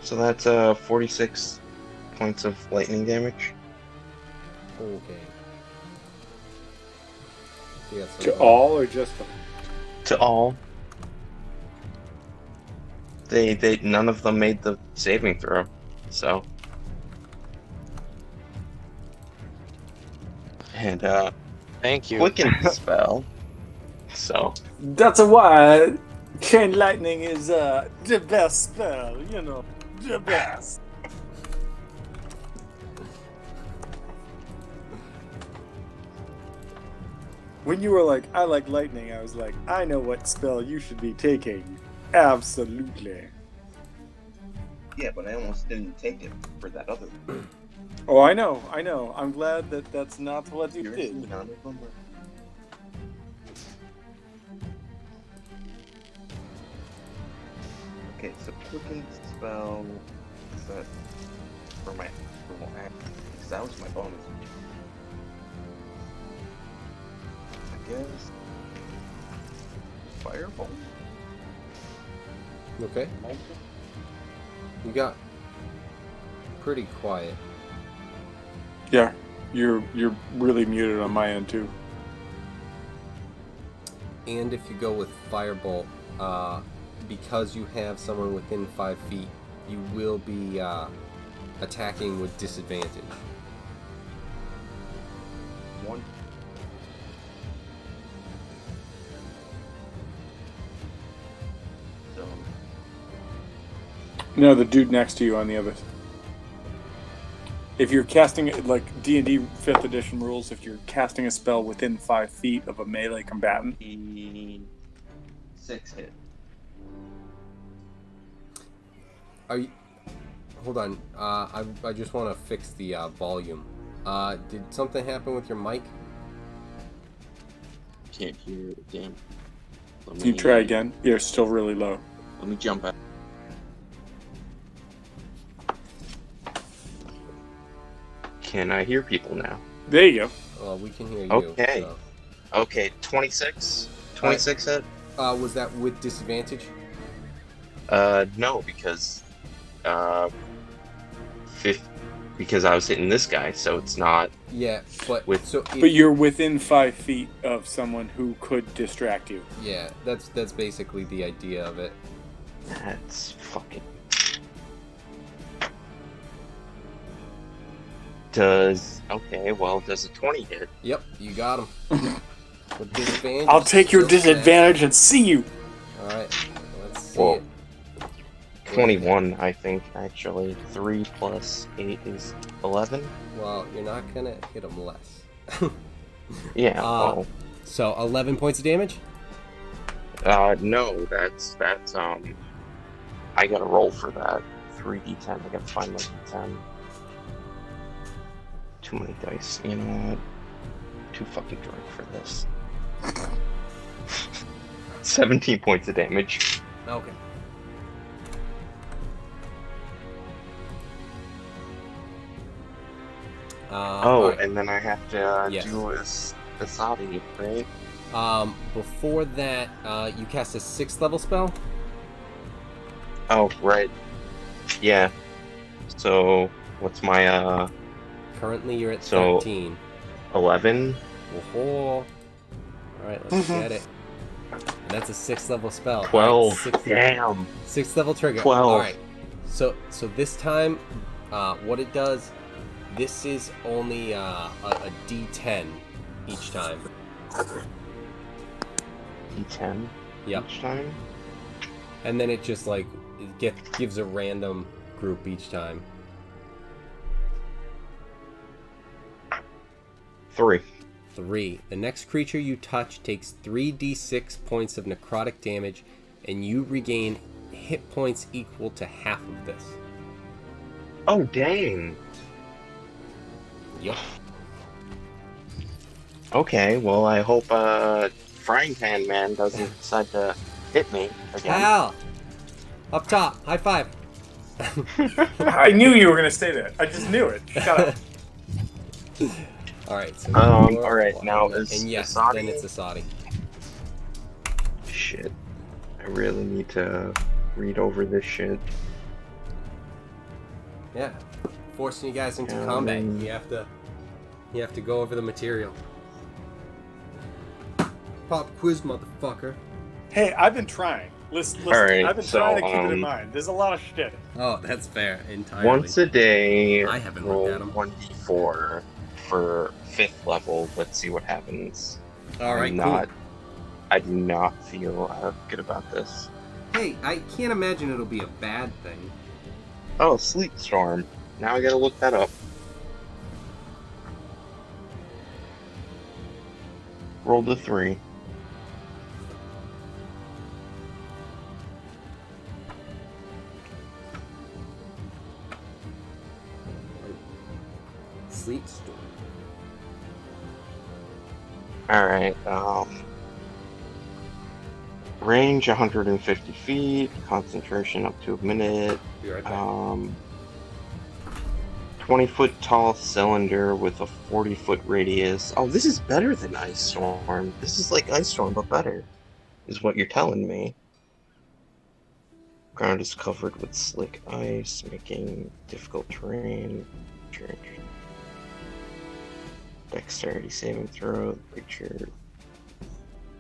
So that's 46 points of lightning damage. Okay. Yes, To all or just them? To all. They none of them made the saving throw, so. And Thank you. quicken spell. So That's why chain lightning is the best spell, you know, the best. When you were like, I like lightning, I was like, I know what spell you should be taking. Absolutely. yeah, but I almost didn't take it for that other. Oh, I know. I'm glad that that's not what you did. None of them were. Okay, so quicken spell is that for my because that was my bonus. I guess fireball. Okay. You got pretty quiet. Yeah, you're really muted on my end too. And if you go with Firebolt, because you have someone within 5 feet, you will be attacking with disadvantage. One. So No, the dude next to you on the other. If you're casting it like D&D 5th edition rules, if you're casting a spell within 5 feet of a melee combatant, 6 hit. Are you? Hold on. I just want to fix the volume. Did something happen with your mic? Can't hear it again. can you try again? You're still really low. Let me jump out. Can I hear people now? There you go. Well, we can hear you. Okay. So. Okay, 26. 26 hit? Was that with disadvantage? No, because because I was hitting this guy, so it's not. Yeah, but With- so But you're within 5 feet of someone who could distract you. yeah, that's basically the idea of it. That's fucking. Does a 20 hit? Yep, you got him. With disadvantage. I'll take your still disadvantage and see you. All right, let's see Whoa. it. 21, I think, actually. 3 plus 8 is 11. Well, you're not gonna hit him less. Yeah. So 11 points of damage. No, that's I gotta roll for that. 3d10. I gotta find my d10. too many dice. You know what? Too fucking drunk for this. 17 points of damage. Okay. Oh, alright. and then I have to Yes. do a Asadi, right? Before that, you cast a 6th level spell. Oh, right. Yeah. So, what's my, Currently, you're at So- 13. 11? Whoa. Alright, let's get it. And that's a 6th level spell. 12. Alright, Damn. 6th level trigger. 12. Alright. So this time, what it does, this is only a D10 each time. D10 Yep. each time? And then it just like gives a random group each time. 3. 3. The next creature you touch takes 3d6 points of necrotic damage, and you regain hit points equal to half of this. Oh, dang. Yup. Okay, well, I hope, Frying Pan Man doesn't decide to hit me again. Hal! Up top, high five. I knew you were gonna say that. I just knew it. Shut up. Alright, so alright, now is and yes, Asadi- then it's Asadi. Shit. I really need to read over this shit. Yeah. Forcing you guys into Yeah, combat. then- You have to go over the material. Pop quiz, motherfucker. Hey, I've been trying. Listen, Alright, I've been so, trying to keep it in mind. There's a lot of shit. Oh, that's fair. Entirely. Once a day, I haven't roll looked at 'em. 1d4 for 5th level. Let's see what happens. Alright, I do not feel good about this. cool. Hey, I can't imagine it'll be a bad thing. Oh, Sleep Storm. Now I gotta look that up. Roll the 3. Sleep storm. Alright, range 150 feet, concentration up to a minute, Be right back. 20-foot tall cylinder with a 40-foot radius. Oh, this is better than Ice Storm. This is like Ice Storm, but better, is what you're telling me. Ground is covered with slick ice, making difficult terrain. Dexterity saving throw. The creature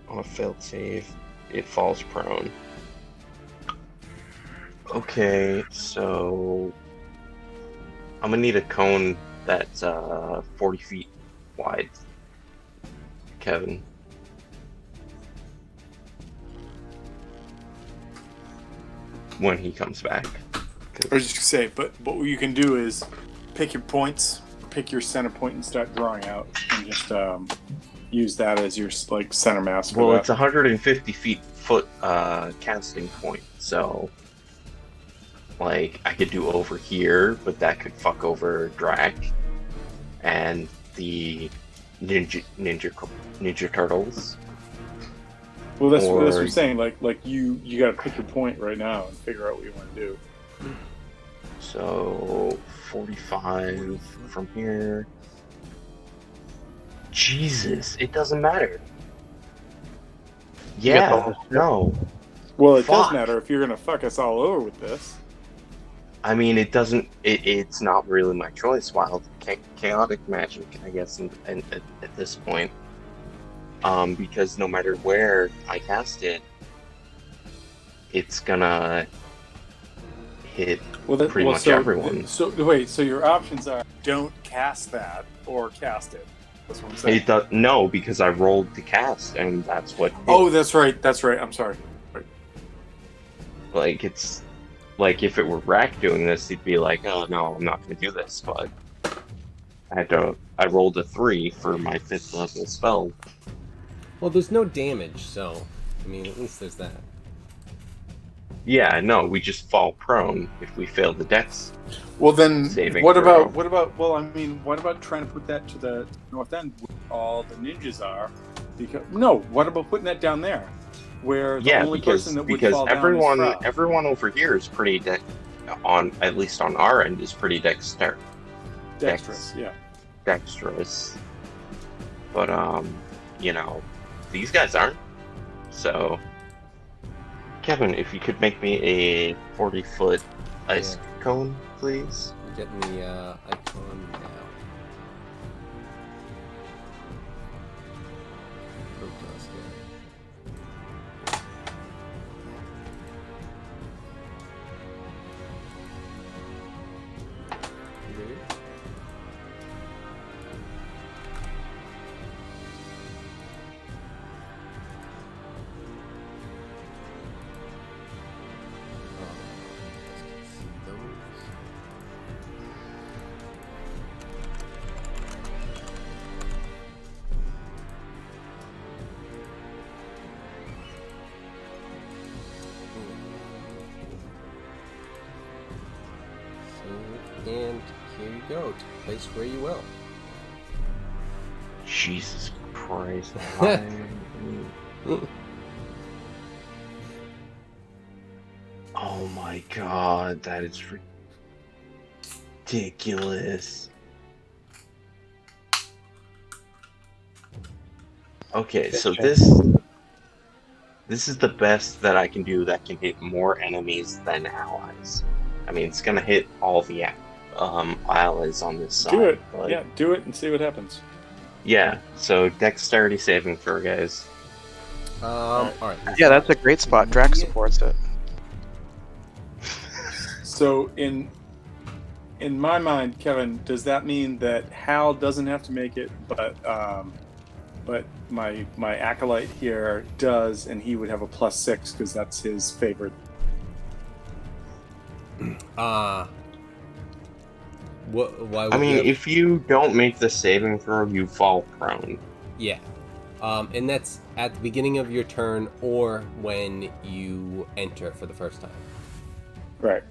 on a failed save, it falls prone. Okay, so I'm gonna need a cone that's 40 feet wide. Kevin. When he comes back. I was just gonna say, but what you can do is pick your points, pick your center point, and start drawing out, and just use that as your like center mass. For Well, that. it's 150 foot casting point, so like I could do over here, but that could fuck over Drac and the Ninja Turtles. Well, that's what or- I'm saying. Like you got to pick your point right now and figure out what you want to do. So 45 from here. Jesus, it doesn't matter. You get the Yeah, whole ship. no. Well, it Fuck. does matter if you're gonna fuck us all over with this. I mean, it doesn't. It's not really my choice. Wild, chaotic magic, I guess, at this point. Because no matter where I cast it, it's gonna hit Well, pretty much everyone. So wait, so your options are don't cast that or cast it. That's what I'm saying. It does no, because I rolled to cast, and that's what. Oh, that's right. That's right. I'm sorry. Like it's like if it were Rack doing this, he'd be like, "Oh no, I'm not going to do this." But I rolled a 3 for my 5th level spell. Well, there's no damage, so I mean, at least there's that. Yeah, no, we just fall prone if we fail the dex Well, then saving what throw. about? Well, I mean, what about trying to put that to the north end where all the ninjas are? Because no, what about putting that down there, where the Yeah, only person that would because fall down is Fra? everyone over here is pretty on, at least on our end, is pretty Dexterous, yeah. dexterous. But you know, these guys aren't. So, Kevin, if you could make me a 40-foot ice cone, please. You're getting the icon now. Protoss guy. There. And here you go, to the place where you will. Jesus Christ. Oh my god, that is ridiculous. Okay, so this is the best that I can do that can hit more enemies than allies. I mean, it's gonna hit all the allies on this side. Do it, but yeah, do it and see what happens. yeah, so dexterity saving throw, guys. Alright. Yeah, that's a great spot. Drax supports it. So in my mind, Kevin, does that mean that Hal doesn't have to make it, but my acolyte here does, and he would have a +6 because that's his favorite. Why would I mean, you have... if you don't make the saving throw, you fall prone. Yeah. And that's at the beginning of your turn or when you enter for the first time. Right.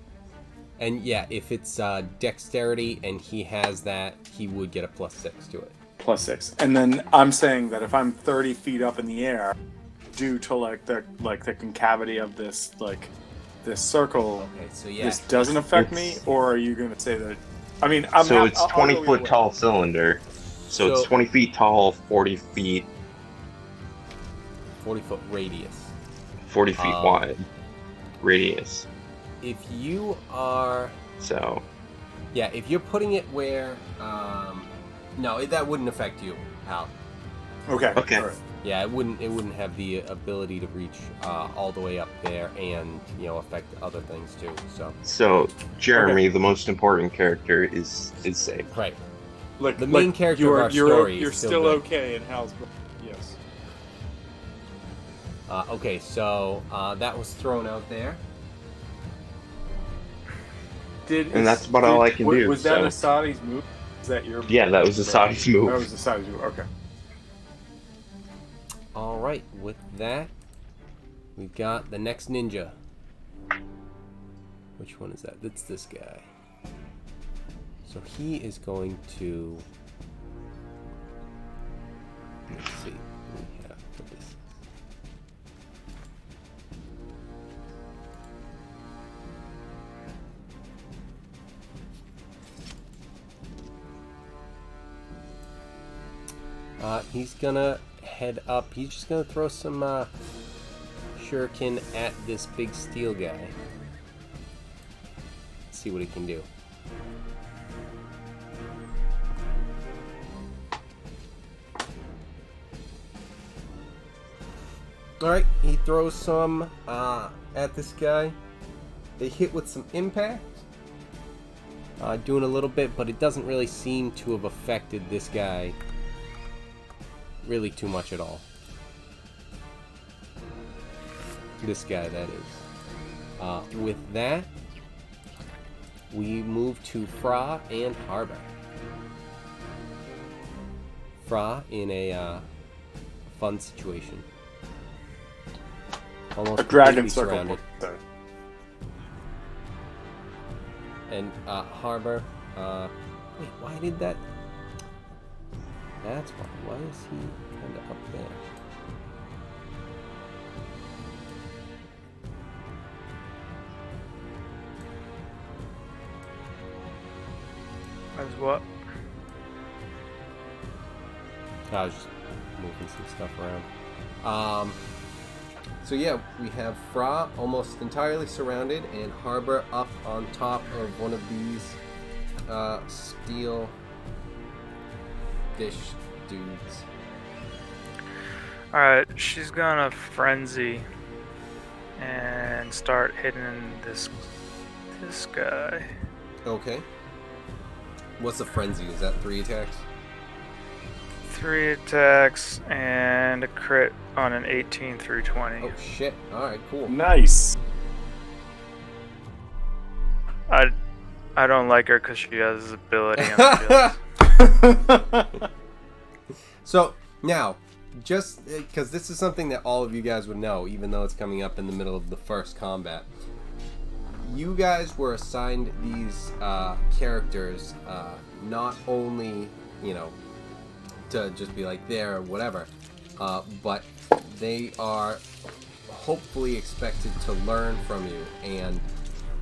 And yeah, if it's dexterity and he has that, he would get a +6 to it. +6. And then I'm saying that if I'm 30 feet up in the air, due to the concavity of this circle, Okay, so yeah. this doesn't affect me, or are you going to say that? I mean, it's I'll 20 go foot tall cylinder. So it's 20 feet tall, 40 feet. 40-foot radius. 40 feet wide. Radius. If you are... So. Yeah, if you're putting it where... no, that wouldn't affect you, Hal. Okay. Okay. All right. Yeah, it wouldn't have the ability to reach all the way up there and, affect other things too, so... So, Jeremy, the most important character, is safe. Right. Look, The main character of our story you're is still good. okay in Hal's book. Yes. Okay, so that was thrown out there. And that's about all I can do. Was that Asadi's move? Is that your? Yeah, that was Asadi's move. That was Asadi's move. Okay. All right, with that, we've got the next ninja. Which one is that? That's this guy. So he is going to... Let's see what we have for this. He's gonna head up. He's just gonna throw some shuriken at this big steel guy. See what he can do. Alright, he throws some at this guy. They hit with some impact. Doing a little bit, but it doesn't really seem to have affected this guy really too much at all. This guy, that is. With that, we move to Fra and Harbor. Fra in a fun situation. Almost A dragon completely circle. surrounded. And Harbor. Wait, why did that? That's why. Why is he kind of up there? As what? I was just moving some stuff around. So yeah, we have Fra almost entirely surrounded, and Harbor up on top of one of these steel fish dudes. Alright, she's gonna frenzy and start hitting this guy. Okay. What's the frenzy? Is that 3 attacks? 3 attacks and a crit on an 18 through 20. Oh shit! All right, cool. Nice. I don't like her because she has this ability on skills. So now, just because this is something that all of you guys would know, even though it's coming up in the middle of the first combat, you guys were assigned these characters not only, you know, to just be like there or whatever, but they are hopefully expected to learn from you. And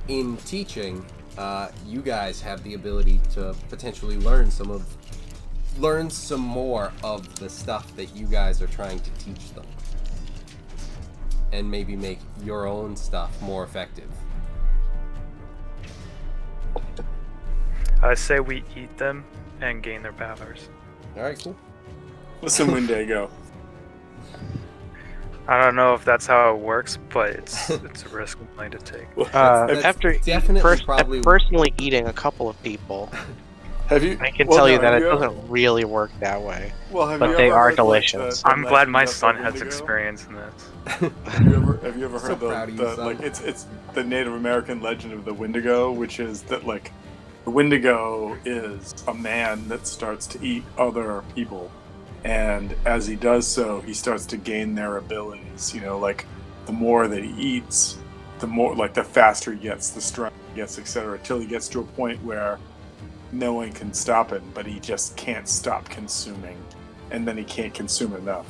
in teaching, you guys have the ability to potentially learn some more of the stuff that you guys are trying to teach them, and maybe make your own stuff more effective. I say we eat them and gain their powers. All right, cool. Listen, Wendigo. I don't know if that's how it works, but it's a risk I'm willing to take. That's After definitely probably personally eating a couple of people, Have you? I can well, tell no, you that have it you ever- doesn't really work that way. Well, have but you they ever are heard, like, delicious. the I'm glad my legend of son the has Wendigo? experience in this. Have you ever So heard proud of the you, son. like it's the Native American legend of the Wendigo, which is that like the Wendigo is a man that starts to eat other people, and as he does so, he starts to gain their abilities. You know, like the more that he eats, the more like the faster he gets, the stronger he gets, etc. Till he gets to a point where no one can stop him, but he just can't stop consuming, and then he can't consume enough.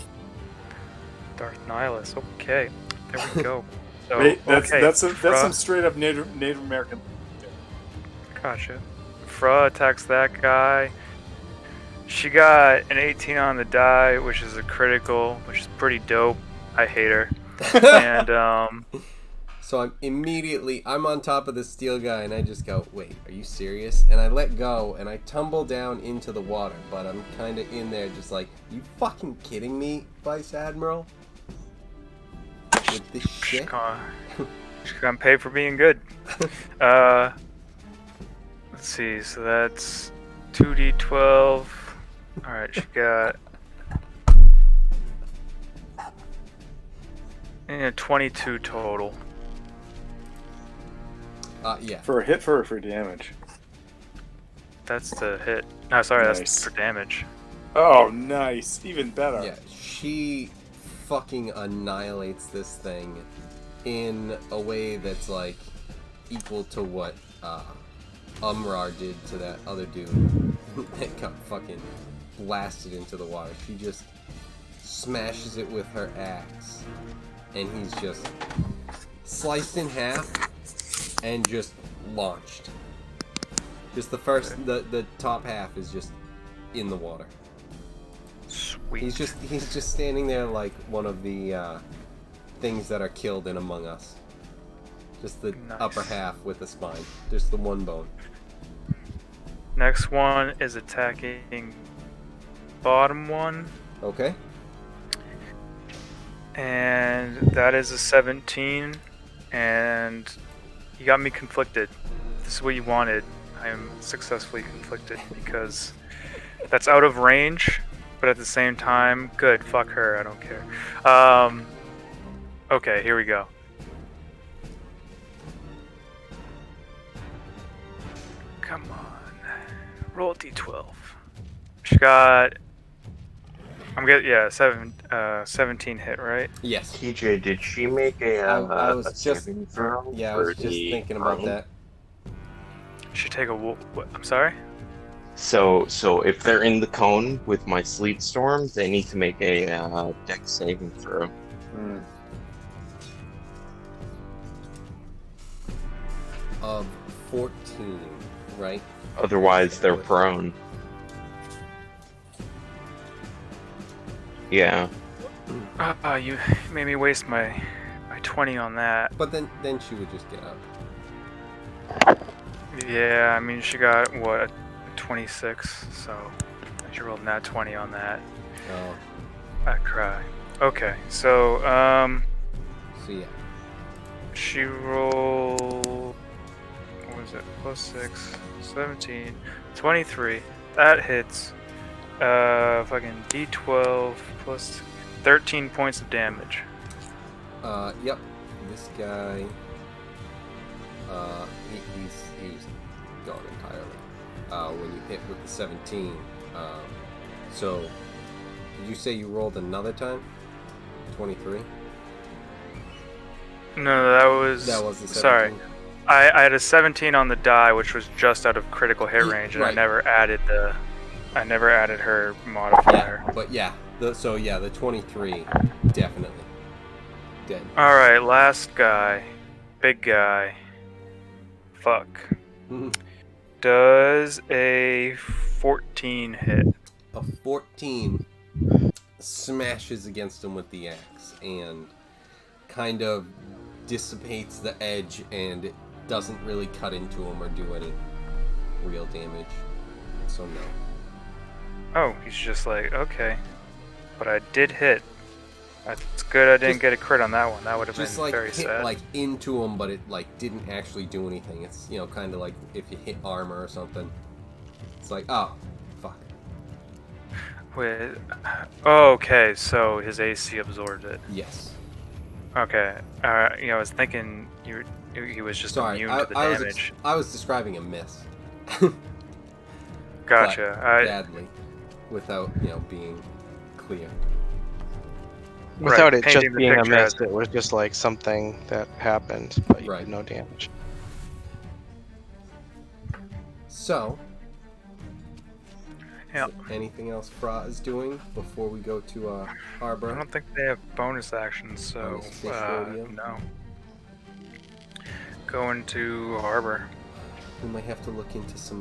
Darth Nihilus. Okay, there we go. So Right? That's okay, that's Fra, some straight up Native American. Gotcha. Fra attacks that guy. She got an 18 on the die, which is a critical, which is pretty dope. I hate her. And So I'm on top of this steel guy, and I just go, wait, are you serious? And I let go, and I tumble down into the water, but I'm kind of in there just like, you fucking kidding me, Vice Admiral? With this shit? she's gonna pay for being good. Let's see. So that's 2d12. All right, she got 22 total. Yeah. For a hit for damage. That's the hit. No, sorry, Nice. that's for damage. Oh, nice. Even better. Yeah, she fucking annihilates this thing in a way that's like equal to what Umrar did to that other dude that got fucking blasted into the water. She just smashes it with her axe, and he's just sliced in half and just launched. Just the top half is just in the water. Sweet. He's just standing there like one of the things that are killed in Among Us. Just the Nice. upper half with the spine. Just the one bone. Next one is attacking bottom one, Okay. and that is a 17. And you got me conflicted. If this is what you wanted. I am successfully conflicted because that's out of range, but at the same time, good. Fuck her. I don't care. Okay, here we go. Come on. Roll a d12. She got. I'm getting, yeah, 17 hit, right? Yes. TJ, did she make I was a just- saving throw? Yeah, I for was just the thinking about prone? that. Should take a. I'm sorry. So if they're in the cone with my sleet storm, they need to make a dex saving throw. Of 14, right? Otherwise, they're prone. Yeah. You made me waste my 20 on that. But then she would just get up. Yeah, I mean, she got, what, a 26, so she rolled nat 20 on that. Oh, I cry. Okay, so, so yeah. she rolled, what was it, plus 6, 17, 23. That hits, fucking D12 plus 13 points of damage. Yep. This guy, he was gone entirely. When you hit with the 17. So, did you say you rolled another time? 23? No, that was That was the 17? sorry. I had a 17 on the die, which was just out of critical hit range, and right. I never added her modifier. Yeah, but yeah. The 23, definitely. Dead. Alright, last guy. Big guy. Fuck. Does a 14 hit? A 14 smashes against him with the axe and kind of dissipates the edge, and it doesn't really cut into him or do any real damage. So no. Oh, he's just like, okay. But I did hit. That's good I didn't get a crit on that one. That would have been Just like very hit sad. like into him, but it like didn't actually do anything. It's, you know, kind of like if you hit armor or something. It's like, oh, fuck. Wait. Oh, okay, so his AC absorbed it. Yes. Okay. I was thinking he was just Sorry, immune to the damage. I was describing a miss. Gotcha. But badly, without, you know, being clear. Without it painting just the being a picture miss, as- it was just like something that happened, but you Right. did no damage. So, Yeah. is there anything else Fra is doing before we go to I Harbor? don't think they have bonus actions, so Bonus fish rodeo? no. Going to Harbor. We might have to look into some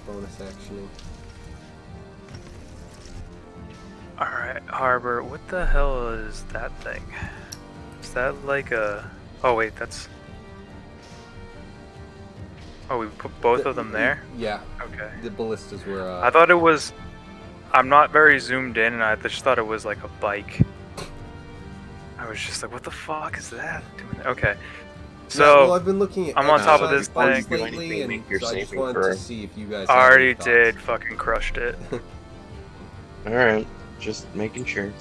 bonus actioning. Alright, Harbor. What the hell is that thing? Is that like a... Oh wait, that's... Oh, we put both of them there? Yeah, Okay. the ballistas were. I thought it was... I'm not very zoomed in, and I just thought it was like a bike. I was just like, what the fuck is that doing? Okay. So, yeah, well, I've been looking at I'm on top of exercise this bikes thing. lately, and Make your so I just saving wanted throw. to see if you guys I had already any thoughts. did. Fucking crushed it. Alright, just making sure.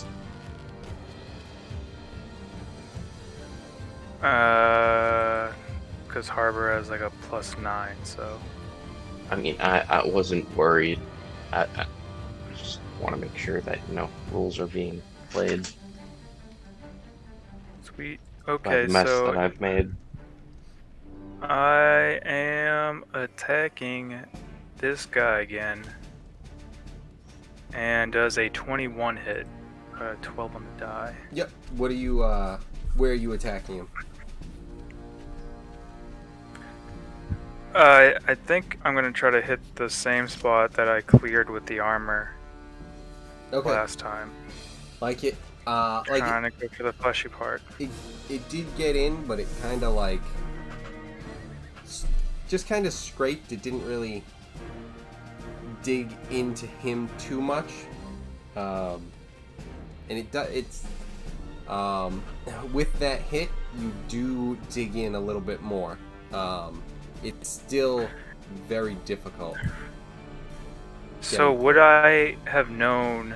Because Harbor has like a +9, so... I mean, I wasn't worried. I just want to make sure that, you know, rules are being played Sweet. by Okay, the mess so... that I've made. I am attacking this guy again. And does a 21 hit. 12 on the die. Yep. What are you? Where are you attacking him? I think I'm gonna try to hit the same spot that I cleared with the armor Okay. last time. Like it. Like Trying to go for the fleshy part. it did get in, but it kind of like just kind of scraped. It didn't really dig into him too much, and it's with that hit, you do dig in a little bit more. It's still very difficult. So would I have known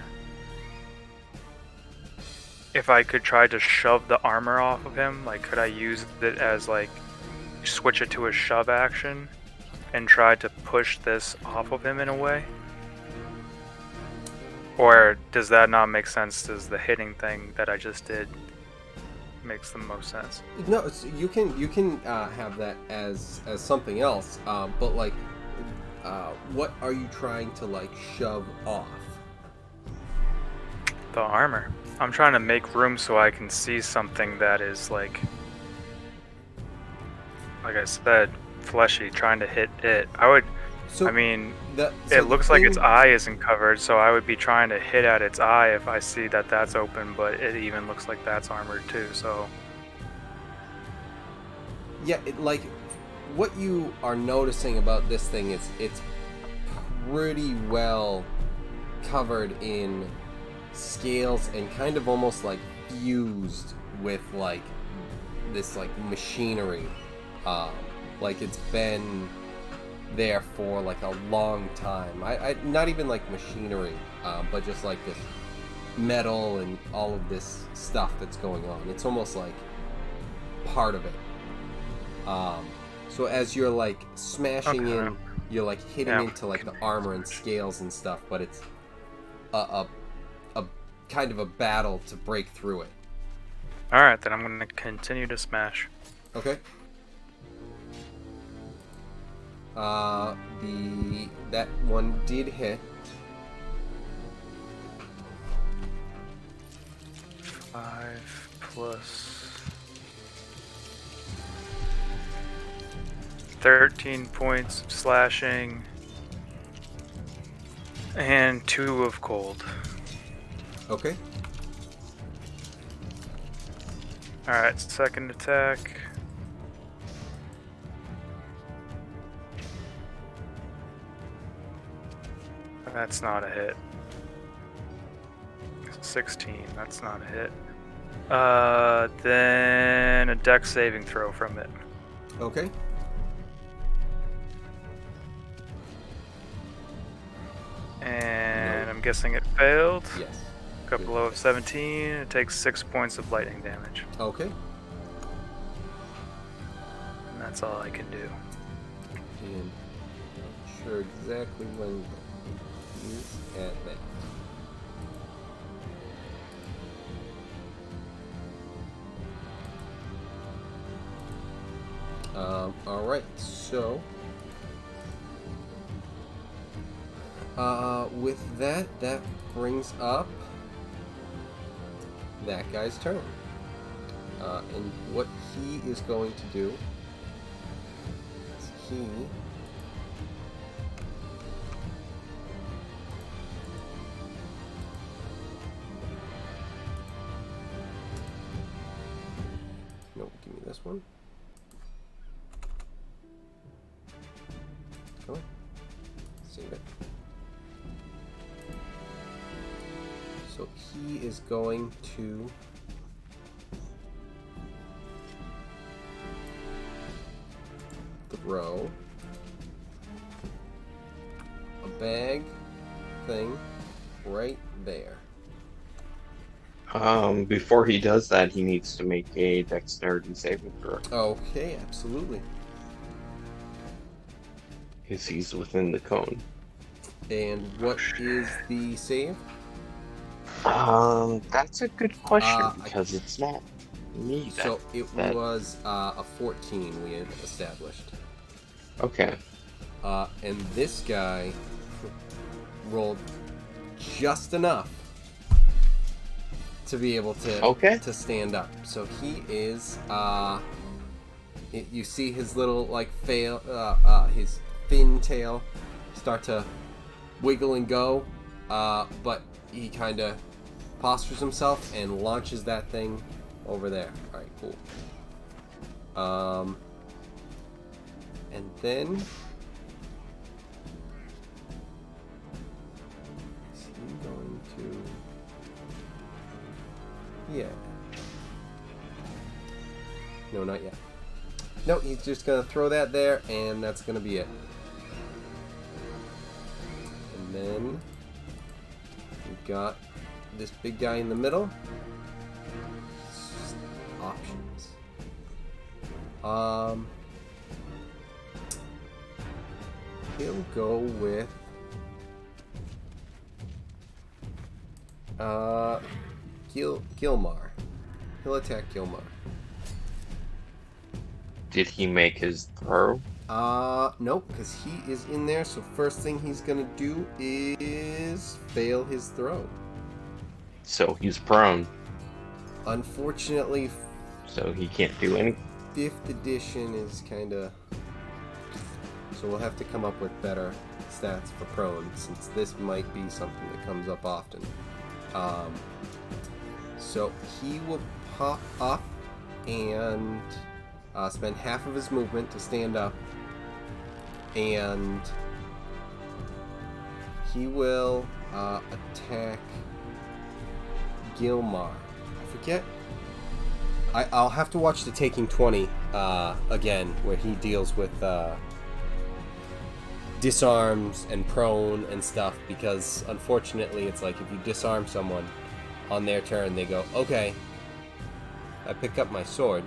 if I could try to shove the armor off of him? Like, could I use it as, like, switch it to a shove action and try to push this off of him in a way? Or does that not make sense as the hitting thing that I just did? makes the most sense. No, you can have that as something else, but like, what are you trying to like shove off? The armor. I'm trying to make room so I can see something that is like I said, fleshy, trying to hit it. So I mean, so it looks like its thing- eye isn't covered, so I would be trying to hit at its eye if I see that that's open, but it even looks like that's armored too, so... Yeah, like, what you are noticing about this thing is it's pretty well covered in scales and kind of almost like fused with like this like machinery. Like it's been there for like a long time. I not even like machinery, but just like this metal and all of this stuff that's going on. It's almost like part of it. So as you're like smashing in, you're like hitting into like the armor and scales and stuff, but it's a kind of a battle to break through it. Alright, then I'm gonna continue to smash. Okay. That one did hit. 5 plus 13 points of slashing and 2 of cold. Okay. Alright, second attack. That's not a hit. 16, that's not a hit. Then a dex saving throw from it. Okay. And I'm guessing it failed. Yes. Got below of 17. It takes 6 points of lightning damage. Okay. And that's all I can do. And not sure exactly when he's at that. Alright, so with that brings up that guy's turn. And what he is going to do is he no, give me this one. Come on. Save it. So he is going to throw a bag thing right there. Before he does that, he needs to make a dexterity saving throw. Okay, absolutely. Because he's within the cone. And what is the save? That's a good question, I- because it's not me So it that- was a 14 we had established. Okay. And this guy rolled just enough to be able to stand up. So he is you see his little like his fin tail start to wiggle and go, but he kind of postures himself and launches that thing over there. All right, cool. And then is he going to? Yeah. No, not yet. No, he's just gonna throw that there, and that's gonna be it. And then we've got this big guy in the middle. Options. He'll go with Gilmar. He'll attack Gilmar. Did he make his throw? Nope, because he is in there, so first thing he's gonna do is fail his throw. So he's prone. Unfortunately, So he can't do anything. 5th edition is kinda... So we'll have to come up with better stats for prone, since this might be something that comes up often. So he will pop up and spend half of his movement to stand up, and he will attack Gilmar. I forget. I'll have to watch the Taking 20 again, where he deals with disarms and prone and stuff, because unfortunately it's like if you disarm someone on their turn, they go, okay, I pick up my sword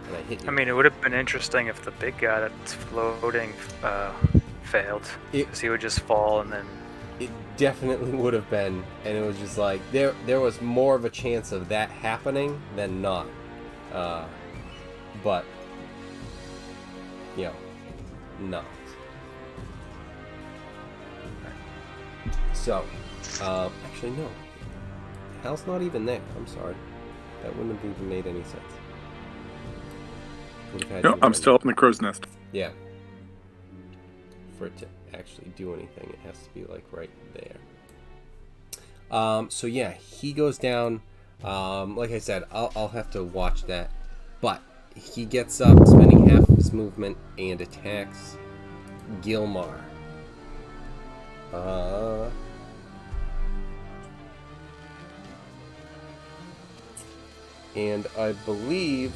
and I hit you. I mean, it would have been interesting if the big guy that's floating failed, because he would just fall and then... It definitely would have been, and it was just like, there was more of a chance of that happening than not. But, you know, not. So, actually no. Hal's not even there. I'm sorry. That wouldn't have even made any sense. Would have had No, you I'm right. still up in the crow's nest. Yeah. For it to actually do anything, it has to be like right there. So yeah, he goes down. Like I said, I'll have to watch that. But he gets up, spending half of his movement, and attacks Gilmar. And I believe,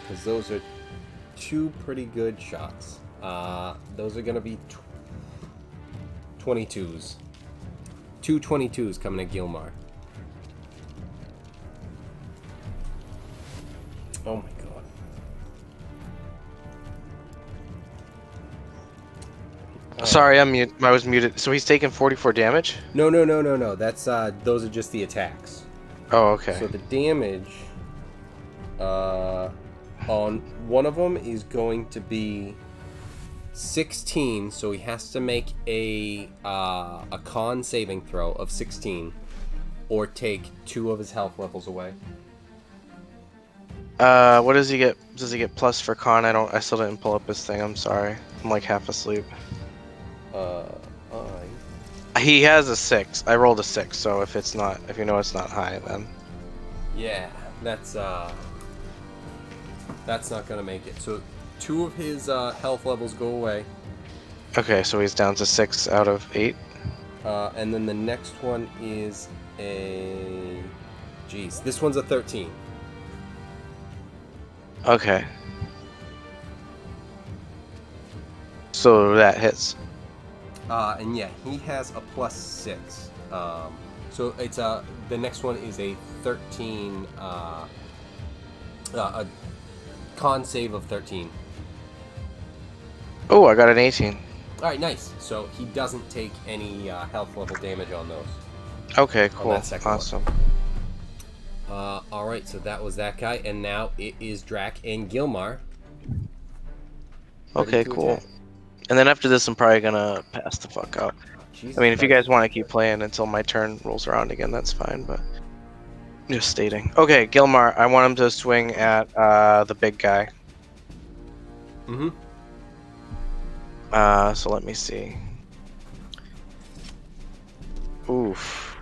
because those are two pretty good shots, those are going to be 22s. Two 22s coming at Gilmar. Oh my god. Sorry, I was muted. So he's taking 44 damage? No. That's those are just the attacks. Oh, okay. So the damage on one of them is going to be 16, so he has to make a con saving throw of 16 or take 2 of his health levels away. What does he get? Does he get plus for con? I still didn't pull up his thing. I'm sorry. I'm like half asleep. He has a 6. I rolled a 6, so if you know it's not high, then Yeah, that's not gonna make it. So 2 of his health levels go away. okay. So he's down to 6 out of 8. And then the next one is a... Jeez, this one's a 13. Okay. So that hits. And yeah, he has a plus 6. So it's the next one is a 13, a con save of 13. Oh, I got an 18. Alright, nice. So he doesn't take any health level damage on those. Okay, cool. that second one. Awesome. Alright, so that was that guy, and now it is Drac and Gilmar. Okay, Ready to cool. attack. And then after this, I'm probably gonna pass the fuck out. Jesus I mean, if you Christ. guys want to keep playing until my turn rolls around again, that's fine, but just stating. Okay, Gilmar, I want him to swing at the big guy. Mm-hmm. So let me see. Oof.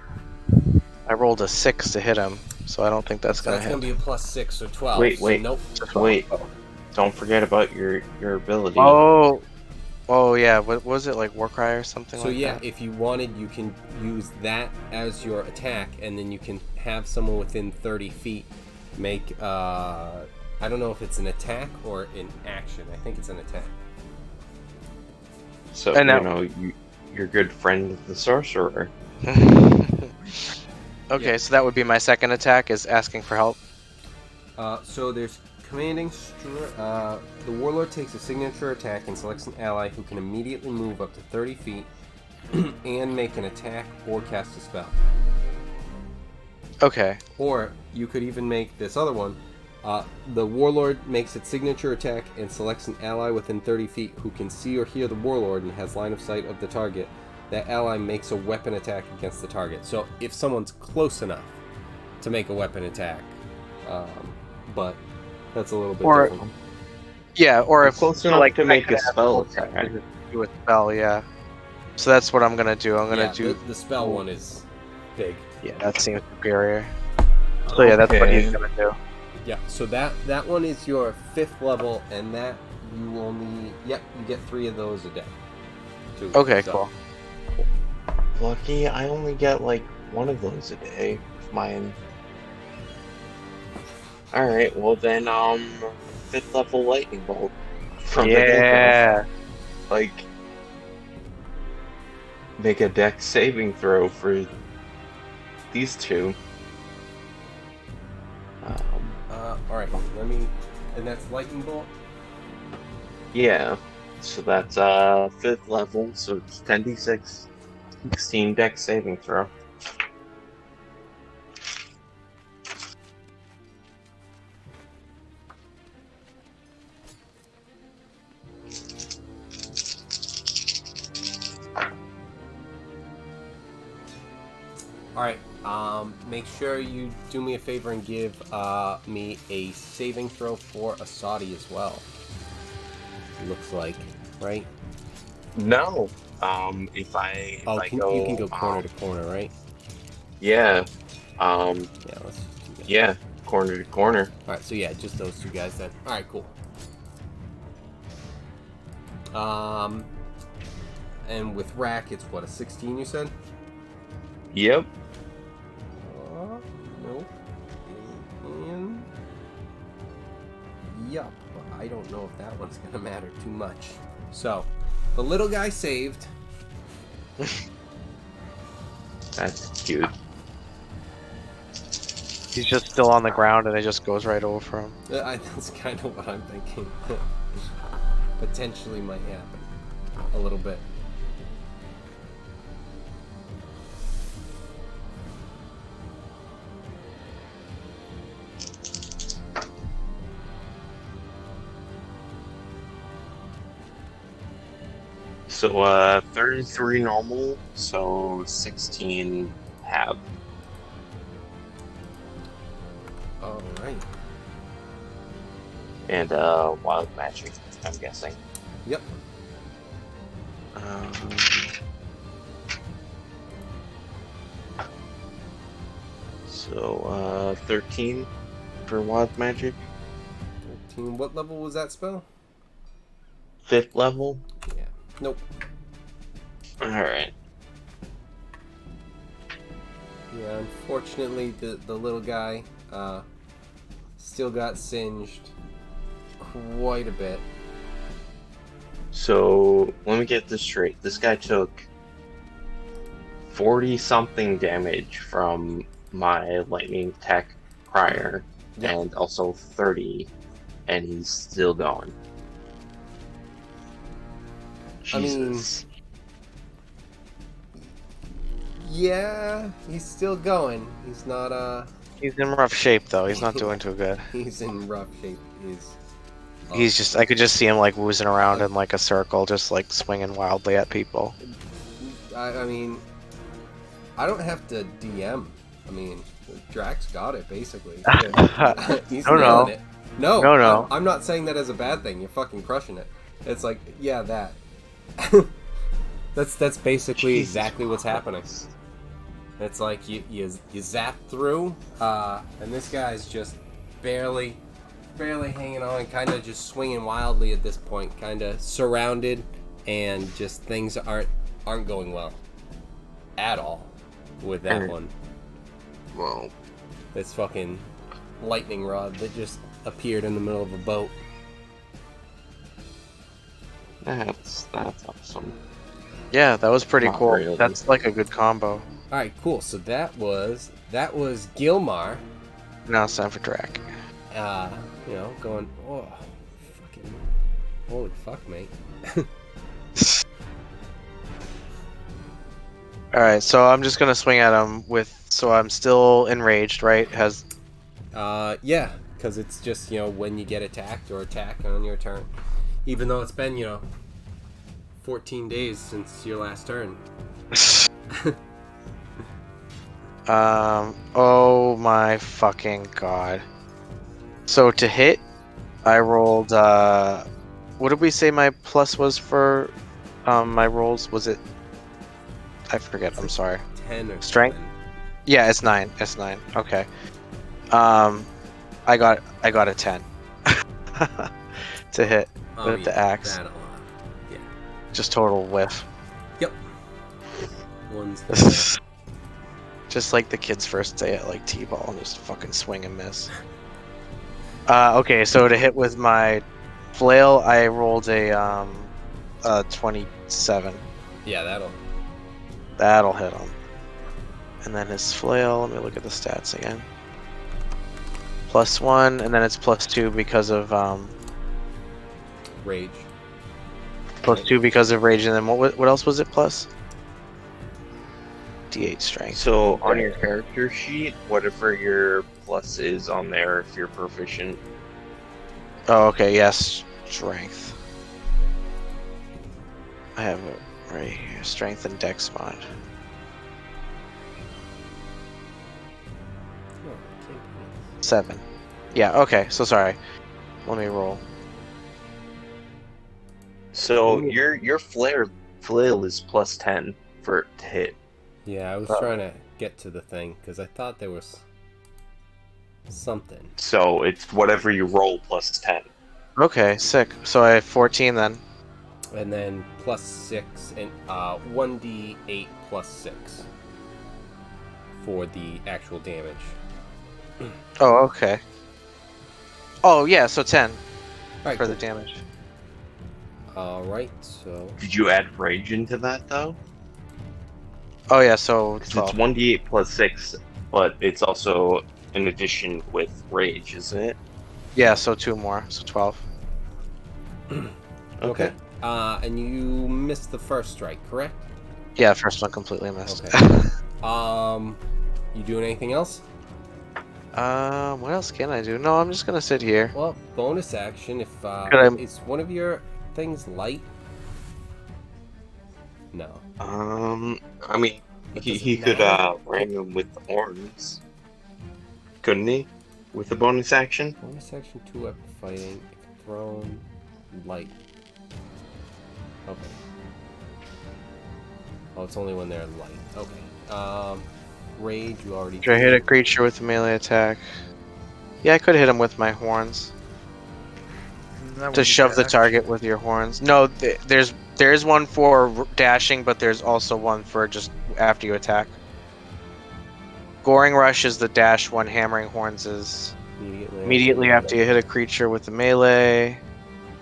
I rolled a 6 to hit him, so I don't think that's So gonna that's hit. gonna be a plus 6, so 12. Wait, so wait. nope. Wait. Don't forget about your ability. Oh yeah. What was it, like Warcry or something? So like yeah, that? if you wanted, you can use that as your attack, and then you can have someone within 30 feet make, I don't know if it's an attack or an action. I think it's an attack. So, And now- your good friend, the sorcerer. Okay, Yeah. so that would be my second attack, is asking for help. So there's commanding. The warlord takes a signature attack and selects an ally who can immediately move up to 30 feet and make an attack or cast a spell. Okay. Or you could even make this other one. The Warlord makes its signature attack and selects an ally within 30 feet who can see or hear the Warlord and has line of sight of the target. That ally makes a weapon attack against the target. So if someone's close enough to make a weapon attack, but that's a little bit Or- different. Yeah, or You're if close enough like to I make could a have spell full attack. text to do a spell, yeah. So that's what I'm gonna do. I'm gonna Yeah, do. the spell one is big. Yeah, that seems superior. So yeah, that's what he's Okay. gonna do. Yeah, so that one is your 5th level, and that you only you get 3 of those a day. Two, Okay, so- cool. Lucky, I only get like one of those a day with mine. Alright, well then, 5th level lightning bolt. From the Yeah. get-go. Like, make a dex saving throw for these two. Alright, and that's lightning bolt. Yeah, so that's 5th level, so it's 10d6, 16 dex saving throw. Alright, make sure you do me a favor and give me a saving throw for Asadi as well. Looks like, right? No, if I go, you can go corner to corner, right? yeah, Yeah, let's just do that. yeah, corner to corner. Alright, so yeah, just those two guys then. Alright, cool. And with Rack, it's what, a 16 you said? Yep. Nope. And... Yup. But I don't know if that one's gonna matter too much. So, the little guy saved. That's cute. He's just still on the ground, and it just goes right over him. That's kind of what I'm thinking. Potentially might happen. A little bit. So 33 normal, so 16 half. Alright. And wild magic, I'm guessing. Yep. So 13 for wild magic. 13. What level was that spell? 5th level. Yeah. Nope. Alright. Yeah, unfortunately, the little guy still got singed quite a bit. So let me get this straight. This guy took 40 something damage from my lightning attack prior, Yep. and also 30, and he's still going. I mean- Jesus. Yeah, he's still going. He's not, He's in rough shape, though. He's not doing too good. he's in rough shape. He's just, I could just see him like woozing around in like a circle, just like swinging wildly at people. I mean, I don't have to DM. I mean, Drax got it, basically. He's No, no. nailing it. No, No. I'm not saying that as a bad thing. You're fucking crushing it. It's like, yeah, that. That's basically Jesus exactly what's happening. Christ. It's like you zap through, and this guy's just barely hanging on, kind of just swinging wildly at this point, kind of surrounded, and just things aren't going well at all with that one. Well, This fucking lightning rod that just appeared in the middle of a boat. that's awesome. Yeah, that was pretty Not cool. really. That's like a good combo. All right, cool. So that was Gilmar. Now it's time for Drac. Going, oh, fucking, holy fuck, mate. Alright, so I'm just gonna swing at him with, so I'm still enraged, right? Yeah, because it's just, when you get attacked or attack on your turn. Even though it's been, 14 days since your last turn. Oh my fucking god. So to hit, I rolled, what did we say my plus was for, my rolls? Was it, I forget, I'm sorry. 10 or Strength? 7. Yeah, it's 9. It's 9. Okay. I got a 10 to hit Oh, with the axe. That a lot. Yeah. Just total whiff. Yep. One's the Just like the kid's first day at like T-ball, just fucking swing and miss. Okay, so to hit with my flail, I rolled a 27. Yeah, That'll hit him. And then his flail, let me look at the stats again. +1, and then it's +2 because of rage. +2 because of rage, and then what else was it plus? D8 strength. So on your character sheet, whatever your plus is on there, if you're proficient. Oh, okay, yes, strength. I have it right here, strength and dex mod. No, I can't do 7. Yeah, okay, so sorry. Let me roll. So Ooh. your flail is +10 for it to hit. Yeah, I was trying to get to the thing because I thought there was something. So it's whatever you roll +10. Okay, sick. So I have 14 then. And then +6 and 1d8 +6 for the actual damage. Oh, okay. Oh, yeah, so 10 Alright, for the cool. damage. Alright, so Did you add rage into that though? Oh, yeah, so 'Cause 12. it's 1d8 +6, but it's also in addition with rage, isn't it? Yeah, so 2 more, so 12. okay. And you missed the first strike, correct? Yeah, first one completely missed. Okay. You doing anything else? What else can I do? No, I'm just gonna sit here. Well, bonus action if Could I- is one of your things light? No. I mean, But he, does it he could matter? ram him with the horns, couldn't he? With the bonus action. Bonus action 2 weapon fighting, if thrown, light. Okay. Oh, it's only when they're light. Okay. Rage, you already Should I hit a did. creature with a melee attack? Yeah, I could hit him with my horns. That To would be shove the dash. target with your horns. No, there's one for dashing, but there's also one for just after you attack. Goring Rush is the dash one. Hammering Horns is immediately after you hit a creature with the melee.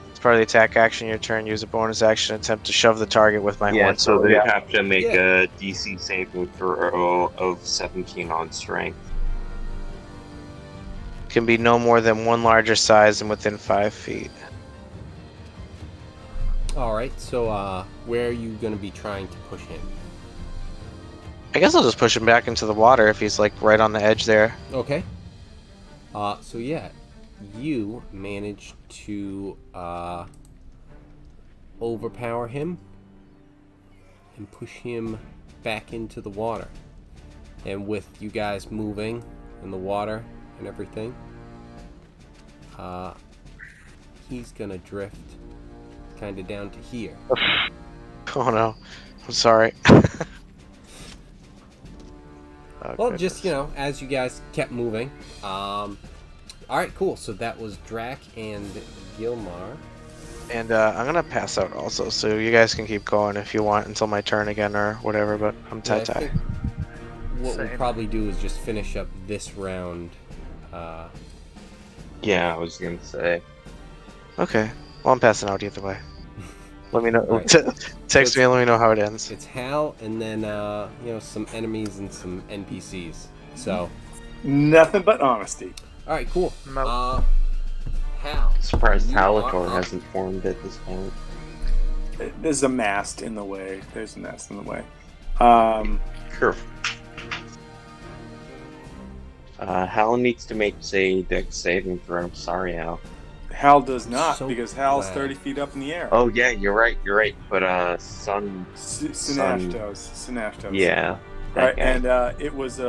It's part of the attack action. Your turn. Use a bonus action. Attempt to shove the target with my Yeah, horns. so they'd yeah, have to make Yeah. a DC saving throw of 17 on strength. can be no more than one larger size and within 5 feet. Alright, so where are you gonna be trying to push him? I guess I'll just push him back into the water if he's like right on the edge there. Okay. So yeah, you managed to overpower him and push him back into the water. And with you guys moving in the water and everything, he's gonna drift kind of down to here. Oh no, I'm sorry. Oh, Well, goodness. just, as you guys kept moving. Alright, cool. So that was Drac and Gilmar. And I'm gonna pass out also, so you guys can keep going if you want until my turn again or whatever. But I'm Yeah, I tie. think what we'll Same. probably do is just finish up this round. Yeah, I was gonna say. Okay. Well, I'm passing out either way. Let me know. Right. Text me and let me know how it ends. It's Hal, and then some enemies and some NPCs. So, Nothing but honesty. all right, cool. Mo- Hal. Surprised you are Halicor up. hasn't formed at this point. There's a mast in the way. There's a nest in the way. Sure. Hal needs to make, say, Dex saving throw. Sorry, Hal. Hal does not, So because Hal's glad. 30 feet up in the air. Oh yeah, you're right. You're right. But Sun. Sunash does. Sunash does. Yeah. All That right, guy. and it was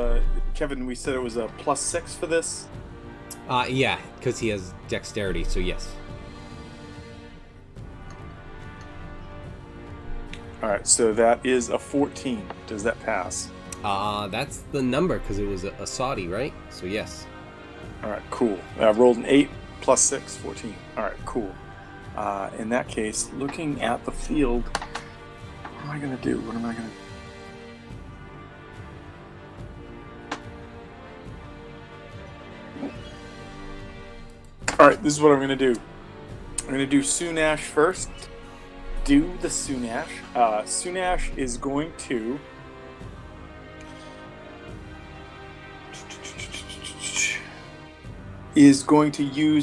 Kevin. We said it was a +6 for this. Yeah, because he has dexterity, so yes. All right, so that is a 14. Does that pass? That's the number, because it was a Saudi, right? So yes. All right, cool. I rolled an 8 +6, 14. All right, cool. In that case, looking at the field, what am I going to do? What am I going to All right, this is what I'm going to do. I'm going to do Sunash first. Do the Sunash. Sunash is going to...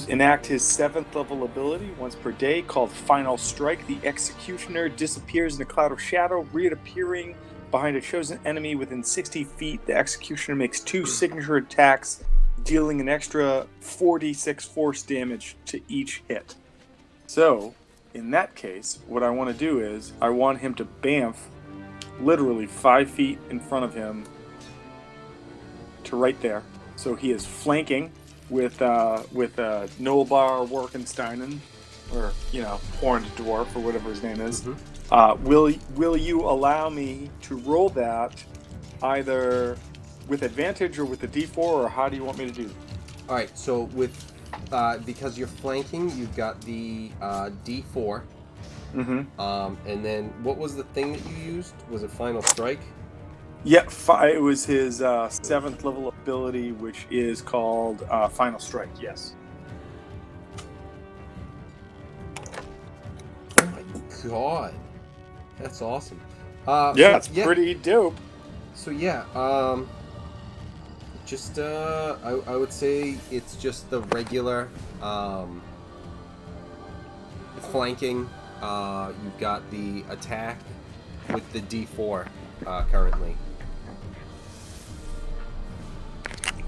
enact his 7th level ability once per day called Final Strike. The Executioner disappears in a cloud of shadow, reappearing behind a chosen enemy within 60 feet. The Executioner makes 2 signature attacks, dealing an extra 4d6 force damage to each hit. So, in that case, what I want to do is I want him to bamf literally 5 feet in front of him to right there. So he is flanking with Nolbar Workensteinen, or Orange Dwarf, or whatever his name is. Mm-hmm. Will you allow me to roll that either with advantage or with a D4, or how do you want me to do? All right. So with because you're flanking, you've got the D4. Mm-hmm. And then what was the thing that you used? Was it Final Strike? Yeah, it was his 7th level ability, which is called Final Strike. Yes. Oh my god, that's awesome. Yeah, it's pretty dope. So yeah, just I would say it's just the regular flanking. You've got the attack with the D4 currently.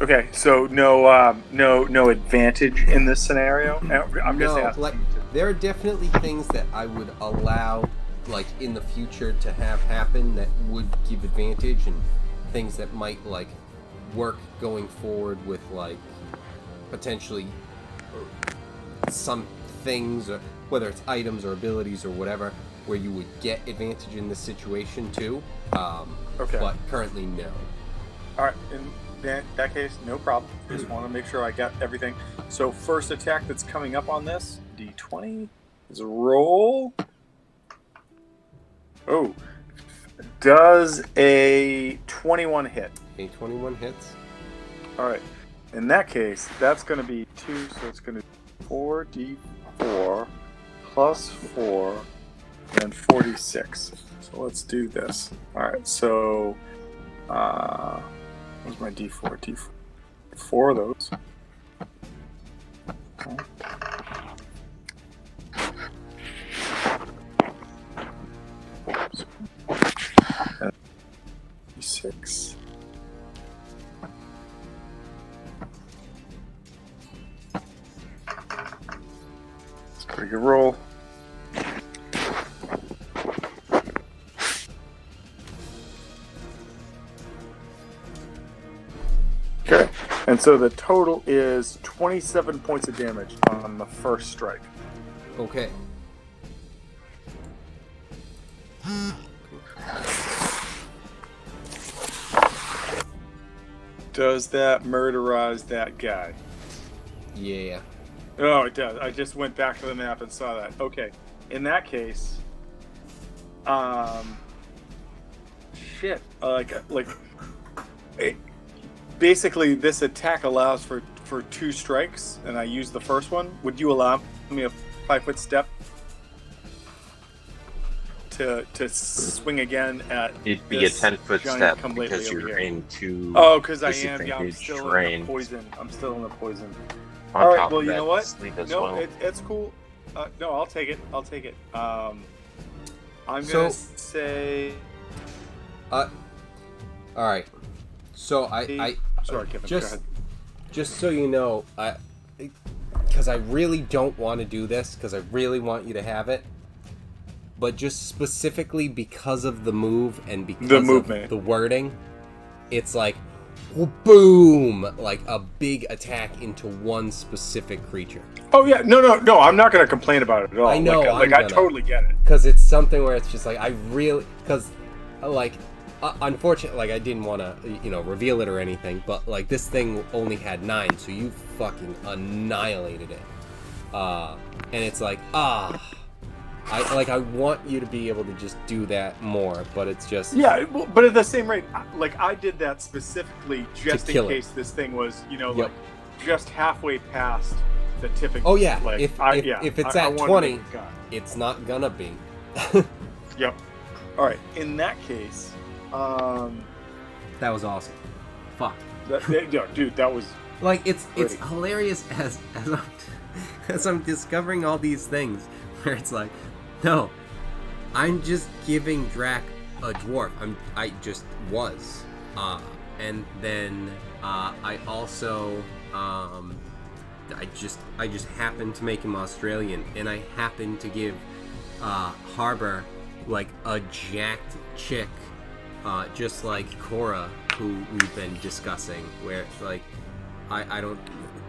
Okay, so no advantage in this scenario. I'm just asking. Like, there are definitely things that I would allow, like in the future, to have happen that would give advantage, and things that might like work going forward with like potentially some things, or whether it's items or abilities or whatever, where you would get advantage in this situation too. Okay. But currently, no. All right. In that case, no problem. Just want to make sure I got everything. So first attack that's coming up on this D20 is a roll. Oh, does a 21 hit? A 21 hits. All right. In that case, that's going to be 2, so it's going to be 4d4 plus 4 and 46. So let's do this. All right. So, where's my d4? D4. 4 of those. Okay. And d6. It's a pretty good roll. Okay, and so the total is 27 points of damage on the first strike. Okay. Does that murderize that guy? Yeah. Oh, it does. I just went back to the map and saw that. Okay, in that case, shit. Basically, this attack allows for 2 strikes, and I use the first one. Would you allow me a 5-foot step to swing again at? It'd be a 10-foot step because you're into. Oh, because I am. Yeah, I'm still in the poison. All right. Well, you know what? No, it's cool. No, I'll take it. I'm gonna say. All right. So I sorry, Kevin. just go ahead. just so you know, because I really don't want to do this, because I really want you to have it, but just specifically because of the move and because The movement. of the wording, it's like, boom, like a big attack into one specific creature. Oh yeah, no, I'm not gonna complain about it at all. I know, like I totally get it. Because it's something where it's just like, unfortunately, like I didn't want to, reveal it or anything, but like this thing only had 9, so you fucking annihilated it. And it's like, I want you to be able to just do that more, but it's just... Yeah, but at the same rate, like I did that specifically just in case this thing was, like just halfway past the tipping. Oh yeah, like, if it's at 20, it's not gonna be. Yep. All right. In that case, that was awesome. Fuck. Dude, that was like it's pretty. hilarious as I'm discovering all these things where it's like, no, I'm just giving Drac a dwarf. I just was, and then I also I just happened to make him Australian, and I happened to give Harbor like a jacked chick, just like Cora, who we've been discussing. Where it's like, I don't.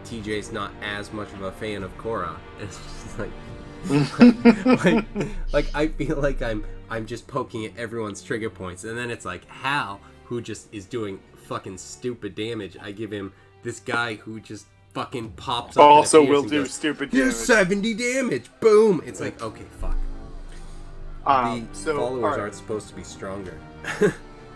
TJ's not as much of a fan of Cora. It's just like. like I feel like I'm just poking at everyone's trigger points, and then it's like Hal, who just is doing fucking stupid damage. I give him this guy who just fucking pops up. Also will do stupid damage. Here's 70 damage. Boom. It's like, okay, fuck. The followers aren't supposed to be stronger.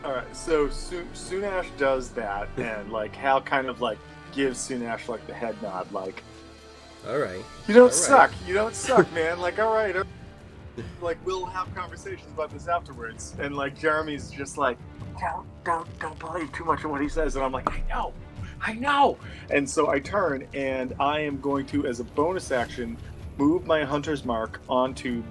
All right, so Sunash does that, and like Hal kind of like gives Sunash like the head nod, like. All right. You don't suck. You don't suck, man. Like, all right. Like, we'll have conversations about this afterwards. And like, Jeremy's just like, don't believe too much of what he says. And I'm like, I know. And so I turn, and I am going to, as a bonus action, move my hunter's mark onto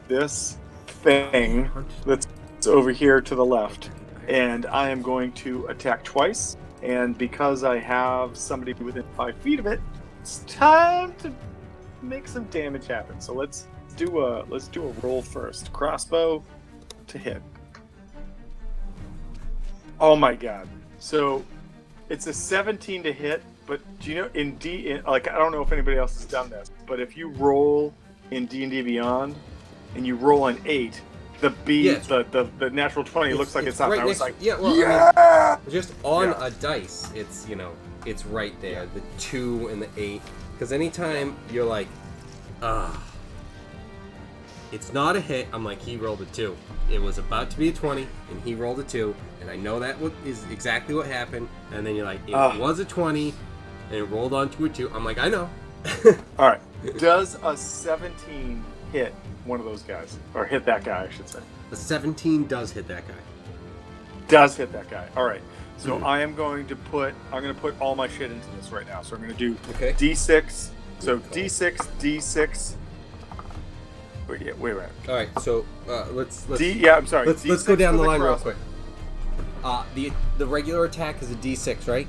this thing that's over here to the left, and I am going to attack twice. And because I have somebody within 5 feet of it, it's time to make some damage happen. So let's do a roll first. Crossbow to hit. Oh my god! So it's a 17 to hit. But do you know like I don't know if anybody else has done this, but if you roll in D&D Beyond and you roll an 8. The natural 20 looks like it's up. Right, I was like, I mean, just on a dice, it's it's right there. The 2 and the 8. Because anytime you're like, it's not a hit. I'm like, he rolled a 2. It was about to be a 20, and he rolled a 2, and I know that is exactly what happened. And then you're like, it was a 20, and it rolled onto a 2. I'm like, I know. All right. Does a 17 hit one of those guys, or hit that guy, I should say? A 17 does hit that guy. Does hit that guy. All right. So I'm going to put all my shit into this right now. So I'm going to do D6. So D6, D6. Wait. All right. So let's. I'm sorry. Let's go down the line real quick. The regular attack is a D6, right?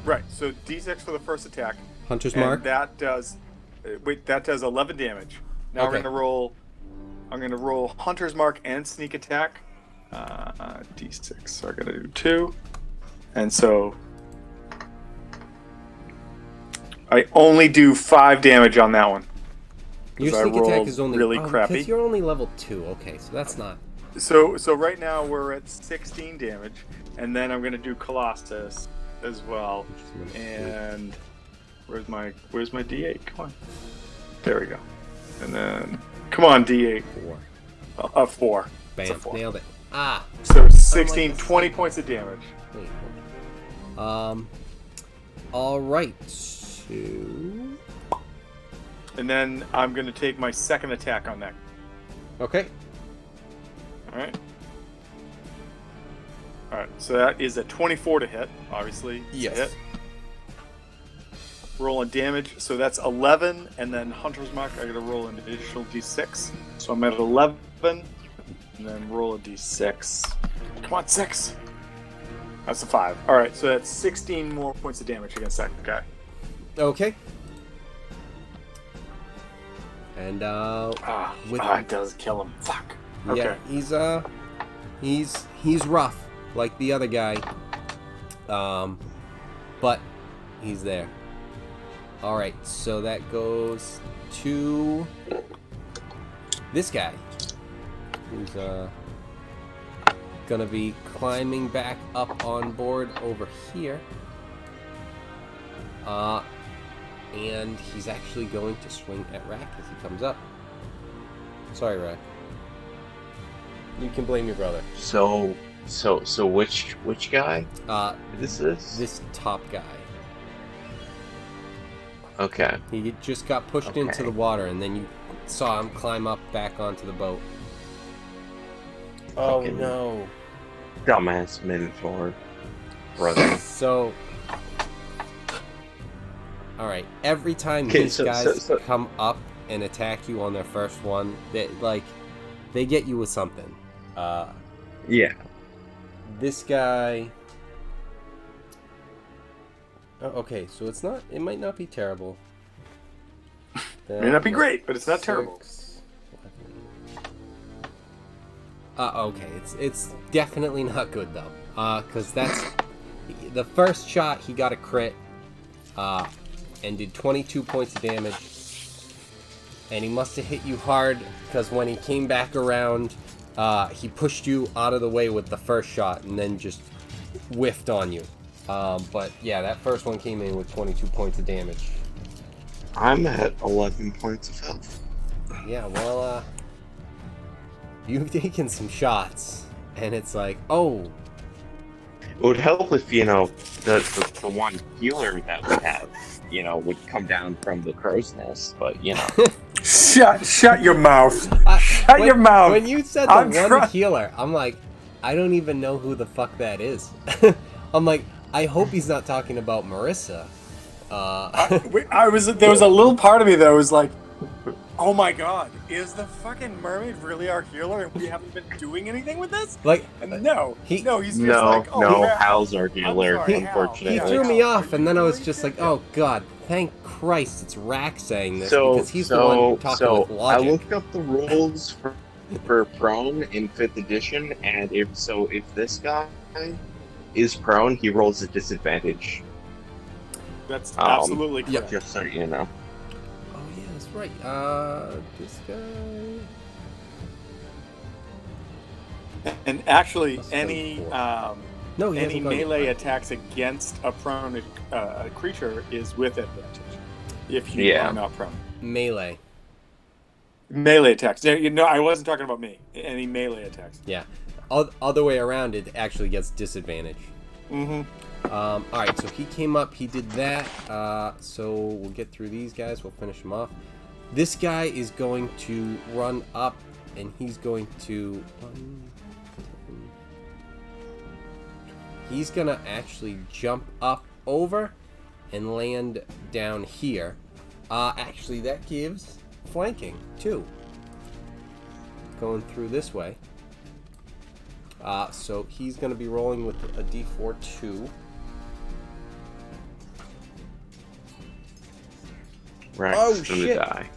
Right. So D6 for the first attack. Hunter's mark. That does 11 damage. Now I'm going to roll Hunter's Mark and Sneak Attack. D6. So I got to do 2. And so I only do 5 damage on that one. Your Sneak Attack is only really crappy. Because you're only level 2. Okay, so that's not. So right now we're at 16 damage, and then I'm going to do Colossus as well. And where's my D8? Come on. There we go. And then come on, D8. 4. 4. Bam, 4. Nailed it. So 16, 20 points of damage. Wait. All right. 2. And then I'm going to take my second attack on that. Okay. All right. So that is a 24 to hit, obviously. Yes. Hit. Rolling damage, so that's 11, and then Hunter's Mark, I gotta roll an additional d6. So I'm at 11, and then roll a d6. Come on, 6. That's a 5. All right, so that's 16 more points of damage against that guy. Okay. And it does kill him. Fuck. Okay. Yeah, he's rough like the other guy. But he's there. All right, so that goes to this guy, who's gonna be climbing back up on board over here. And he's actually going to swing at Rack as he comes up. Sorry, Rack. You can blame your brother. So which guy? This is This top guy. Okay. He just got pushed into the water, and then you saw him climb up back onto the boat. Oh Fucking no! Dumbass Minotaur, brother. So, all right. Every time Okay, these so- guys so- come up and attack you on their first one, they get you with something. Yeah. This guy. Oh, okay, so it's not. It might not be terrible. May not be great, but it's not terrible. 11. Okay, it's definitely not good though. Because that's the first shot he got a crit, and did 22 points of damage, and he must have hit you hard because when he came back around, he pushed you out of the way with the first shot and then just whiffed on you. But yeah, that first one came in with 22 points of damage. I'm at 11 points of health. Yeah, well, you've taken some shots, and it's like, oh, It would help if, the one healer that we have, would come down from the crow's nest, but, Shut your mouth. Shut your mouth. When you said the one healer, I'm like, I don't even know who the fuck that is. I'm like, I hope he's not talking about Marissa. There was a little part of me that was like, oh my god, is the fucking mermaid really our healer and we haven't been doing anything with this? Like, And no, he's just No, like, oh, no, crap. Hal's our healer, sorry, Hal. unfortunately. he Yeah, threw yeah. me off, Are and you then I was really just like, thinking? oh god, thank Christ, it's Rack saying this, So, because he's the one talking with I logic. looked up the rules for prone in 5th edition, and if this guy is prone, he rolls a disadvantage. That's absolutely yeah. correct. Just so you know. Oh yeah, that's right. This guy. And actually, Plus any 24. No, he any hasn't gone melee yet. attacks against a prone creature is with advantage if you Yeah. are not prone. Melee. Melee attacks. I wasn't talking about me. Any melee attacks. Yeah. Other way around, it actually gets disadvantage. Mm-hmm. Alright, so he came up, he did that. So we'll get through these guys, we'll finish them off. This guy is going to run up, and he's going to... He's gonna actually jump up over and land down here. Actually, that gives flanking, too. Going through this way. So he's going to be rolling with a d4 2. Rex Oh, gonna shit. die.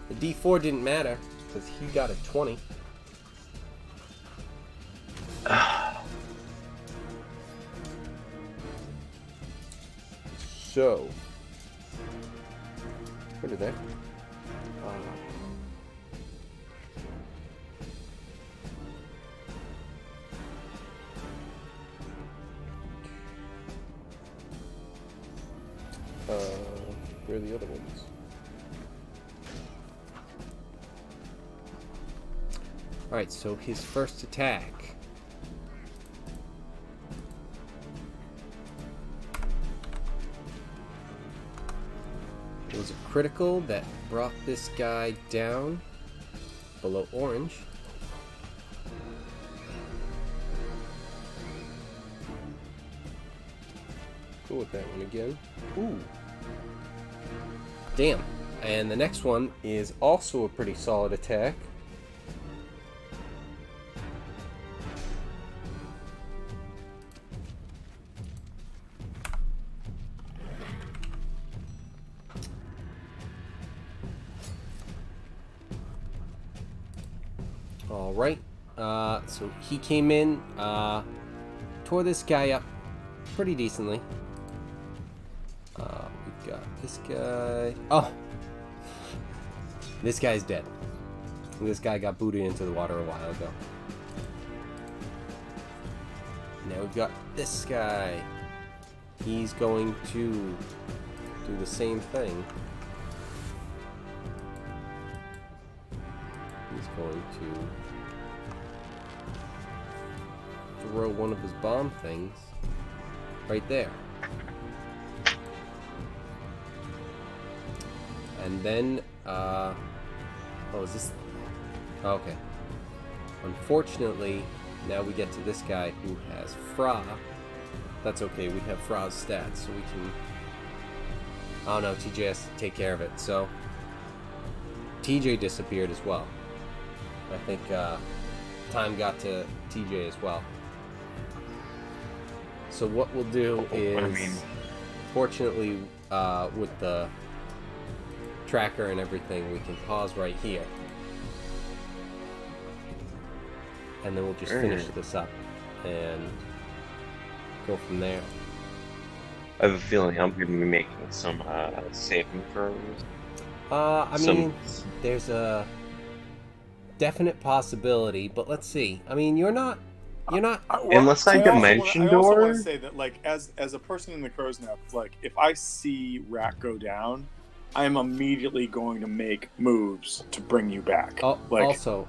The d4 didn't matter because he got a 20. So, where did that? Where are the other ones? Alright, so his first attack. It was a critical that brought this guy down below orange. Go with that one again. Ooh. Damn. And the next one is also a pretty solid attack. right. So he came in, tore this guy up pretty decently. We've got this guy. Oh! This guy's dead. This guy got booted into the water a while ago. Now we've got this guy. He's going to do the same thing. He's going to throw one of his bomb things right there. And then, oh, is this? Oh, okay. Unfortunately, now we get to this guy who has Fra. That's okay, we have Fra's stats, so we can... Oh no, TJ has to take care of it, so... TJ disappeared as well. I think, time got to TJ as well. So what we'll do is... Fortunately, with the tracker and everything, we can pause right here. And then we'll just finish this up and go from there. I have a feeling I'm going to be making some saving throws. I mean, there's a definite possibility, but let's see. I mean, you're not. Unless I dimension I also want door. to say that, like, as a person in the crow's nest, like, if I see Rat go down, I am immediately going to make moves to bring you back. Oh, like, also,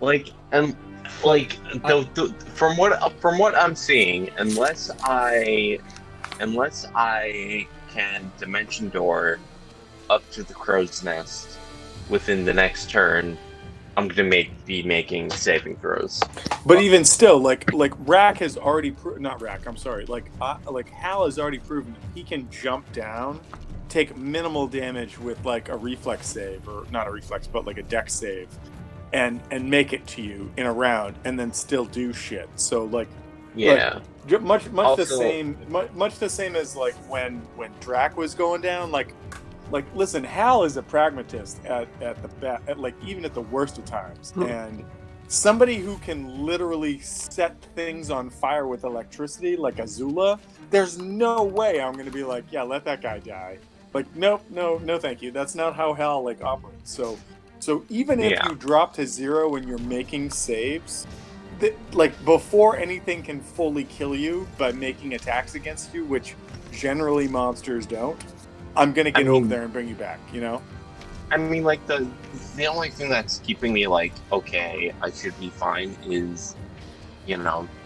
From what I'm seeing, unless I can dimension door up to the crow's nest within the next turn, I'm gonna be making saving throws. but even still, like Rack has already not Rack. I'm sorry. Like Hal has already proven that he can jump down, take minimal damage with like a reflex save, or not a reflex, but like a dex save, and make it to you in a round, and then still do shit. So like, Yeah. much Also, the same as like when Drac was going down. Like listen, Hal is a pragmatist at like even at the worst of times, and somebody who can literally set things on fire with electricity like Azula. There's no way I'm gonna be like, yeah, let that guy die. Like, no, thank you. That's not how Hal like operates. So even if you drop to 0 and you're making saves, like before anything can fully kill you by making attacks against you, which generally monsters don't, I'm gonna get over there and bring you back. You know. I mean, like the only thing that's keeping me like, okay, I should be fine is,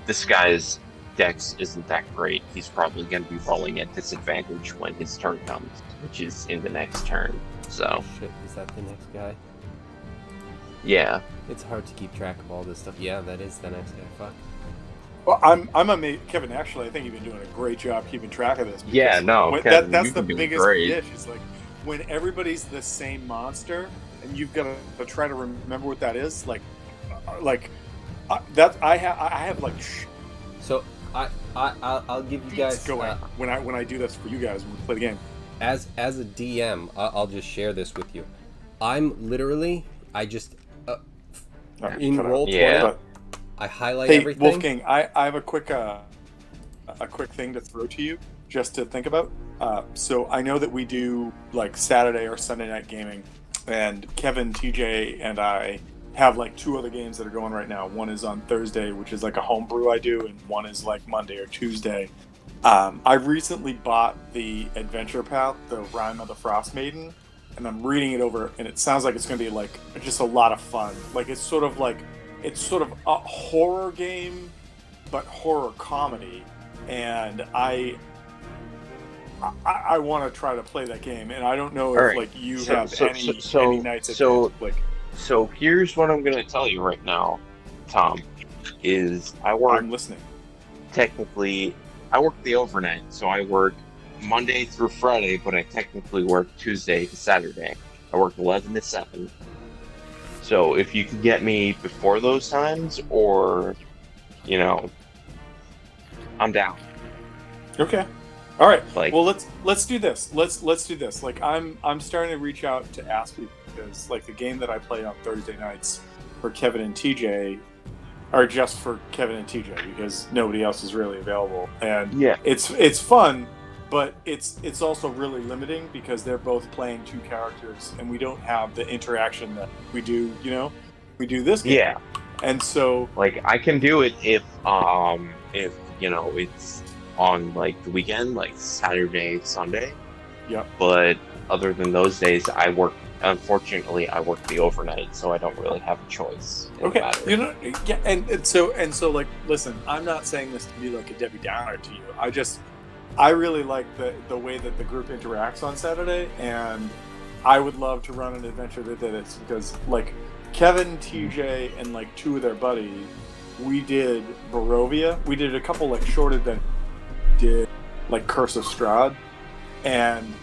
this guy's dex isn't that great. He's probably going to be rolling at disadvantage when his turn comes, which is in the next turn. So. Shit, is that the next guy? Yeah. It's hard to keep track of all this stuff. Yeah, that is the next guy. Fuck. Well, I'm amazed, Kevin. Actually, I think you've been doing a great job keeping track of this. Yeah, no, Kevin, that's you've the been doing biggest great. dish. Is like when everybody's the same monster, and you've got to try to remember what that is. That I have like. So I'll give you guys going when I do this for you guys when we play the game. As a DM, I'll just share this with you. I'm literally I just in Roll20, I highlight everything. Wolfgang, I have a quick thing to throw to you just to think about. So I know that we do like Saturday or Sunday night gaming, and Kevin, TJ, and I have like 2 other games that are going right now. One is on Thursday, which is like a homebrew I do, and one is like Monday or Tuesday. I recently bought the Adventure Path, the Rime of the Frost Maiden, and I'm reading it over, and it sounds like it's going to be like just a lot of fun. Like it's sort of a horror game, but horror comedy, and I want to try to play that game, and I don't know if like you have any nights at like. So here's what I'm gonna tell you right now, Tom. Is I'm listening. Technically, I work the overnight, so I work Monday through Friday, but I technically work Tuesday to Saturday. I work 11 to 7. So if you can get me before those times, or, I'm down. Okay. All right. Like, well, let's do this. Let's do this. Like I'm starting to reach out to ask people, because like the game that I play on Thursday nights for Kevin and TJ, are just for Kevin and TJ because nobody else is really available, and Yeah. it's fun, but it's also really limiting because they're both playing two characters, and we don't have the interaction that we do. We do this game, Yeah. and so Like I can do it if it's on like the weekend, like Saturday, Sunday. Yep. But other than those days, I work. Unfortunately, I work the overnight, so I don't really have a choice. in the Okay, matter. yeah, and so like, listen, I'm not saying this to be like a Debbie Downer to you. I really like the way that the group interacts on Saturday, and I would love to run an adventure that did it because like Kevin, TJ, and like two of their buddies, we did Barovia. We did a couple like short adventures. Did like Curse of Strahd, and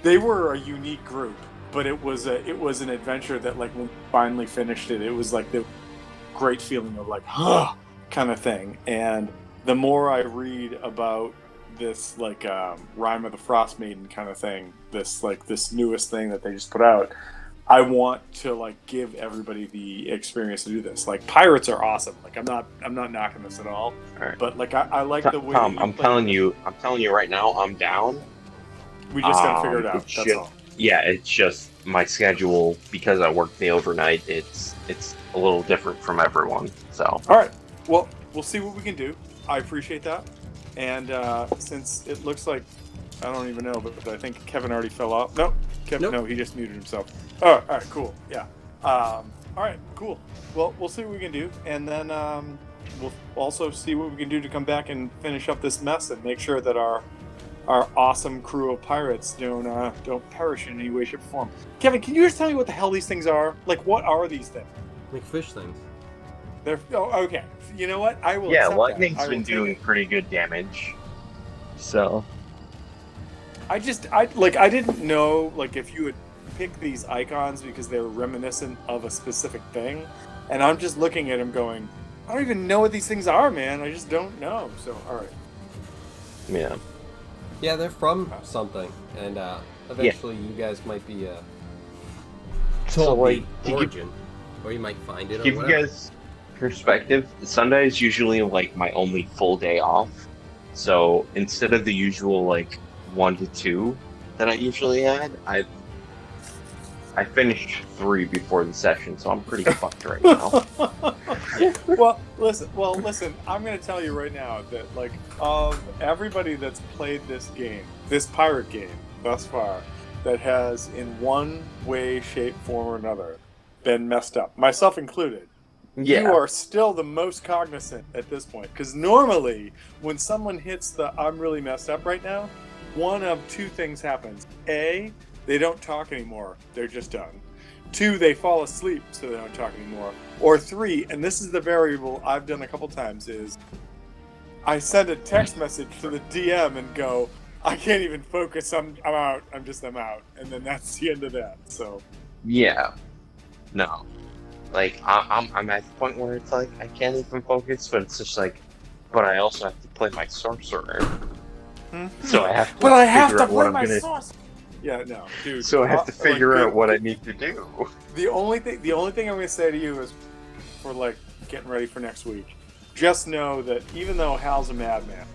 they were a unique group. But it was an adventure that like when we finally finished it, it was like the great feeling of like kind of thing. And the more I read about this like Rime of the Frost Maiden kind of thing, this newest thing that they just put out, I want to like give everybody the experience to do this. Like pirates are awesome. Like I'm not knocking this at all. Alright. But like I like the way Tom, that I'm telling you right now, I'm down. we just gotta figure it out. It's That's just- all. Yeah, it's just my schedule because I work the overnight. It's a little different from everyone. So All right. Well, we'll see what we can do. I appreciate that. And since it looks like I don't even know, but I think Kevin already fell off. No, Kevin. Nope. No, he just muted himself. Oh, all right. Cool. Yeah. All right. Cool. Well, we'll see what we can do, and then we'll also see what we can do to come back and finish up this mess and make sure that our awesome crew of pirates don't perish in any way, shape, or form. Kevin, can you just tell me what the hell these things are? Like, what are these things? Like fish things. They're okay. You know what? I will. yeah, accept lightning's that. I will been take doing it. pretty good damage. So I didn't know like if you would pick these icons because they were reminiscent of a specific thing, and I'm just looking at them going, I don't even know what these things are, man. I just don't know. So, all right. yeah. Yeah, they're from something, and eventually you guys might be So told like the to give, origin, or you might find it. Or give you whatever. guys perspective, Sunday is usually like my only full day off. So instead of the usual like 1 to 2 that I usually had, I finished 3 before the session, so I'm pretty fucked right now. Well, listen. I'm going to tell you right now that like of everybody that's played this game, this pirate game thus far, that has in one way, shape, form, or another been messed up, myself included. Yeah. You are still the most cognizant at this point. Because normally, when someone hits the I'm really messed up right now, one of two things happens. A, they don't talk anymore. They're just done. 2, they fall asleep, so they don't talk anymore. Or 3, and this is the variable I've done a couple times, is I send a text message to the DM and go, I can't even focus. I'm out. I'm out. And then that's the end of that. So. Yeah. No. Like I'm at the point where it's like I can't even focus, but it's just like, but I also have to play my sorcerer, so I have to. But I have to figure out what play I'm my gonna. sauce. Yeah, no, dude. So I have to figure like, out what I need to do. The only thing I'm going to say to you is, for like getting ready for next week, just know that even though Hal's a madman,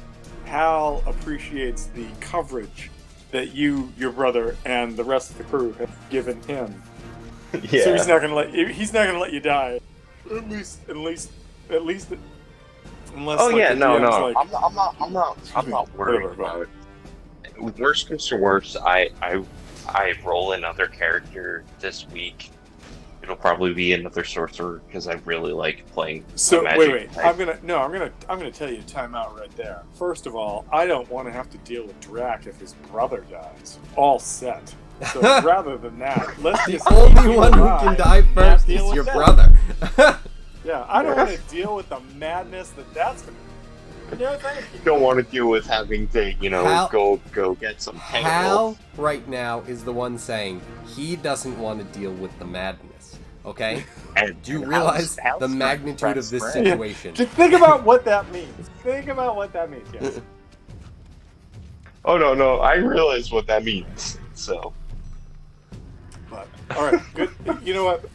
Hal appreciates the coverage that you, your brother, and the rest of the crew have given him. Yeah. So he's not gonna let you die. At least unless. Oh like, yeah, the no, DM's no. like, I'm not worried whatever, about it. With worst comes to worst, I roll another character this week. It'll probably be another sorcerer because I really like playing. So a magic wait. type. I'm gonna tell you to time out right there. First of all, I don't want to have to deal with Drac if his brother dies. All set. So rather than that, let's The just only one who can die first deal is with your that. brother. Yeah, I don't want to deal with the madness that's gonna. No, thank you. Don't want to deal with having to, Hal- go get some Hal right now is the one saying he doesn't want to deal with the madness. Okay? And Do you and realize Hal's the my magnitude of best this friend. situation? Just think about what that means. Yes. Oh no, I realize what that means. So But all right, good. You know what?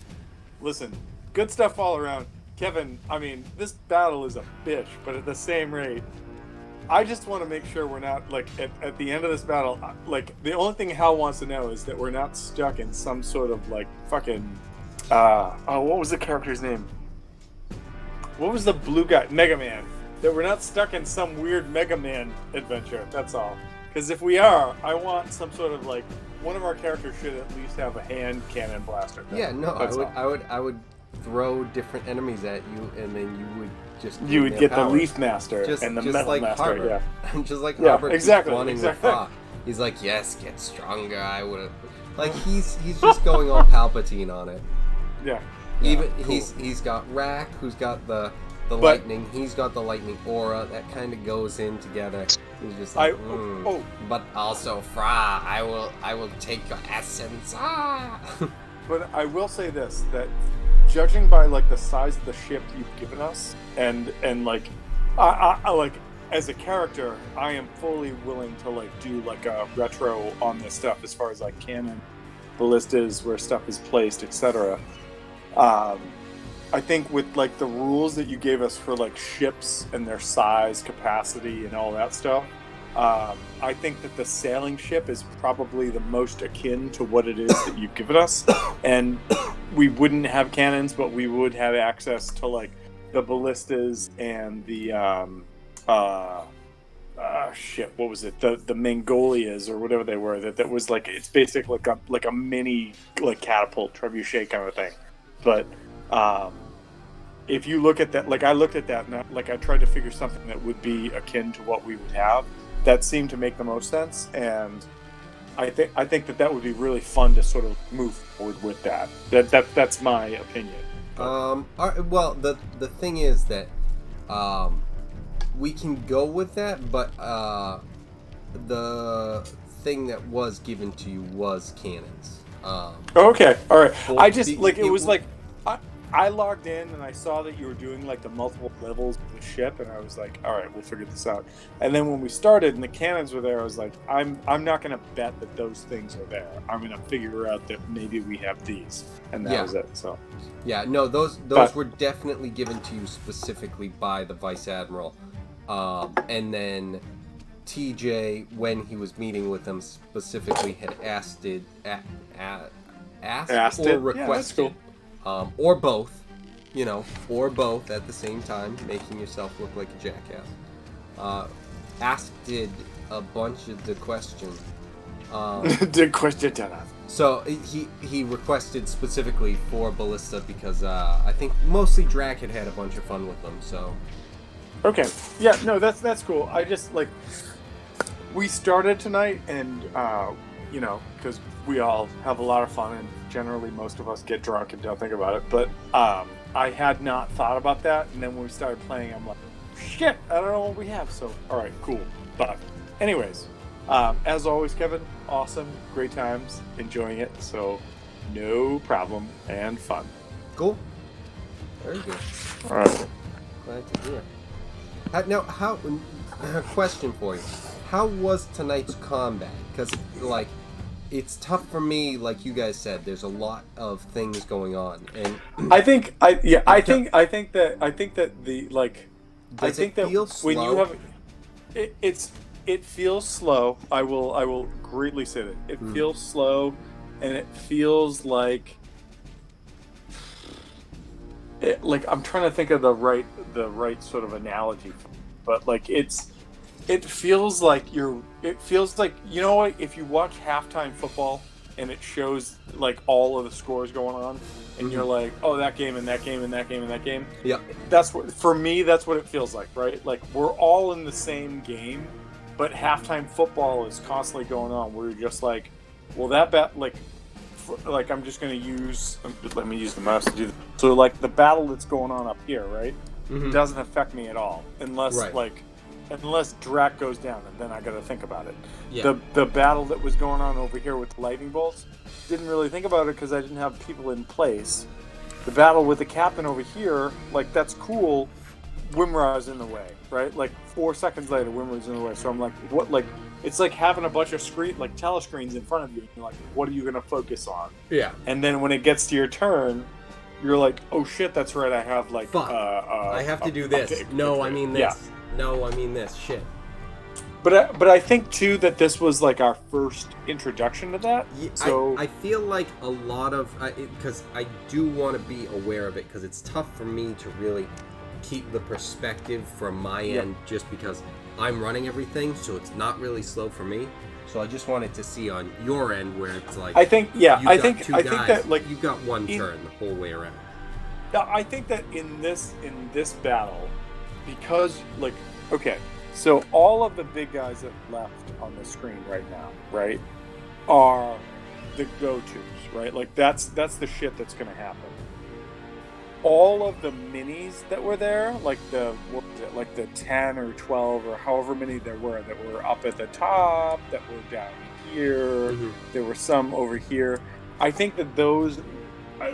Listen, good stuff all around. Kevin, I mean, this battle is a bitch, but at the same rate, I just want to make sure we're not, like, at the end of this battle, like, the only thing Hal wants to know is that we're not stuck in some sort of, like, fucking, what was the character's name? What was the blue guy? Mega Man. That we're not stuck in some weird Mega Man adventure, that's all. Because if we are, I want some sort of, like, one of our characters should at least have a hand cannon blaster. Yeah, no, I would throw different enemies at you, and then you would just You would get powers. the Leaf Master and the Metal like Master, Harbor. yeah. Just like Yeah, Harbor exactly, keeps wanting exactly. to fuck. He's like, yes, get stronger. I would. Like he's just going all Palpatine on it. Yeah. Even cool. he's got Rack, who's got the lightning. He's got the lightning aura that kind of goes in together. He's just like, but also Fra. I will take your essence. Ah. But I will say this, that judging by like the size of the ship you've given us, and like, I like as a character, I am fully willing to like do like a retro on this stuff as far as like canon, ballistas, where stuff is placed, etc. I think with like the rules that you gave us for like ships and their size, capacity, and all that stuff, I think that the sailing ship is probably the most akin to what it is that you've given us. And we wouldn't have cannons, but we would have access to like the ballistas and the what was it? The Mongolias or whatever they were. That was like, it's basically like a mini like catapult trebuchet kind of thing. But if you look at that, like I looked at that and I tried to figure something that would be akin to what we would have. That seemed to make the most sense, and I think that would be really fun to sort of move forward with that. That's my opinion. Well, the thing is that we can go with that, but the thing that was given to you was cannons. Okay, all right. Well, I just I logged in and I saw that you were doing like the multiple levels of the ship, and I was like, all right, we'll figure this out. And then when we started and the cannons were there, I was like, I'm not going to bet that those things are there. I'm going to figure out that maybe we have these, and that was it. So yeah, no, those were definitely given to you specifically by the Vice Admiral, and then TJ, when he was meeting with them, specifically had asked or requested. Yeah, or both, or both at the same time, making yourself look like a jackass. Asked a bunch of the questions. The question done. So he requested specifically for Ballista because I think mostly Drac had a bunch of fun with them. So okay, yeah, no, that's cool. I just like we started tonight, and because we all have a lot of fun, and generally most of us get drunk and don't think about it. But I had not thought about that, and then when we started playing, I'm like, shit, I don't know what we have. So, all right, cool. But anyways, as always, Kevin, awesome, great times, enjoying it. So, no problem and fun. cool, very good. All right. Glad to hear. Now, question for you: how was tonight's combat? Because like, it's tough for me, like you guys said. There's a lot of things going on, and I think that the like. I think that feel when slow? you have it feels slow. I will greatly say that it feels slow, and it feels like I'm trying to think of the right sort of analogy, but like it feels like you know what, if you watch halftime football and it shows like all of the scores going on, and you're like, oh, that game and that game and that game and that game. Yeah. That's what, for me, that's what it feels like, right? Like we're all in the same game, but halftime football is constantly going on. Where you're just like, well, that like I'm just going to let me use the mouse to do this. So like the battle that's going on up here, right? Mhm. Doesn't affect me at all unless Right. unless Drac goes down, and then I got to think about it. Yeah. The battle that was going on over here with the lightning bolts, didn't really think about it because I didn't have people in place. The battle with the captain over here, like that's cool. Wimra's in the way, right? Like 4 seconds later, Wimra's in the way. So I'm like, what? Like it's like having a bunch of telescreens in front of you. And you're like, what are you going to focus on? Yeah. And then when it gets to your turn, you're like, oh shit, that's right. I have like, Fuck. I have to do this. No, I mean this. Yeah. No, I mean this. Shit. But I think too that this was like our first introduction to that. Yeah, So I feel like a lot of because I do want to be aware of it because it's tough for me to really keep the perspective from my end just because I'm running everything, so it's not really slow for me. So I just wanted to see on your end where it's like I think think that like you've got one turn the whole way around. I think that in this battle, because like okay, so all of the big guys that left on the screen right now, right, are the go-tos, right? Like that's the shit that's gonna happen. All of the minis that were there, like the 10 or 12 or however many there were that were up at the top, that were down here, there were some over here. I think that those,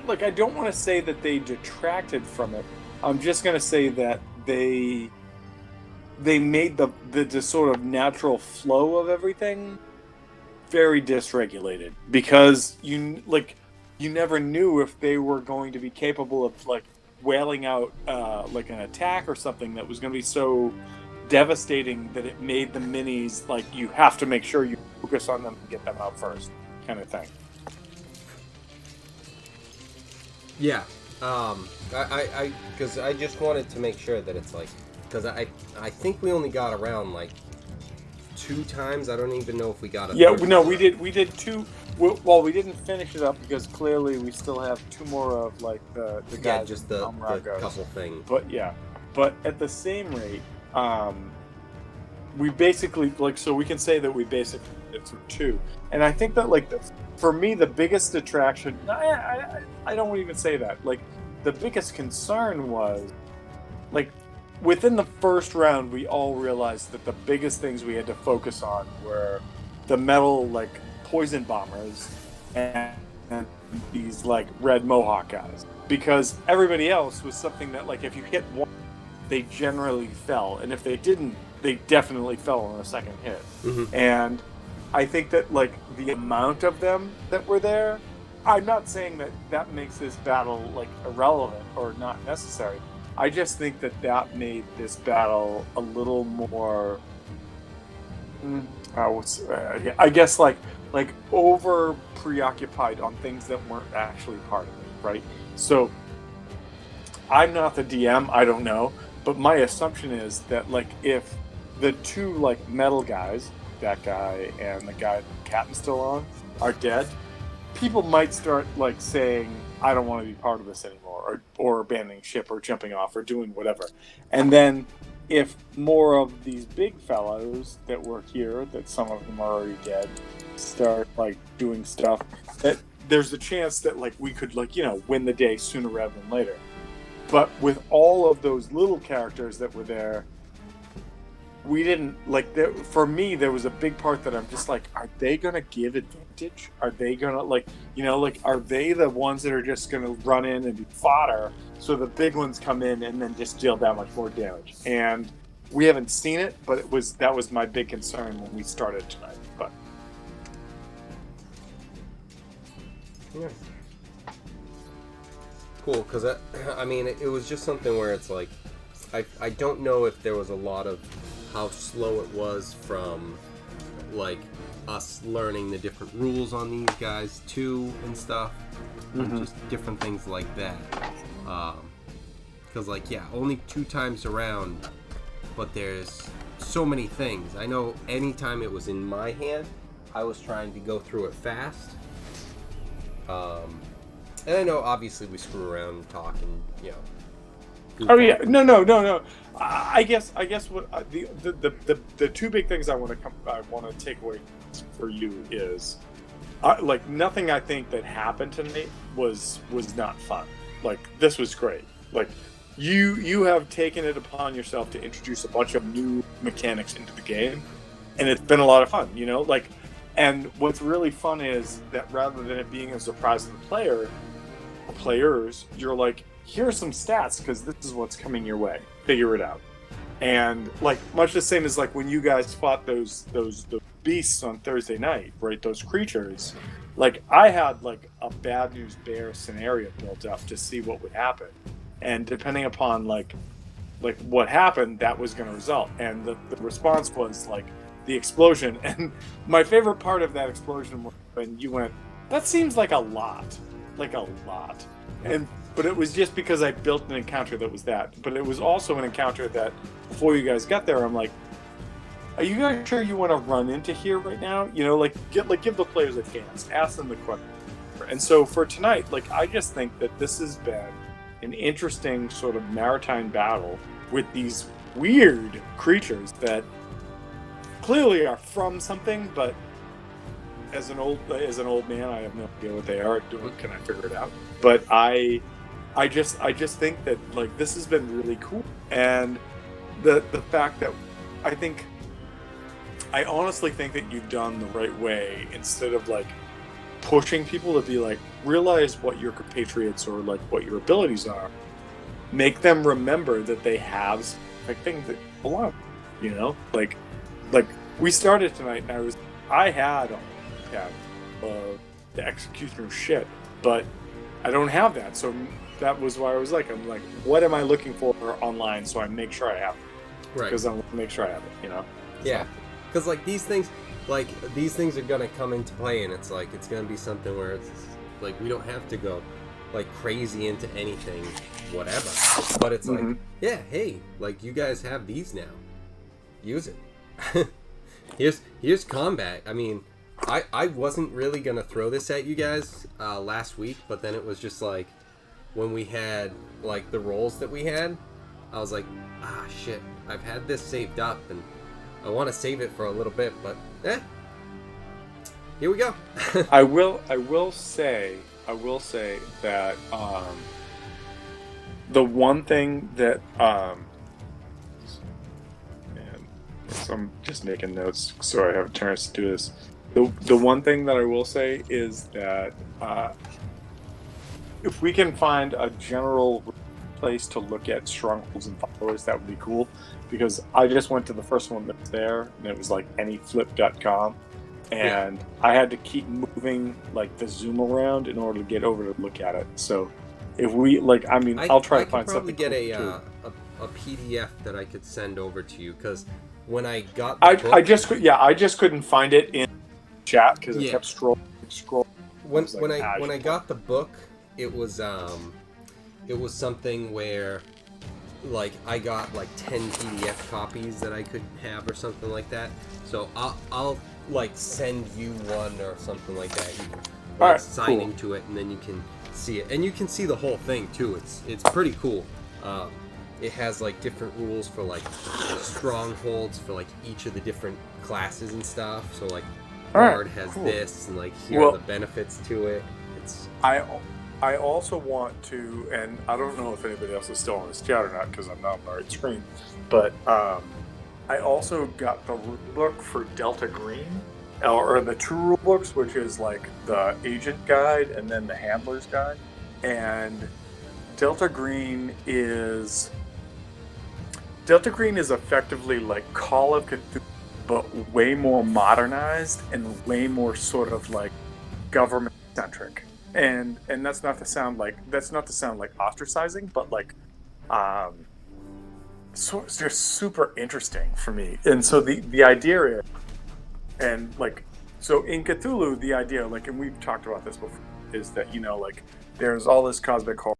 like, I don't want to say that they detracted from it. I'm just going to say that they made the sort of natural flow of everything very dysregulated because you never knew if they were going to be capable of like wailing out like an attack or something that was going to be so devastating that it made the minis like you have to make sure you focus on them and get them out first, kind of thing. Yeah, I because I just wanted to make sure that it's like because I think we only got around like 2 times. I don't even know if we got a third time. we did 2. Well, we didn't finish it up because clearly we still have 2 more of like the guys. Just the couple things. But at the same rate, we basically like so we can say that we basically did through 2, and I think that like for me the biggest attraction. I don't even say that. Like the biggest concern was like within the first round we all realized that the biggest things we had to focus on were the metal like poison bombers and these like red mohawk guys, because everybody else was something that like if you hit one they generally fell, and if they didn't they definitely fell on a second hit. And I think that like the amount of them that were there, I'm not saying that makes this battle like irrelevant or not necessary. I just think that made this battle a little more I guess like over preoccupied on things that weren't actually part of it, right? So I'm not the DM, I don't know, but my assumption is that like if the 2 like metal guys, that guy and the guy the captain's still on, are dead, people might start like saying I don't want to be part of this anymore, or abandoning ship or jumping off or doing whatever. And then if more of these big fellows that were here, that some of them are already dead, start like doing stuff, that there's a chance that like we could like win the day sooner rather than later. But with all of those little characters that were there, we didn't like for me there was a big part that I'm just like, are they gonna give advantage? Are they gonna like are they the ones that are just gonna run in and be fodder so the big ones come in and then just deal that much more damage? And we haven't seen it, but that was my big concern when we started tonight. But yeah. Cool, because I mean it was just something where it's like I don't know if there was a lot of how slow it was from like us learning the different rules on these guys too and stuff, and just different things like that. Because like only 2 times around, but there's so many things. I know anytime it was in my hand, I was trying to go through it fast. And I know obviously we screw around and talk and oh yeah, no. I guess what the 2 big things I want to take away for you is like nothing I think that happened tonight was not fun. Like this was great. Like you have taken it upon yourself to introduce a bunch of new mechanics into the game, and it's been a lot of fun. Like, and what's really fun is that rather than it being a surprise to the players, you're like, here are some stats because this is what's coming your way. Figure it out. And like much the same as like when you guys fought those beasts on Thursday night, right? Those creatures. like I had like a bad news bear scenario built up to see what would happen, and depending upon like what happened, that was going to result. And the response was like the explosion. And my favorite part of that explosion was when you went, "That seems like a lot, but it was just because I built an encounter that was that. But it was also an encounter that before you guys got there, I'm like, are you guys sure you want to run into here right now? You know, give the players a chance, ask them the question. And so for tonight, like I just think that this has been an interesting sort of maritime battle with these weird creatures that clearly are from something, but as an old man, I have no idea what they are. Can I figure it out? But I just think that like this has been really cool, and the fact that I honestly think that you've done the right way instead of like pushing people to be like, realize what your compatriots or like what your abilities are. Make them remember that they have like things that belong. You know, like we started tonight, and I had the executioner shit, but I don't have that. So that was why I'm like, what am I looking for online? So I make sure I have it. Right. Because I want to make sure I have it. You know. Yeah. Because like these things are gonna come into play, and it's gonna be something where it's like we don't have to go like crazy into anything, whatever. But it's like, yeah, hey, like you guys have these now, use it. here's combat. I mean, I wasn't really gonna throw this at you guys last week, but then it was just like when we had like the rolls that we had, I was like, shit, I've had this saved up and I want to save it for a little bit, but here we go. I will say that the one thing that so I'm just making notes so I have a chance to do this. The one thing that I will say is that if we can find a general place to look at strongholds and followers, that would be cool. Because I just went to the first one that's there, and it was like anyflip.com, and I had to keep moving like the zoom around in order to get over to look at it. So if we like, I mean, I'll try to find something. I could probably get a PDF that I could send over to you, because when I got the book, I just couldn't find it in chat because it kept scrolling. When I got the book, it was something where like I got like 10 PDF copies that I could have or something like that. So I'll like send you one or something like that. You can sign into it, and then you can see it, and you can see the whole thing too. It's pretty cool. It has like different rules for like strongholds for like each of the different classes and stuff. So like Guard has this, and like here are the benefits to it. I also want to, and I don't know if anybody else is still on this chat or not because I'm not on the right screen, but I also got the rulebook for Delta Green, or the true rulebooks, which is like the agent guide and then the handler's guide. And Delta Green is effectively like Call of Cthulhu, but way more modernized and way more sort of like government centric. And that's not to sound like ostracizing, but like so it's just super interesting for me. And so the idea is, and like, so in Cthulhu, the idea, like, and we've talked about this before, is that, you know, like there's all this cosmic horror